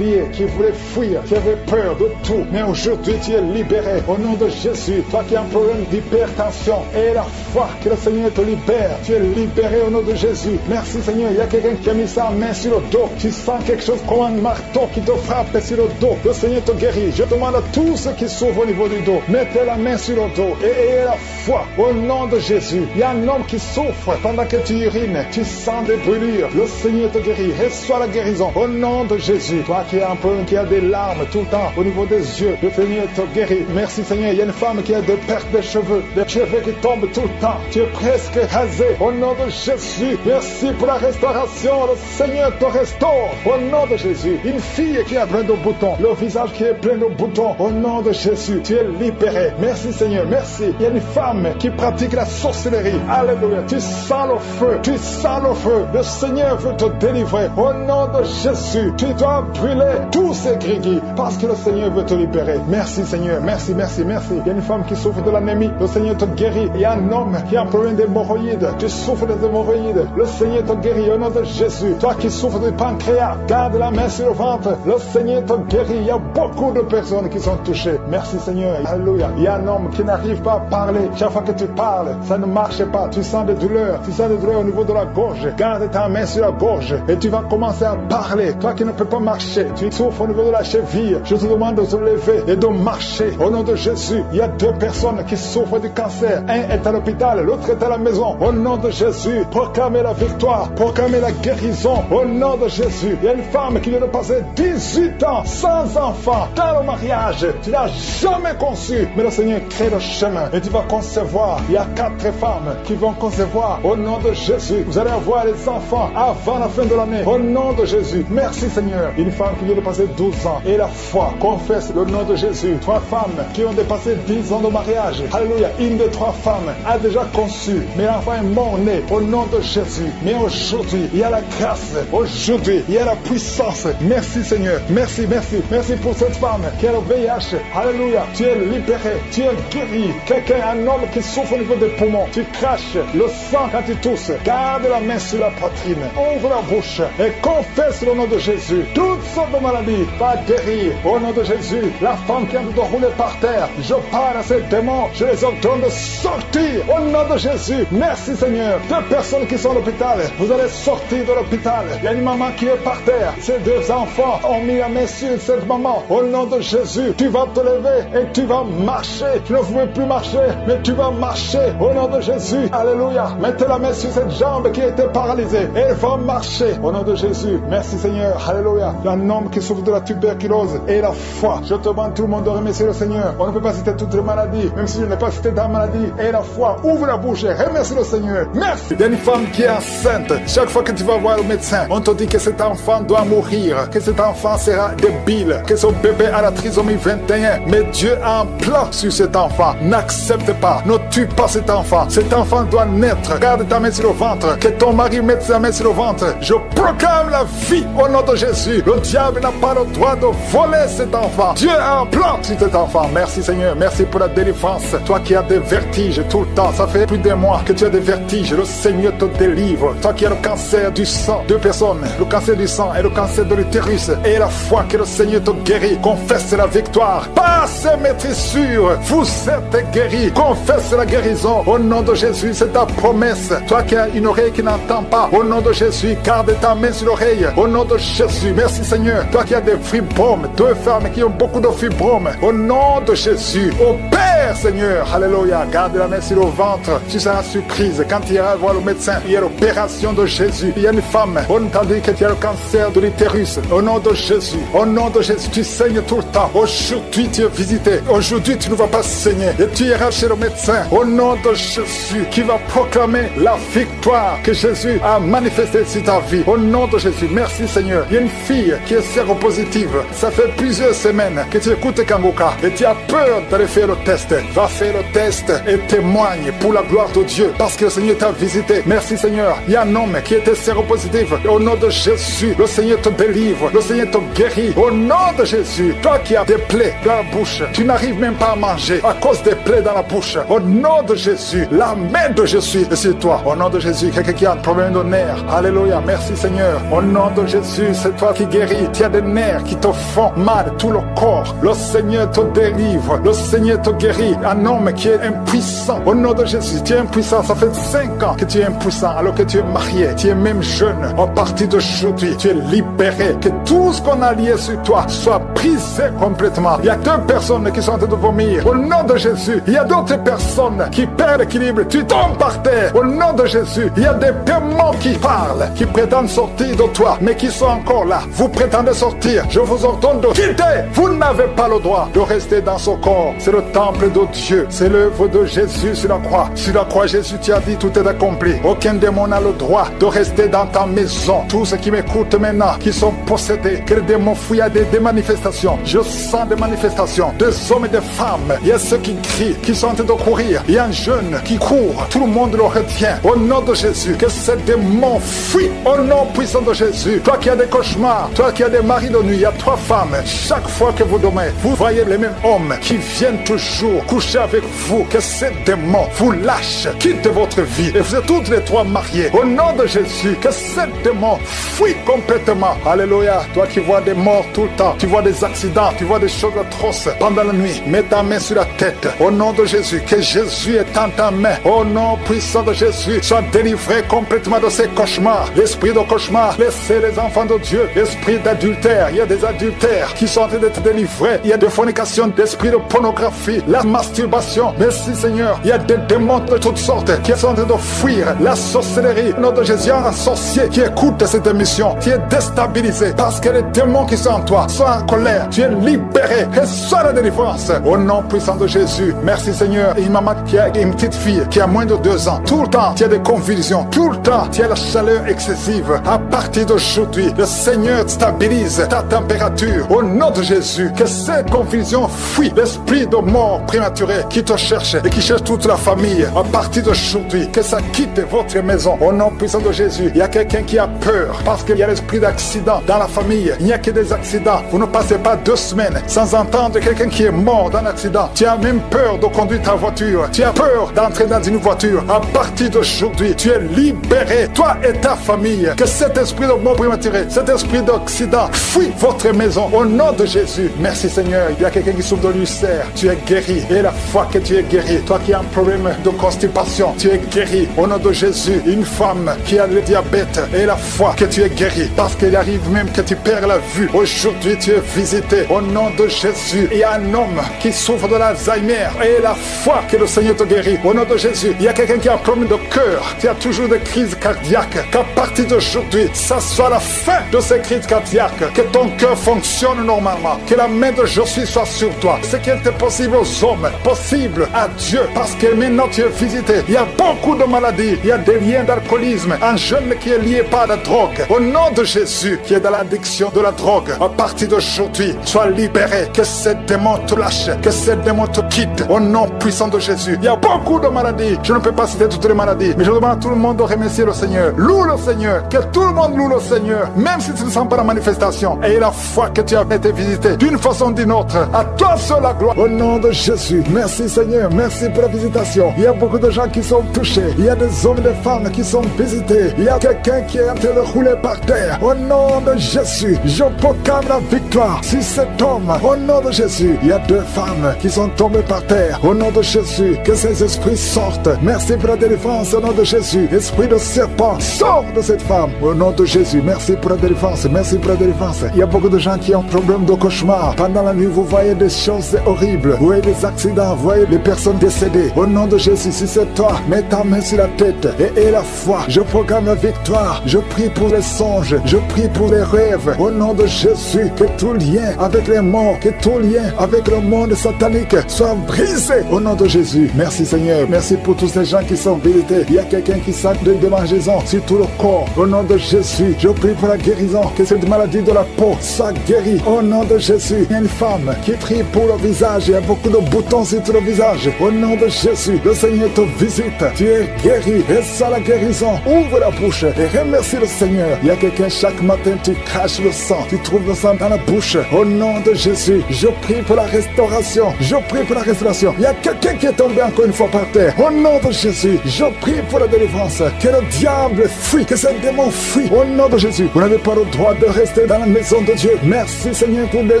qui voulait fuir, qui avait peur de tout. Mais aujourd'hui, tu es libéré. Au nom de Jésus. Toi qui as un problème d'hypertension. Et la foi que le Seigneur te libère. Tu es libéré au nom de Jésus. Merci Seigneur. Il y a quelqu'un qui a mis sa main sur le dos. Tu sens quelque chose comme un marteau qui te frappe sur le dos. Le Seigneur te guérit. Je demande à tous ceux qui souffrent au niveau du dos. Mettez la main sur le dos. Et ayez la foi. Au nom de Jésus. Il y a un homme qui souffre pendant que tu urines. Tu sens des brûlures. Le Seigneur te guérit. Reçois la guérison. Au nom de Jésus. Toi qui as un problème, qui a des larmes tout le temps au niveau des yeux. Le Seigneur te guérit. Merci Seigneur. Il y a une femme qui a des pertes de cheveux. Des cheveux qui tombent tout le temps. Tu es presque rasé. Au nom de Jésus. Merci pour la restauration. Le Seigneur te restaure. Au nom de Jésus. Une fille qui a plein de boutons. Le visage qui est plein de boutons. Au nom de Jésus. Tu es libéré. Merci Seigneur. Merci. Il y a une femme qui pratique la sorcellerie. Alléluia. Tu sens le feu. Tu sens le feu. Le Seigneur veut te délivrer. Au nom de Jésus. Tu dois brûler tous ces gris parce que le Seigneur veut te libérer. Merci Seigneur. Merci. Il y a une femme qui souffre de l'anémie. Le Seigneur te guérit. Il y a un homme qui a un problème d'hémorroïdes. Tu souffres des hémorroïdes. Le Seigneur te guérit au nom de Jésus. Toi qui souffres du pancréas, garde la main sur le ventre. Le Seigneur te guérit. Il y a beaucoup de personnes qui sont touchées. Merci Seigneur. Alléluia. Il y a un homme qui n'arrive pas à parler. Chaque fois que tu parles, ça ne marche pas. Tu sens des douleurs. Tu sens des douleurs au niveau de la gorge. Garde ta main sur la gorge et tu vas commencer à parler. Toi qui ne peux pas marcher, tu souffres au niveau de la cheville. Je te demande de te lever et de marcher. Au nom de Jésus, il y a 2 personnes qui souffrent du cancer. Un est à l'hôpital, l'autre est à la maison. Au nom de Jésus, proclamez la victoire, proclamez la guérison. Au nom de Jésus, il y a une femme qui vient de passer 18 ans enfant, sans enfant, dans le mariage. Tu n'as jamais conçu. Mais le Seigneur crée le chemin et tu vas concevoir. Il y a 4 femmes qui vont concevoir au nom de Jésus. Vous allez avoir les enfants avant la fin de l'année. Au nom de Jésus. Merci Seigneur. Une femme qui vient de passer 12 ans et la foi confesse le nom de Jésus. 3 femmes qui ont dépassé 10 ans de mariage. Alléluia. Une des 3 femmes a déjà conçu. Mais l'enfant est mort-né au nom de Jésus. Mais aujourd'hui, il y a la grâce. Aujourd'hui, il y a la puissance. Merci Seigneur. Merci, merci. Merci pour cette femme qui a le VIH. Alléluia. Tu es libéré. Tu es guéri. Quelqu'un, un homme qui souffre au niveau des poumons. Tu craches le sang quand tu tousses. Garde la main sur la poitrine. Ouvre la bouche et confesse le nom de Jésus. Toutes sortes de maladies va guérir au nom de Jésus. La femme qui a de rouler par terre. Je parle à ces démons. Je les ordonne de sortir au nom de Jésus. Merci Seigneur. 2 personnes qui sont à l'hôpital. Vous allez sortir de l'hôpital. Il y a une maman qui est par terre. Ces 2 enfants ont mis la main sur cette maman. Au nom de Jésus, tu vas te lever et tu vas marcher. Tu ne pouvais plus marcher, mais tu vas marcher au nom de Jésus. Alléluia. Mettez la main sur cette jambe qui était paralysée. Elle va marcher au nom de Jésus. Merci Seigneur. Alléluia. Il y a un homme qui souffre de la tuberculose et la foi. Je te demande tout le monde de remercier le Seigneur. On ne peut pas citer toutes les maladies, même si je n'ai pas cité ta maladie. Et la foi. Ouvre la bouche et remercie le Seigneur. Merci. Il y a une femme qui est enceinte. Chaque fois que tu vas voir le médecin, on te dit que cet enfant doit mourir, que cet enfant sera débile, que son bébé a la trisomie 21. Mais Dieu a un plan sur cet enfant. N'accepte pas, ne tue pas cet enfant. Cet enfant doit naître. Garde ta main sur le ventre. Que ton mari mette sa main sur le ventre. Je proclame la vie au nom de Jésus. Le diable n'a pas le droit de voler cet enfant. Dieu a un plan sur cet enfant. Merci Seigneur. Merci pour la délivrance. Toi qui as des vertiges tout le temps, ça fait plus d'un mois que tu as des vertiges. Le Seigneur te délivre. Toi qui as le cancer du sang, 2 personnes, le cancer du sang et le cancer de l'utérus, et la foi que le Seigneur te guérit. Confesse la victoire. Passe maîtrise sûre. Vous êtes guéris. Confesse la guérison. Au nom de Jésus, c'est ta promesse. Toi qui as une oreille qui n'entend pas, au nom de Jésus, garde ta main sur l'oreille. Au nom de Jésus, merci Seigneur. Toi qui as des fibromes, 2 femmes qui ont beaucoup de fibromes, au nom de Jésus, opère Seigneur. Alléluia. Garde la main sur le ventre. Tu seras surprise quand tu iras voir le médecin. Il y a l'opération de Jésus. Il y a une femme, on t'a dit que tu as le cancer de l'utérus. Au nom de Jésus, au nom de Jésus, tu saignes tout le temps. Aujourd'hui, tu es visité. Aujourd'hui, tu ne vas pas saigner. Et tu iras chez le médecin. Au nom de Jésus, qui va proclamer la victoire que Jésus a manifestée sur ta vie. Au nom de Jésus, merci Seigneur. Il y a une fille qui est séropositive. Ça fait plusieurs semaines que tu écoutes Kanguka et tu as peur d'aller faire le test. Va faire le test et témoigne pour la gloire de Dieu parce que le Seigneur t'a visité. Merci Seigneur. Il y a un homme qui était séropositif. Au nom de Jésus, le Seigneur te délivre. Le Seigneur te guérit. Au nom de Jésus, toi qui as des plaies dans la bouche, tu n'arrives même pas à manger à cause des plaies dans la bouche. Au nom de Jésus, la main de Jésus est sur toi. Au nom de Jésus, quelqu'un qui a un problème de nerfs. Alléluia. Merci Seigneur. Au nom de Jésus, c'est toi qui guéris. Tu as des nerfs qui te font mal, tout le corps. Le Seigneur te délivre. Le Seigneur te guérit. Un homme qui est impuissant. Au nom de Jésus, tu es impuissant. Ça fait 5 ans que tu es impuissant alors que tu es marié. Tu es même jeune. À partir d'aujourd'hui, tu es libéré. Que tout ce qu'on a lié sur toi soit brisé complètement. Il y a 2 personnes qui sont en train de vomir. Au nom de Jésus, il y a d'autres personnes qui perdent l'équilibre. Tu tombes par terre. Au nom de Jésus, il y a des démons qui parlent, qui prétendent sortir de toi, mais qui sont encore là. Vous prétendez sortir. Je vous ordonne de quitter. Vous n'avez pas le droit de rester dans ce corps. C'est le temple de Dieu. C'est l'œuvre de Jésus sur la croix. Sur la croix, Jésus, tu as dit tout est accompli. Aucun démon n'a le droit de rester dans ta maison. Tous ceux qui m'écoutent maintenant, qui sont possédés, que les démons fuient à des manifestations. Je sens des manifestations, des hommes et des femmes. Il y a ceux qui crient, qui sont en train de courir. Il y a un jeune qui court. Tout le monde le retient. Au nom de Jésus, que ces démons fuient. Au nom puissant de Jésus. Toi qui as des cauchemars, toi qui as des maris de nuit, il y a 3 femmes. Chaque fois que vous dormez, vous voyez les mêmes hommes qui viennent toujours coucher avec vous. Que ces démons vous lâchent, quittent votre vie. Et vous êtes toutes les 3 mariés. Au nom de Jésus, que ces démons fuient complètement. Alléluia. Toi qui vois des morts tout le temps, tu vois des accidents, tu vois des choses atroces pendant la nuit. Mets ta main sur la tête. Au nom de Jésus, que Jésus est en ta main. Au nom puissant de Jésus, sois délivré complètement de ces cauchemars. L'esprit de cauchemar, laissez les enfants de Dieu. L'esprit d'adultère, il y a des adultères qui sont en train d'être délivrés. Il y a des fornications, d'esprit de pornographie. La masturbation. Merci Seigneur. Il y a des démons de toutes sortes qui sont en train de fuir la sorcellerie. Au nom de Jésus, il y a un sorcier qui écoute cette émission. Tu es déstabilisé parce que les démons qui sont en toi sont en colère. Tu es libéré et sois la délivrance. Au nom puissant de Jésus. Merci Seigneur. Une maman qui a une petite fille qui a moins de 2 ans. Tout le temps, tu as des convulsions. Tout le temps, tu as la chaleur excessive. À partir d'aujourd'hui, le Seigneur stabilise ta température. Au nom de Jésus, que cette confusion fuit. L'esprit de mort prématuré qui te cherche et qui cherche toute la famille. À partir d'aujourd'hui, que ça quitte votre maison. Au nom puissant de Jésus, il y a quelqu'un qui a peur parce qu'il y a l'esprit d'accident dans la famille. Il n'y a que des accidents. Vous ne passez pas 2 semaines sans entendre quelqu'un qui est mort dans un accident. Tu as même peur de conduire ta voiture. Tu as peur d'entrer dans une voiture. À partir d'aujourd'hui, tu es libéré, toi et ta famille. Que cet esprit de mort prématuré, cet esprit d'accident fuit votre maison. Au nom de Jésus, merci Seigneur. Il y a quelqu'un qui souffre de l'ulcère. Tu es guéri. Et la foi que tu es guéri. Toi qui as un problème de constipation, tu es guéri. Au nom de Jésus, une femme qui a le diabète et la foi que tu es guéri. Parce qu'il arrive même que tu perds la vue. Aujourd'hui, tu es visité. Au nom de Jésus, il y a un homme qui souffre de l'Alzheimer et la foi que le Seigneur te guérit. Au nom de Jésus, il y a quelqu'un qui a un problème de cœur. Tu as toujours des crises cardiaques. Qu'à partir d'aujourd'hui, ça soit la fin de ces crises cardiaques. Que ton cœur fonctionne normalement. Que la main de Jésus soit sur toi. Ce qui était possible aux hommes, possible à Dieu. Parce que maintenant tu es visité. Il y a beaucoup de maladies. Il y a des liens d'alcoolisme. Un jeune qui est lié par la drogue. Au nom de Jésus, qui est dans l'addiction de la drogue. À partir d'aujourd'hui, sois libéré. Que ces démons te lâchent. Que ces démons te quittent. Au nom puissant de Jésus. Il y a beaucoup de maladies. Je ne peux pas citer toutes les maladies. Mais je demande à tout le monde de remercier le Seigneur. Loue le Seigneur. Que tout le monde loue le Seigneur. Même si tu ne sens pas la manifestation. Et la foi que tu as été visité. D'une façon ou d'une autre. À toi seul la gloire. Au nom de Jésus. Merci Seigneur. Merci pour la visitation. Il y a beaucoup de gens qui sont touchés. Il y a des hommes et des femmes qui sont visités. Il y a quelqu'un qui est en train de rouler par terre. Au nom de Jésus, je proclame la victoire sur cet homme. Au nom de Jésus, il y a 2 femmes qui sont tombées par terre. Au nom de Jésus, que ces esprits sortent. Merci pour la délivrance. Au nom de Jésus, esprit de serpent, sort de cette femme. Au nom de Jésus, merci pour la délivrance. Merci pour la délivrance. Il y a beaucoup de gens qui ont un problème de cauchemar. Pendant la nuit, vous voyez des choses horribles. Vous voyez des accidents. Vous voyez des personnes décédées. Au nom de Jésus, si c'est toi, mets ta main sur la tête et la foi. Je proclame la victoire. Je prie pour les songes. Je prie pour les rêves. Au nom de Jésus, que tout lien avec les morts, que tout lien avec le monde satanique soit brisé. Au nom de Jésus. Merci Seigneur. Merci pour tous ces gens qui sont visités. Il y a quelqu'un qui sent des démangeaisons sur tout le corps. Au nom de Jésus, je prie pour la guérison. Que cette maladie de la peau soit guérie. Au nom de Jésus, il y a une femme qui prie pour le visage. Il y a beaucoup de boutons sur tout le visage. Au nom de Jésus, le Seigneur te visite. Tu es guéri. Et ça la guérison. Ouvre la bouche et remercie le Seigneur. Il y a quelqu'un chaque matin, tu craches le sang. Tu trouves le sang dans la bouche. Au nom de Jésus, je prie pour la restauration. Je prie pour la restauration. Il y a quelqu'un qui est tombé encore une fois par terre. Au nom de Jésus, je prie pour la délivrance. Que le diable fuit, que ce démon fuit. Au nom de Jésus, vous n'avez pas le droit de rester dans la maison de Dieu. Merci Seigneur pour les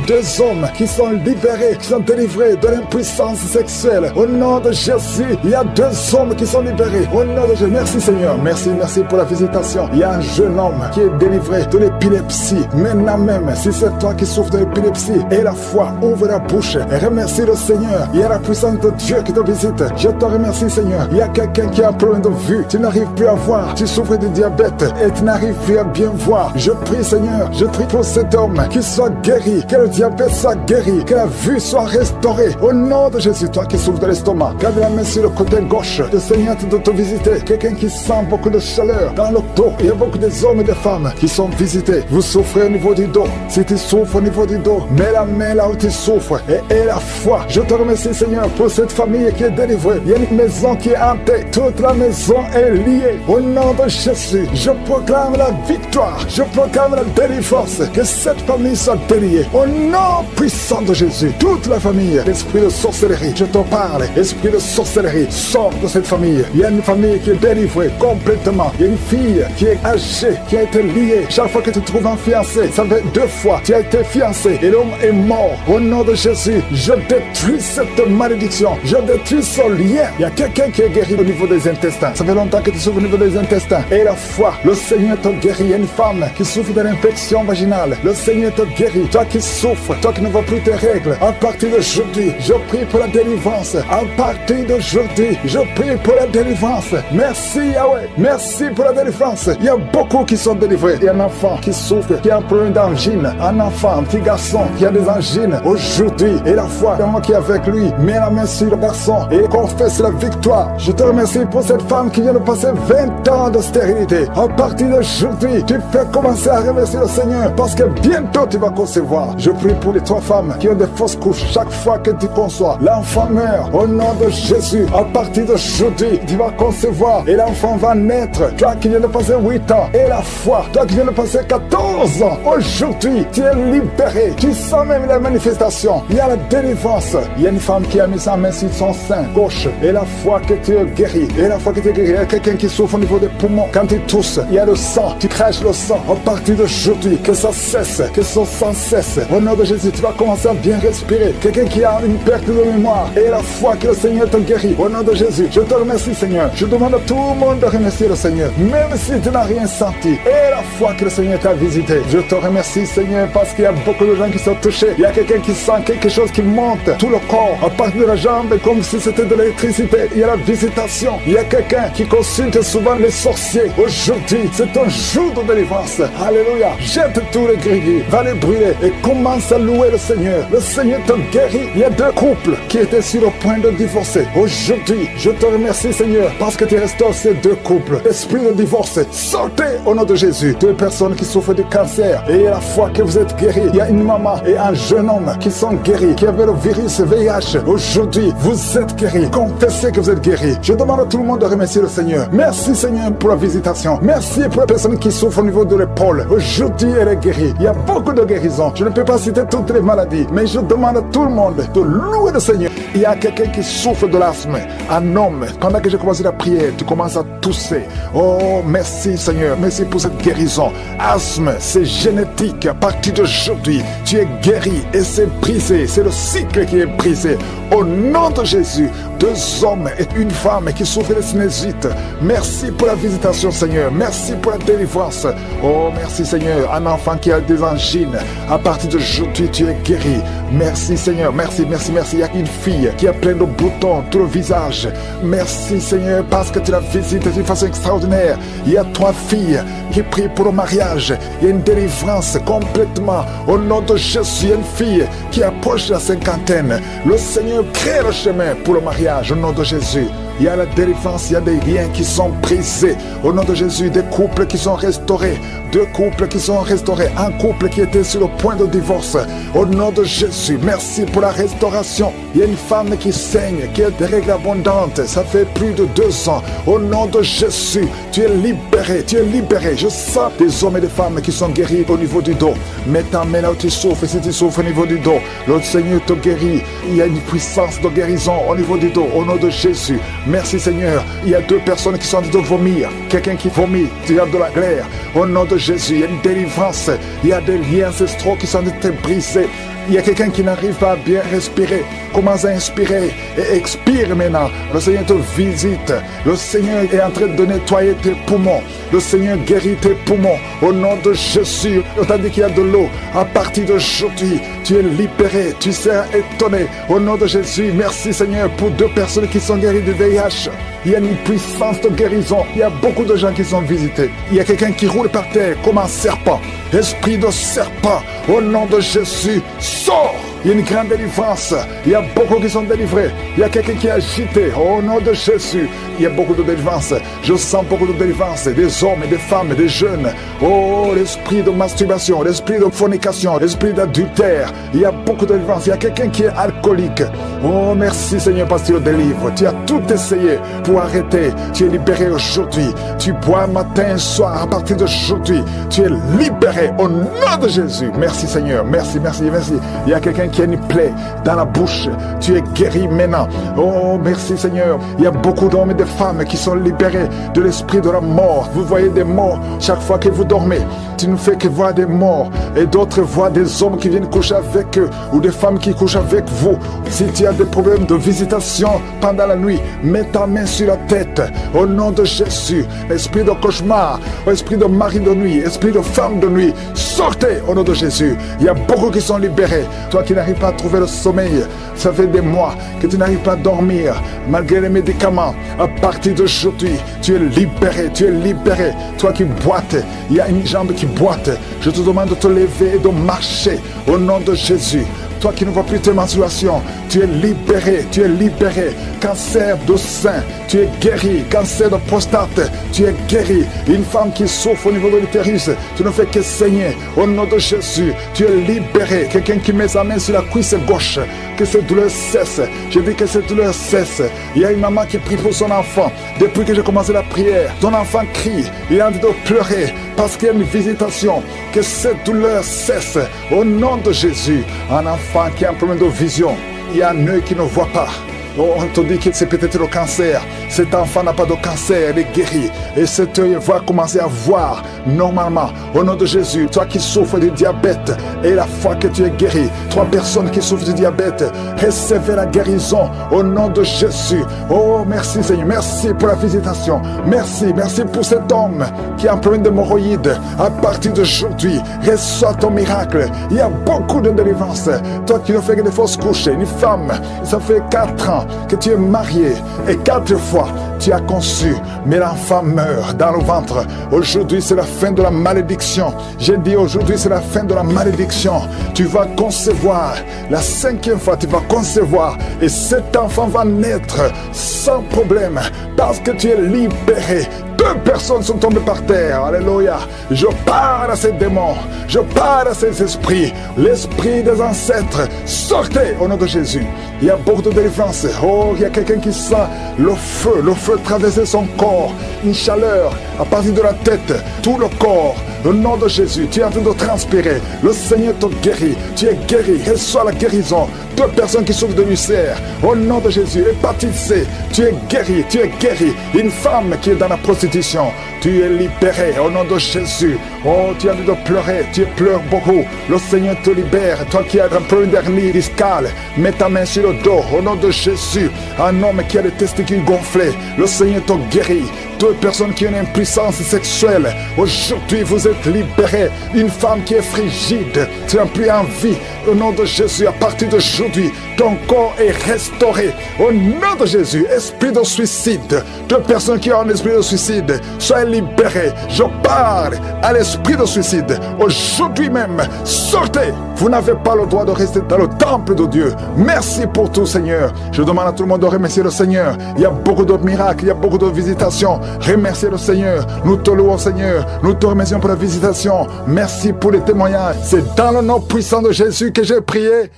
2 hommes qui sont libérés, qui sont délivrés de l'impuissance sexuelle. Au nom de Jésus, il y a 2 hommes qui sont libérés. Au nom de Jésus, merci Seigneur. Merci pour la visitation. Il y a un jeune homme qui est délivré de l'épilepsie. Maintenant même, si c'est toi qui souffres de l'épilepsie, et la foi, ouvre la bouche et remercie le Seigneur. Il y a la puissance de Dieu qui te visite. Je te remercie Seigneur. Il y a quelqu'un qui a un problème de vue. Tu n'arrives plus à voir. Tu souffres de diabète et tu n'arrives plus à bien voir. Je prie Seigneur. Je prie pour cet homme qui soit guéri. Que le diabète soit guéri. Que la vue soit restaurée. Au nom de Jésus, toi qui souffres de l'estomac, garde la main sur le côté gauche. Le Seigneur de te visiter. Quelqu'un qui sent beaucoup de chaleur dans le dos. Il y a beaucoup des hommes et des femmes qui sont visités. Vous souffrez au niveau du dos. Si tu souffres au niveau du dos, mets la main là où tu souffres et la foi. Je te remercie Seigneur pour cette famille qui est délivrée. Il y a une maison qui est hantée. Toute la maison est liée. Au nom de Jésus, je proclame la victoire. Je proclame la délivrance. Que cette famille soit déliée. Au nom puissant de Jésus, toute la famille, l'esprit de sorcellerie, je te parle. Esprit de sorcellerie, sors de cette famille. Il y a une famille qui est délivrée complètement. Il y a une fille qui est âgée, qui a été liée. Chaque fois que tu trouves un fiancé, ça fait 2 fois. Tu as été fiancé et l'homme est mort. Au nom de Jésus, je détruis cette malédiction. Je détruis ce lien. Il y a quelqu'un qui est guéri au niveau des intestins. Ça fait longtemps que tu souffres au niveau des intestins. Et la foi, le Seigneur te guérit. Il y a une femme qui souffre de l'infection vaginale. Le Seigneur te guérit. Toi qui souffres, toi qui ne vois plus tes règles, à partir d'aujourd'hui, je prie pour la délivrance. À partir d'aujourd'hui, je prie pour la délivrance. Merci Yahweh. Merci pour la délivrance. Il y a beaucoup qui sont délivrés. Il y a un enfant qui souffre, qui a un problème d'angine. Un enfant, un petit garçon qui a des angines aujourd'hui. Et la foi, vraiment qui est avec lui, met la main sur le garçon et confesse la victoire. Je te remercie pour cette femme qui vient de passer 20 ans de stérilité. À partir d'aujourd'hui, tu peux commencer à remercier le Seigneur parce que bientôt tu vas concevoir. Je prie pour les 3 femmes qui ont des fausses couches. Chaque fois que tu conçois, l'enfant meurt. Au nom de Jésus, à partir d'aujourd'hui, tu vas concevoir et l'enfant va naître. Toi qui viens de passer 8 ans et la foi, toi qui viens de passer 14 ans, aujourd'hui, tu es libéré. Tu sens même la manifestation. Il y a la délivrance. Il y a une femme qui a mis sa main sur son sein gauche et la foi que tu es guéri. Et la fois que tu es guéri, il y a quelqu'un qui souffre au niveau des poumons. Quand tu tousses, il y a le sang. Tu craches le sang. À partir d'aujourd'hui, que ça cesse, que son sang cesse. Au nom de Jésus, tu vas commencer à bien respirer. Quelqu'un qui a une perte de mémoire et la foi que le Seigneur te guérit. Au nom de Jésus, je te remercie Seigneur. Je demande à tout le monde de remercier le Seigneur. Même si tu n'as rien senti. Et la foi que le Seigneur t'a visité. Je te remercie Seigneur parce qu'il y a beaucoup de gens qui sont touchés. Il y a quelqu'un qui sent quelque chose qui monte. Tout le corps, à partir de la jambe, comme si c'était de l'électricité. Il y a la visitation. Il y a quelqu'un qui consulte souvent les sorciers. Aujourd'hui, c'est un jour de délivrance. Alléluia. Jette tous les gris, va les brûler et commence à louer le Seigneur. Le Seigneur te guérit. Il y a 2 couples qui étaient sur le point de divorcer. Aujourd'hui, je te remercie Seigneur parce que tu restaures ces 2 couples. Esprit de divorce, sortez au nom de Jésus. 2 personnes qui souffrent du cancer et la foi que vous êtes guéris. Il y a une maman et un jeune homme qui sont guéris, qui avaient le virus VIH. Aujourd'hui, vous êtes guéris. Confessez que vous êtes guéris. Je demande à tout le monde de remercier le Seigneur. Merci Seigneur pour la visitation. Merci pour la personne qui souffre au niveau de l'épaule. Aujourd'hui, elle est guérie. Il y a beaucoup de guérisons. Je ne peux pas citer toutes les maladies, mais je demande à tout le monde de louer le Seigneur. Il y a quelqu'un qui souffre de l'asthme. Un homme, pendant que j'ai commencé la prière, tu commences à tousser. Oh, merci Seigneur. Merci pour cette guérison. Asthme, c'est génétique. À partir d'aujourd'hui, tu es guéri et c'est brisé. C'est le cycle qui est brisé. Au nom de Jésus, 2 hommes et une femme qui souffrent de sinusite. Merci pour la visitation, Seigneur. Merci pour la délivrance. Oh, merci, Seigneur. Un enfant qui a des angines. À partir d'aujourd'hui, tu es guéri. Merci, Seigneur. Merci, merci, merci. Il y a une fille qui a plein de boutons tout le visage. Merci, Seigneur, parce que tu la visites d'une façon extraordinaire. Il y a 3 filles qui prient pour le mariage. Il y a une délivrance complètement. Au nom de Jésus, il y a une fille qui approche la cinquantaine. Le Seigneur crée le chemin pour le mariage. Au nom de Jésus. Il y a la délivrance, il y a des liens qui sont brisés. Au nom de Jésus, des couples qui sont restaurés. 2 couples qui sont restaurés. Un couple qui était sur le point de divorce. Au nom de Jésus, merci pour la restauration. Il y a une femme qui saigne, qui a des règles abondantes. Ça fait plus de 2 ans. Au nom de Jésus, tu es libéré, tu es libéré. Je sens des hommes et des femmes qui sont guéris au niveau du dos. Mets ta main là où tu souffres. Si tu souffres au niveau du dos, le Seigneur te guérit. Il y a une puissance de guérison au niveau du dos. Au nom de Jésus. Merci Seigneur. Il y a 2 personnes qui sont en train de vomir. Quelqu'un qui vomit, il y a de la glaire. Au nom de Jésus, il y a une délivrance. Il y a des liens ancestraux qui sont en train de briser. Il y a quelqu'un qui n'arrive pas à bien respirer. Commence à inspirer et expire maintenant. Le Seigneur te visite. Le Seigneur est en train de nettoyer tes poumons. Le Seigneur guérit tes poumons. Au nom de Jésus, on t'a dit qu'il y a de l'eau. À partir d'aujourd'hui, tu es libéré. Tu seras étonné. Au nom de Jésus, merci Seigneur pour 2 personnes qui sont guéries du VIH. Il y a une puissance de guérison. Il y a beaucoup de gens qui sont visités. Il y a quelqu'un qui roule par terre comme un serpent. Esprit de serpent, au nom de Jésus, sors. Il y a une grande délivrance. Il y a beaucoup qui sont délivrés. Il y a quelqu'un qui est agité. Au nom de Jésus, il y a beaucoup de délivrance. Je sens beaucoup de délivrance. Des hommes et des femmes, des jeunes. Oh, l'esprit de masturbation, l'esprit de fornication, l'esprit d'adultère. Il y a beaucoup de délivrance. Il y a quelqu'un qui est alcoolique. Oh, merci Seigneur parce que tu le délivres. Tu as tout essayé pour arrêter. Tu es libéré aujourd'hui. Tu bois matin et soir. À partir d'aujourd'hui, tu es libéré au nom de Jésus. Merci Seigneur. Merci, merci, merci. Il y a quelqu'un qui a une plaie dans la bouche. Tu es guéri maintenant. Oh, merci Seigneur. Il y a beaucoup d'hommes et de femmes qui sont libérés de l'esprit de la mort. Vous voyez des morts chaque fois que vous dormez. Tu ne fais que voir des morts. Et d'autres voient des hommes qui viennent coucher avec eux ou des femmes qui couchent avec vous. Si tu as des problèmes de visitation pendant la nuit, mets ta main sur la tête. Au nom de Jésus, esprit de cauchemar, esprit de mari de nuit, esprit de femme de nuit, sortez au nom de Jésus. Il y a beaucoup qui sont libérés. Toi qui n'arrives pas à trouver le sommeil, ça fait des mois que tu n'arrives pas à dormir malgré les médicaments. À partir d'aujourd'hui, tu es libéré, tu es libéré. Toi qui boites, il y a une jambe qui boite. Je te demande de te lever et de marcher au nom de Jésus. Toi qui ne vois plus tes menstruations, tu es libéré, tu es libéré. Cancer de sein, tu es guéri. Cancer de prostate, tu es guéri. Une femme qui souffre au niveau de l'utérus, tu ne fais que saigner. Au nom de Jésus, tu es libéré. Quelqu'un qui met sa main sur la cuisse gauche, que cette douleur cesse. Je dis que cette douleur cesse. Il y a une maman qui prie pour son enfant. Depuis que j'ai commencé la prière, ton enfant crie, il a envie de pleurer parce qu'il y a une visitation. Que cette douleur cesse. Au nom de Jésus, un enfant qui a un problème de vision, il y a un œil qui ne voit pas. On te dit que c'est peut-être le cancer. Cet enfant n'a pas de cancer, il est guéri. Et cet œil va commencer à voir normalement. Au nom de Jésus, toi qui souffres de diabète, et la fois que tu es guéri, 3 personnes qui souffrent de diabète, recevez la guérison au nom de Jésus. Oh, merci Seigneur, merci pour la visitation. Merci pour cet homme qui a un problème d'hémorroïdes. À partir d'aujourd'hui, reçois ton miracle. Il y a beaucoup de délivrance. Toi qui ne fais que des fausses couches, une femme, ça fait 4 ans que tu es marié et 4 fois tu as conçu, mais l'enfant meurt dans le ventre. Aujourd'hui c'est la fin de la malédiction. J'ai dit aujourd'hui c'est la fin de la malédiction. Tu vas concevoir, la 5e fois tu vas concevoir, et cet enfant va naître sans problème parce que tu es libéré. 2 personnes sont tombées par terre. Alléluia. Je parle à ces démons. Je parle à ces esprits. L'esprit des ancêtres. Sortez au nom de Jésus. Il y a beaucoup de délivrance. Oh, il y a quelqu'un qui sent le feu traverser son corps. Une chaleur à partir de la tête. Tout le corps. Au nom de Jésus, tu es en train de transpirer. Le Seigneur te guérit. Tu es guéri. Reçois la guérison. 2 personnes qui souffrent de l'ulcère. Au nom de Jésus, hépatite C. Tu es guéri. Tu es guéri. Une femme qui est dans la prostitution. Tu es libéré au nom de Jésus. Oh, tu as envie de pleurer. Tu pleures beaucoup. Le Seigneur te libère. Toi qui as un problème d'hernie discale, mets ta main sur le dos. Au nom de Jésus. Un homme qui a les testicules gonflés. Le Seigneur te guérit. 2 personnes qui ont une impuissance sexuelle. Aujourd'hui, vous êtes libérés. Une femme qui est frigide. Tu n'as plus envie. Au nom de Jésus, à partir d'aujourd'hui, ton corps est restauré. Au nom de Jésus, esprit de suicide. 2 personnes qui ont un esprit de suicide, soyez libérés. Je parle à l'esprit de suicide. Aujourd'hui même, sortez. Vous n'avez pas le droit de rester dans le temple de Dieu. Merci pour tout, Seigneur. Je demande à tout le monde de remercier le Seigneur. Il y a beaucoup de miracles, il y a beaucoup de visitations. Remerciez le Seigneur. Nous te louons, Seigneur. Nous te remercions pour la visitation. Merci pour les témoignages. C'est dans le nom puissant de Jésus que j'ai prié.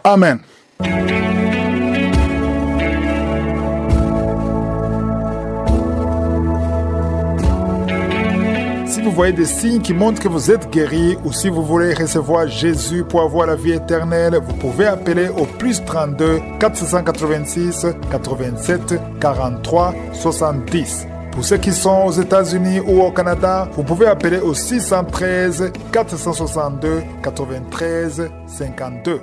Amen. Si vous voyez des signes qui montrent que vous êtes guéri, ou si vous voulez recevoir Jésus pour avoir la vie éternelle, vous pouvez appeler au plus 32 486 87 43 70. Pour ceux qui sont aux États-Unis ou au Canada, vous pouvez appeler au 613 462 93 52.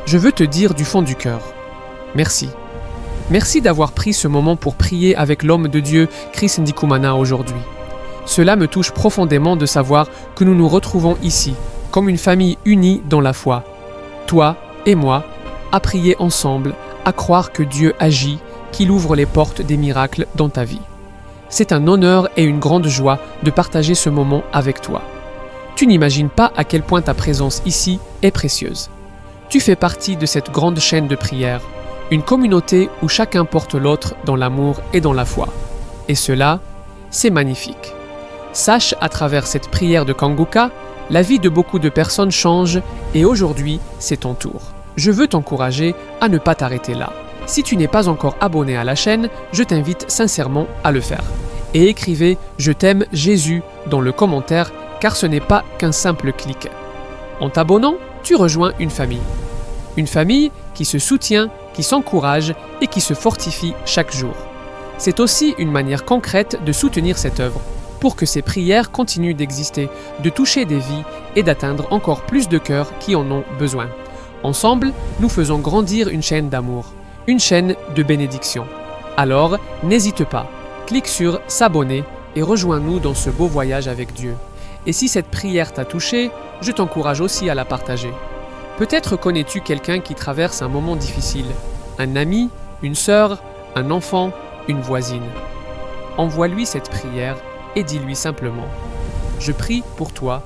Je veux te dire du fond du cœur, merci. Merci d'avoir pris ce moment pour prier avec l'homme de Dieu, Chris Ndikumana, aujourd'hui. Cela me touche profondément de savoir que nous nous retrouvons ici, comme une famille unie dans la foi. Toi et moi, à prier ensemble, à croire que Dieu agit, qu'il ouvre les portes des miracles dans ta vie. C'est un honneur et une grande joie de partager ce moment avec toi. Tu n'imagines pas à quel point ta présence ici est précieuse. Tu fais partie de cette grande chaîne de prière, une communauté où chacun porte l'autre dans l'amour et dans la foi. Et cela, c'est magnifique. Sache à travers cette prière de Kanguka, la vie de beaucoup de personnes change et aujourd'hui, c'est ton tour. Je veux t'encourager à ne pas t'arrêter là. Si tu n'es pas encore abonné à la chaîne, je t'invite sincèrement à le faire. Et écrivez « Je t'aime Jésus » dans le commentaire car ce n'est pas qu'un simple clic. En t'abonnant, tu rejoins une famille. Une famille qui se soutient, qui s'encourage et qui se fortifie chaque jour. C'est aussi une manière concrète de soutenir cette œuvre. pour que ces prières continuent d'exister, de toucher des vies et d'atteindre encore plus de cœurs qui en ont besoin. Ensemble, nous faisons grandir une chaîne d'amour, une chaîne de bénédiction. Alors, n'hésite pas, clique sur s'abonner et rejoins-nous dans ce beau voyage avec Dieu. Et si cette prière t'a touché, je t'encourage aussi à la partager. Peut-être connais-tu quelqu'un qui traverse un moment difficile, un ami, une sœur, un enfant, une voisine. Envoie-lui cette prière et dis-lui simplement « Je prie pour toi,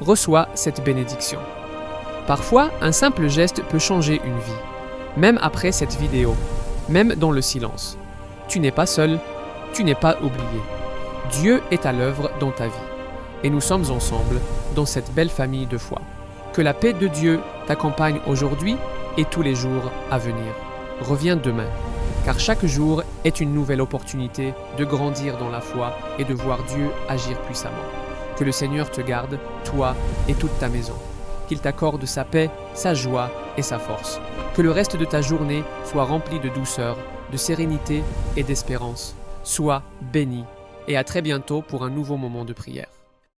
reçois cette bénédiction ». Parfois, un simple geste peut changer une vie, même après cette vidéo, même dans le silence. Tu n'es pas seul, tu n'es pas oublié. Dieu est à l'œuvre dans ta vie. Et nous sommes ensemble dans cette belle famille de foi. Que la paix de Dieu t'accompagne aujourd'hui et tous les jours à venir. Reviens demain, car chaque jour est une nouvelle opportunité de grandir dans la foi et de voir Dieu agir puissamment. Que le Seigneur te garde, toi et toute ta maison. Qu'il t'accorde sa paix, sa joie et sa force. Que le reste de ta journée soit rempli de douceur, de sérénité et d'espérance. Sois béni et à très bientôt pour un nouveau moment de prière.